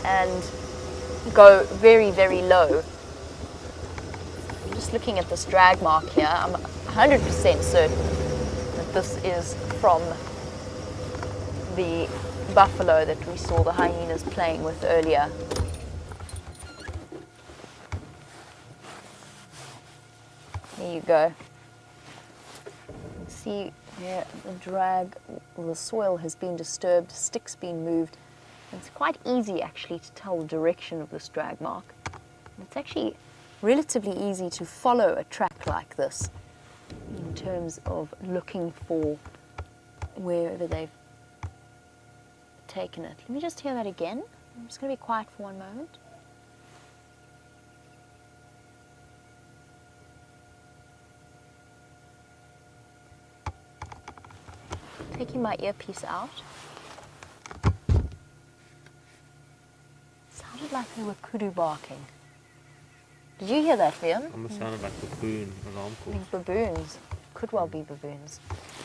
And go very, very low. I'm just looking at this drag mark here. I'm 100% certain that this is from the buffalo that we saw the hyenas playing with earlier. There you go. You can see here the drag, the soil has been disturbed, sticks been moved. It's quite easy actually to tell the direction of this drag mark. It's actually relatively easy to follow a track like this in terms of looking for wherever they've taken it. Let me just hear that again. I'm just going to be quiet for one moment. Taking my earpiece out. Sounded like they were kudu barking. Did you hear that, Liam? Almost sounded like baboon alarm I call. think baboons. Could well be baboons.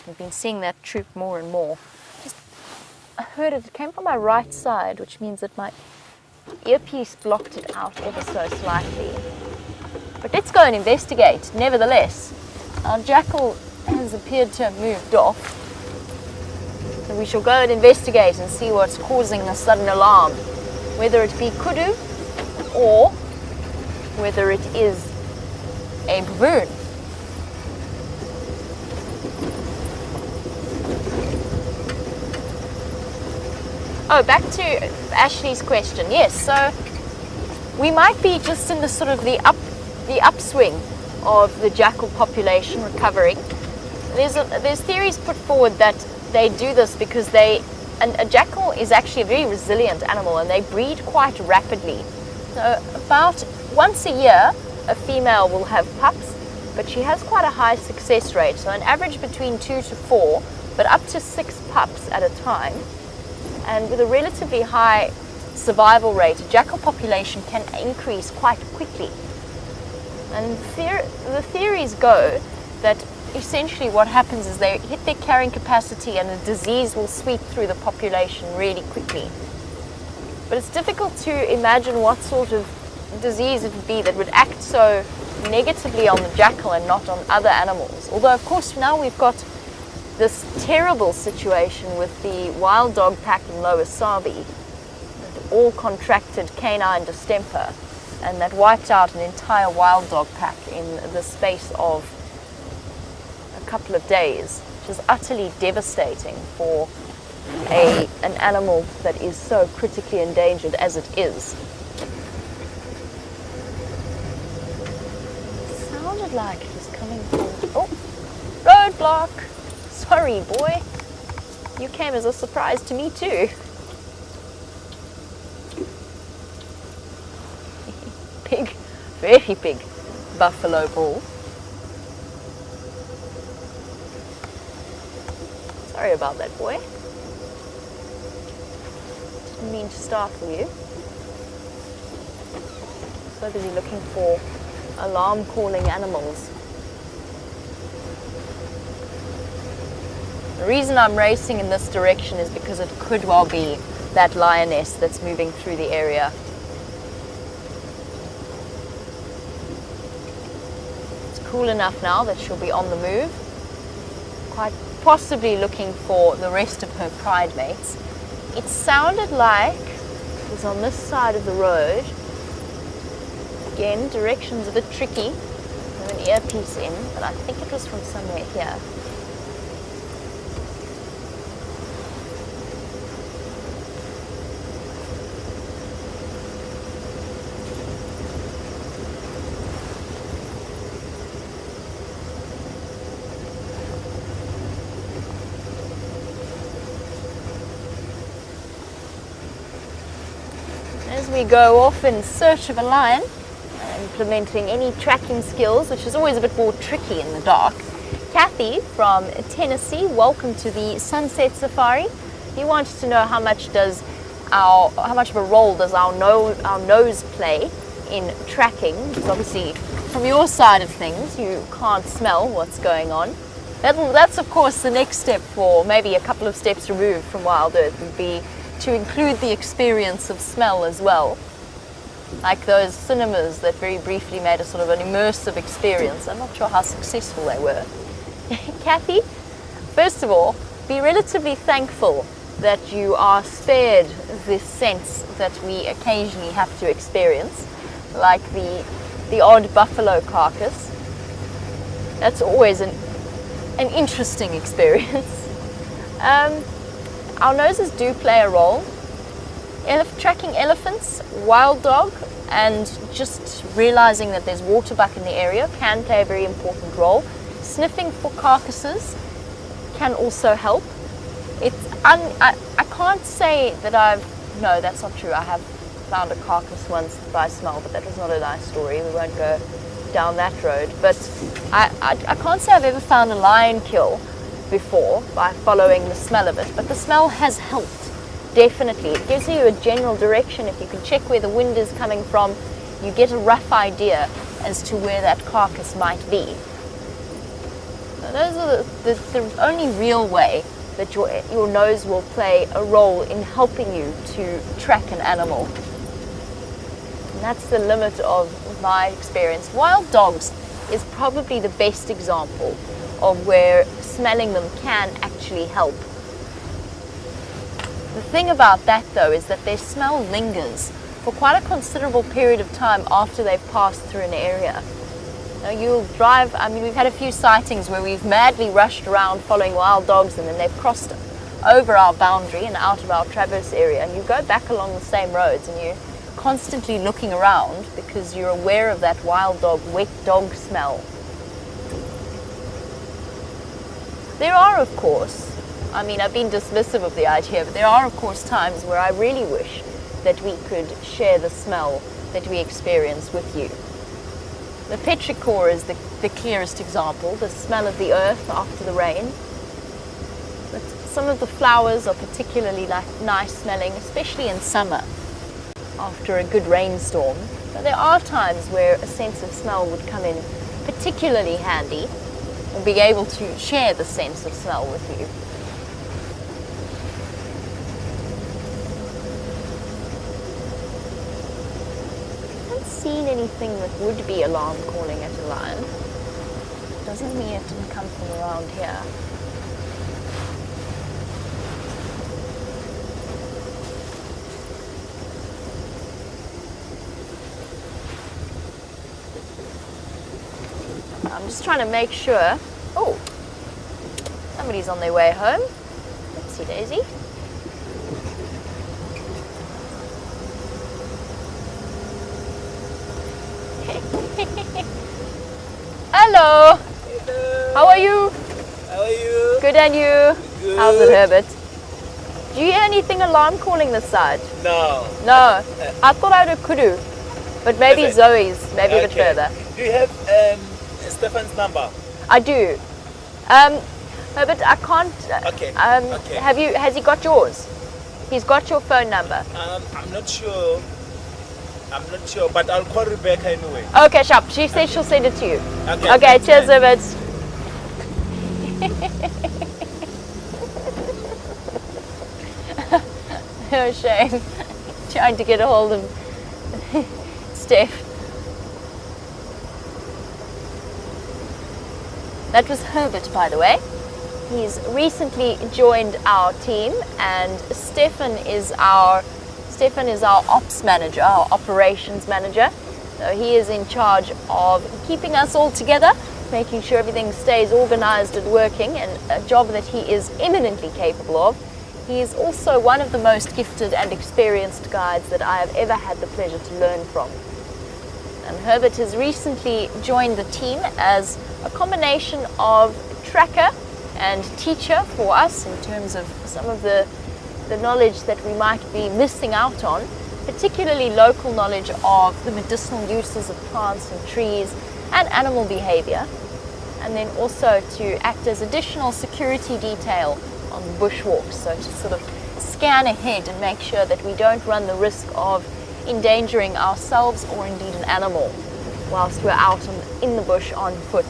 We've been seeing that troop more and more. I heard it. It came from my right side, which means that my earpiece blocked it out ever so slightly. But let's go and investigate, nevertheless. Our jackal has appeared to have moved off. So we shall go and investigate and see what's causing the sudden alarm. Whether it be kudu or whether it is a baboon. Oh, back to Ashley's question. Yes, so we might be just in the sort of the upswing of the jackal population recovering. There's theories put forward that they do this because a jackal is actually a very resilient animal and they breed quite rapidly. So about once a year, a female will have pups, but she has quite a high success rate. So an average between 2 to 4, but up to 6 pups at a time. And with a relatively high survival rate, a jackal population can increase quite quickly. And the theories go that essentially what happens is they hit their carrying capacity and a disease will sweep through the population really quickly. But it's difficult to imagine what sort of disease it would be that would act so negatively on the jackal and not on other animals. Although, of course, now we've got this terrible situation with the wild dog pack in Lower Sabi that all contracted canine distemper, and that wiped out an entire wild dog pack in the space of a couple of days, which is utterly devastating for an animal that is so critically endangered as it is. It sounded like it was coming from... Oh! Roadblock! Sorry, boy. You came as a surprise to me too. Big, very big buffalo bull. Sorry about that, boy. Didn't mean to startle you. So busy looking for alarm calling animals. The reason I'm racing in this direction is because it could well be that lioness that's moving through the area. It's cool enough now that she'll be on the move, quite possibly looking for the rest of her pride mates. It sounded like it was on this side of the road. Again, direction's a bit tricky. I have an earpiece in, but I think it was from somewhere here. As we go off in search of a lion, implementing any tracking skills, which is always a bit more tricky in the dark. Kathy from Tennessee, welcome to the Sunset Safari. You wanted to know how much of a role does our nose play in tracking? Because obviously, from your side of things, you can't smell what's going on. That's of course the next step, for maybe a couple of steps removed from Wild Earth, would be to include the experience of smell as well. Like those cinemas that very briefly made a sort of an immersive experience. I'm not sure how successful they were. Kathy, first of all, be relatively thankful that you are spared this sense that we occasionally have to experience, like the odd buffalo carcass. That's always an interesting experience. Our noses do play a role. Tracking elephants, wild dog, and just realizing that there's water back in the area can play a very important role. Sniffing for carcasses can also help. I can't say that no, that's not true. I have found a carcass once by smell, but that was not a nice story. We won't go down that road. But I can't say I've ever found a lion kill before by following the smell of it, but the smell has helped. Definitely. It gives you a general direction. If you can check where the wind is coming from, you get a rough idea as to where that carcass might be. Now, those are the only real way that your nose will play a role in helping you to track an animal. And that's the limit of my experience. Wild dogs is probably the best example of where smelling them can actually help. The thing about that though is that their smell lingers for quite a considerable period of time after they've passed through an area. Now you'll drive, we've had a few sightings where we've madly rushed around following wild dogs and then they've crossed over our boundary and out of our traverse area, and you go back along the same roads and you're constantly looking around because you're aware of that wild dog, wet dog smell. There are, of course, I've been dismissive of the idea, but there are, of course, times where I really wish that we could share the smell that we experience with you. The petrichor is the clearest example, the smell of the earth after the rain. But some of the flowers are particularly nice smelling, especially in summer, after a good rainstorm. But there are times where a sense of smell would come in particularly handy, and be able to share the sense of smell with you. Seen anything that would be alarm calling at a lion. Doesn't mean it didn't come from around here. I'm just trying to make sure. Oh, somebody's on their way home. Let's see, Daisy. Hello. Hello. How are you? How are you? Good, and you? Good. How's it, Herbert? Do you hear anything alarm calling this side? No. No. I thought I heard a kudu, but maybe Is it? Zoe's, maybe a bit Okay. further. Do you have Stefan's number? I do. Herbert, I can't. Okay. Okay. Has he got yours? He's got your phone number. I'm not sure. I'm not sure, but I'll call Rebecca anyway. Okay, sharp. She says she'll send it to you. Okay. Okay, cheers, Herbert. Oh, shame. Trying to get a hold of Steph. That was Herbert, by the way. He's recently joined our team, and Stefan is our ops manager, our operations manager. So he is in charge of keeping us all together, making sure everything stays organized and working, and a job that he is eminently capable of. He is also one of the most gifted and experienced guides that I have ever had the pleasure to learn from. And Herbert has recently joined the team as a combination of tracker and teacher for us in terms of some of the knowledge that we might be missing out on, particularly local knowledge of the medicinal uses of plants and trees and animal behavior, and then also to act as additional security detail on bushwalks, so to sort of scan ahead and make sure that we don't run the risk of endangering ourselves or indeed an animal whilst we're out in the bush on foot.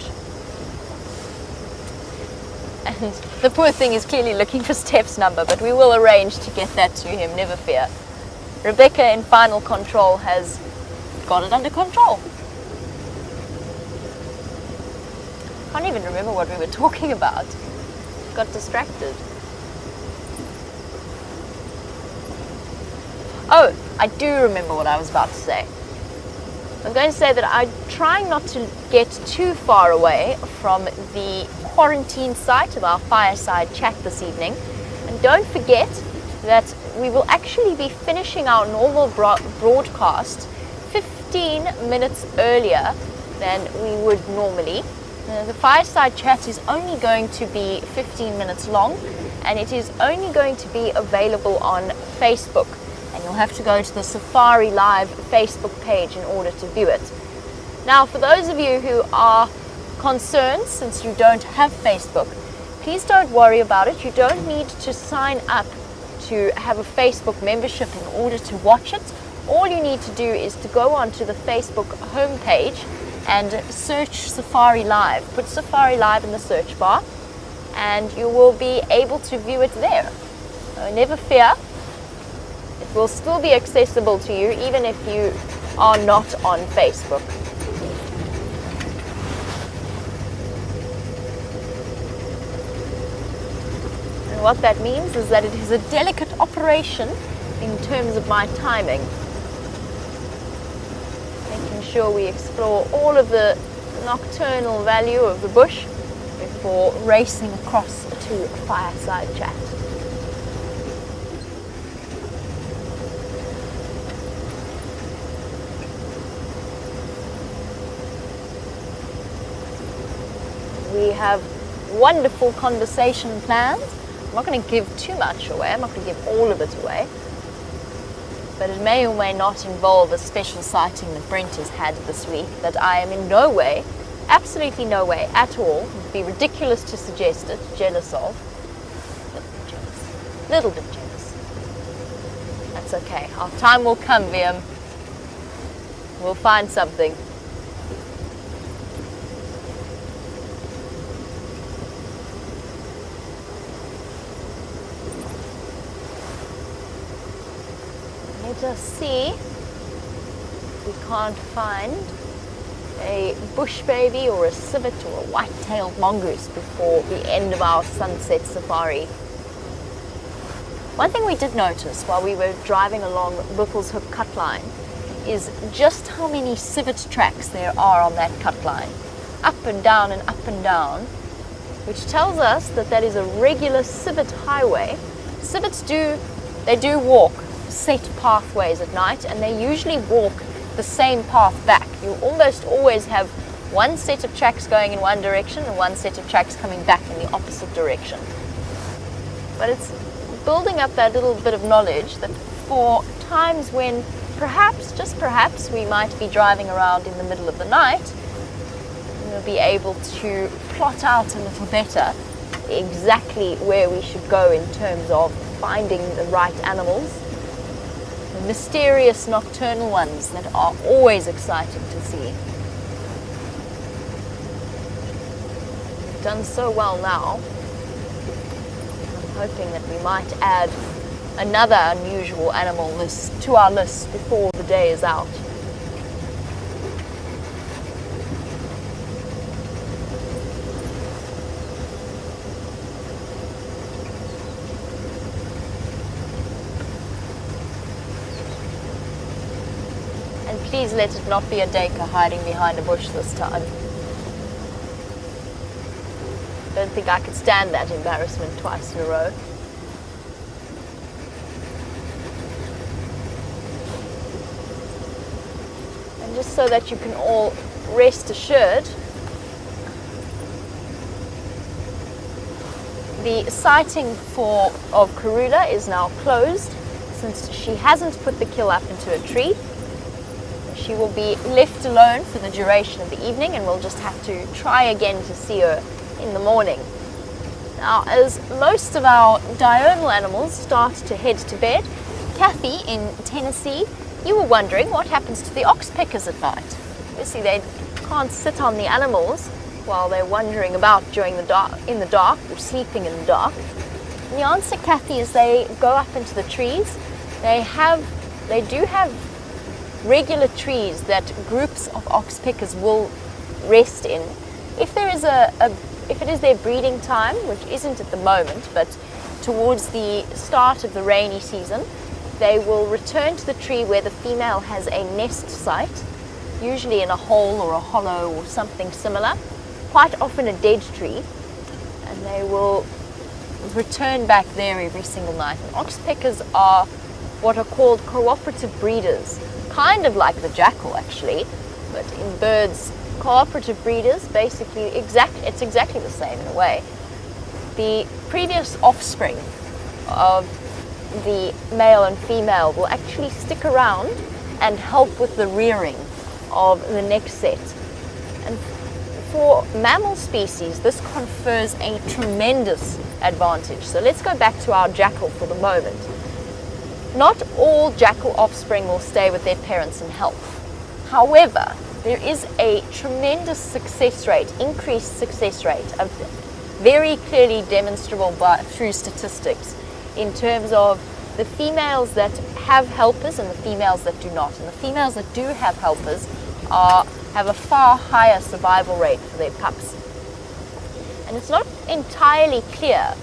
And the poor thing is clearly looking for Steph's number, but we will arrange to get that to him, never fear. Rebecca in final control has got it under control. Can't even remember what we were talking about. Got distracted. Oh, I do remember what I was about to say. I'm going to say that I'm trying not to get too far away from the quarantine site of our fireside chat this evening. And don't forget that we will actually be finishing our normal broadcast 15 minutes earlier than we would normally. The fireside chat is only going to be 15 minutes long, and it is only going to be available on Facebook. And you'll have to go to the Safari Live Facebook page in order to view it. Now, for those of you who are concerned, since you don't have Facebook, please don't worry about it. You don't need to sign up to have a Facebook membership in order to watch it. All you need to do is to go onto the Facebook homepage and search Safari Live. Put Safari Live in the search bar and you will be able to view it there. So never fear. It will still be accessible to you even if you are not on Facebook. And what that means is that it is a delicate operation in terms of my timing. Making sure we explore all of the nocturnal value of the bush before racing across to fireside chat. We have wonderful conversation planned. I'm not going to give too much away. I'm not going to give all of it away. But it may or may not involve a special sighting that Brent has had this week that I am in no way, absolutely no way at all, it would be ridiculous to suggest it, jealous of. Little bit jealous. That's okay. Our time will come, Liam. We'll find something. Let us see if we can't find a bush baby or a civet or a white-tailed mongoose before the end of our sunset safari. One thing we did notice while we were driving along Buffelshoek cut line is just how many civet tracks there are on that cut line. Up and down and up and down, which tells us that that is a regular civet highway. Civets do walk set pathways at night, and they usually walk the same path back. You almost always have one set of tracks going in one direction and one set of tracks coming back in the opposite direction. But it's building up that little bit of knowledge that for times when perhaps, just perhaps, we might be driving around in the middle of the night, we'll be able to plot out a little better exactly where we should go in terms of finding the right animals, the mysterious nocturnal ones that are always exciting to see. We've done so well now. I'm hoping that we might add another unusual animal list to our list before the day is out. And please let it not be a Dacre hiding behind a bush this time. I don't think I could stand that embarrassment twice in a row. And just so that you can all rest assured, the sighting of Karula is now closed since she hasn't put the kill up into a tree. She will be left alone for the duration of the evening, and we'll just have to try again to see her in the morning. Now, as most of our diurnal animals start to head to bed, Kathy in Tennessee, you were wondering what happens to the oxpeckers at night. Obviously, they can't sit on the animals while they're wandering about in the dark or sleeping in the dark. And the answer, Kathy, is they go up into the trees. They do have regular trees that groups of oxpeckers will rest in. If it is their breeding time, which isn't at the moment, but towards the start of the rainy season, they will return to the tree where the female has a nest site, usually in a hole or a hollow or something similar, quite often a dead tree, and they will return back there every single night. And oxpeckers are what are called cooperative breeders, kind of like the jackal actually, but in birds, cooperative breeders, basically it's exactly the same in a way. The previous offspring of the male and female will actually stick around and help with the rearing of the next set. And for mammal species, this confers a tremendous advantage. So let's go back to our jackal for the moment. Not all jackal offspring will stay with their parents and help. However, there is a tremendous success rate, increased success rate, very clearly demonstrable through statistics in terms of the females that have helpers and the females that do not. And the females that do have helpers have a far higher survival rate for their pups. And it's not entirely clear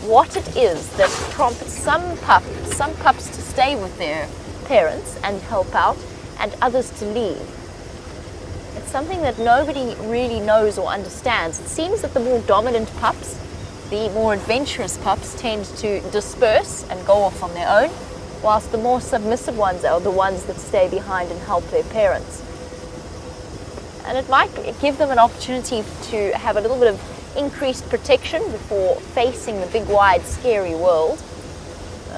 what it is that prompts some pups to stay with their parents and help out and others to leave. It's something that nobody really knows or understands. It seems that the more dominant pups, the more adventurous pups, tend to disperse and go off on their own, whilst the more submissive ones are the ones that stay behind and help their parents. And it might give them an opportunity to have a little bit of increased protection before facing the big, wide, scary world.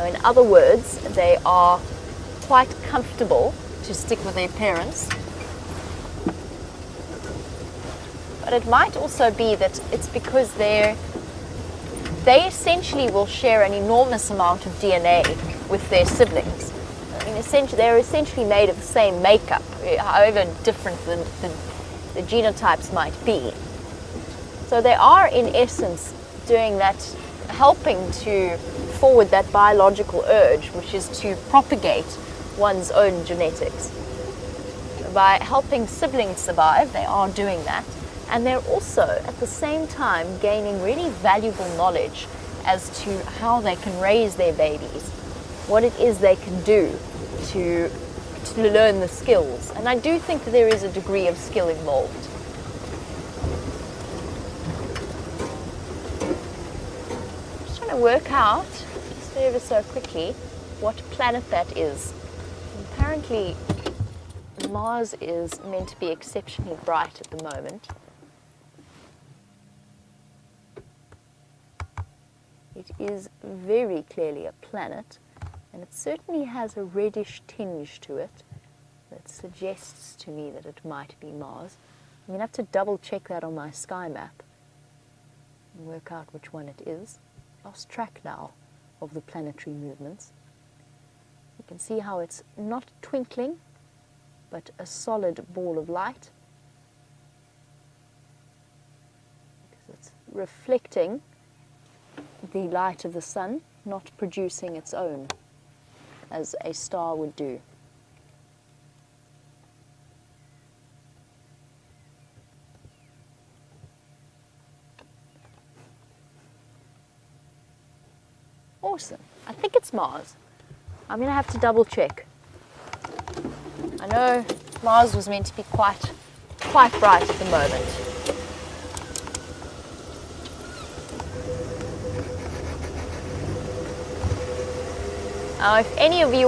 In other words, they are quite comfortable to stick with their parents. But it might also be that it's because they essentially will share an enormous amount of DNA with their siblings. I mean, they're essentially made of the same makeup, however different the genotypes might be. So they are, in essence, doing that, helping to forward that biological urge, which is to propagate one's own genetics. By helping siblings survive, they are doing that. And they're also, at the same time, gaining really valuable knowledge as to how they can raise their babies, what it is they can do to learn the skills. And I do think that there is a degree of skill involved. Just trying to work out, just ever so quickly, what planet that is. Apparently Mars is meant to be exceptionally bright at the moment. It is very clearly a planet, and it certainly has a reddish tinge to it that suggests to me that it might be Mars. I'm going to have to double check that on my sky map and work out which one it is. Lost track now of the planetary movements. You can see how it's not twinkling, but a solid ball of light, because it's reflecting the light of the sun, not producing its own, as a star would do. Awesome. I think it's Mars. I'm going to have to double check. I know Mars was meant to be quite bright at the moment. Now, if any of you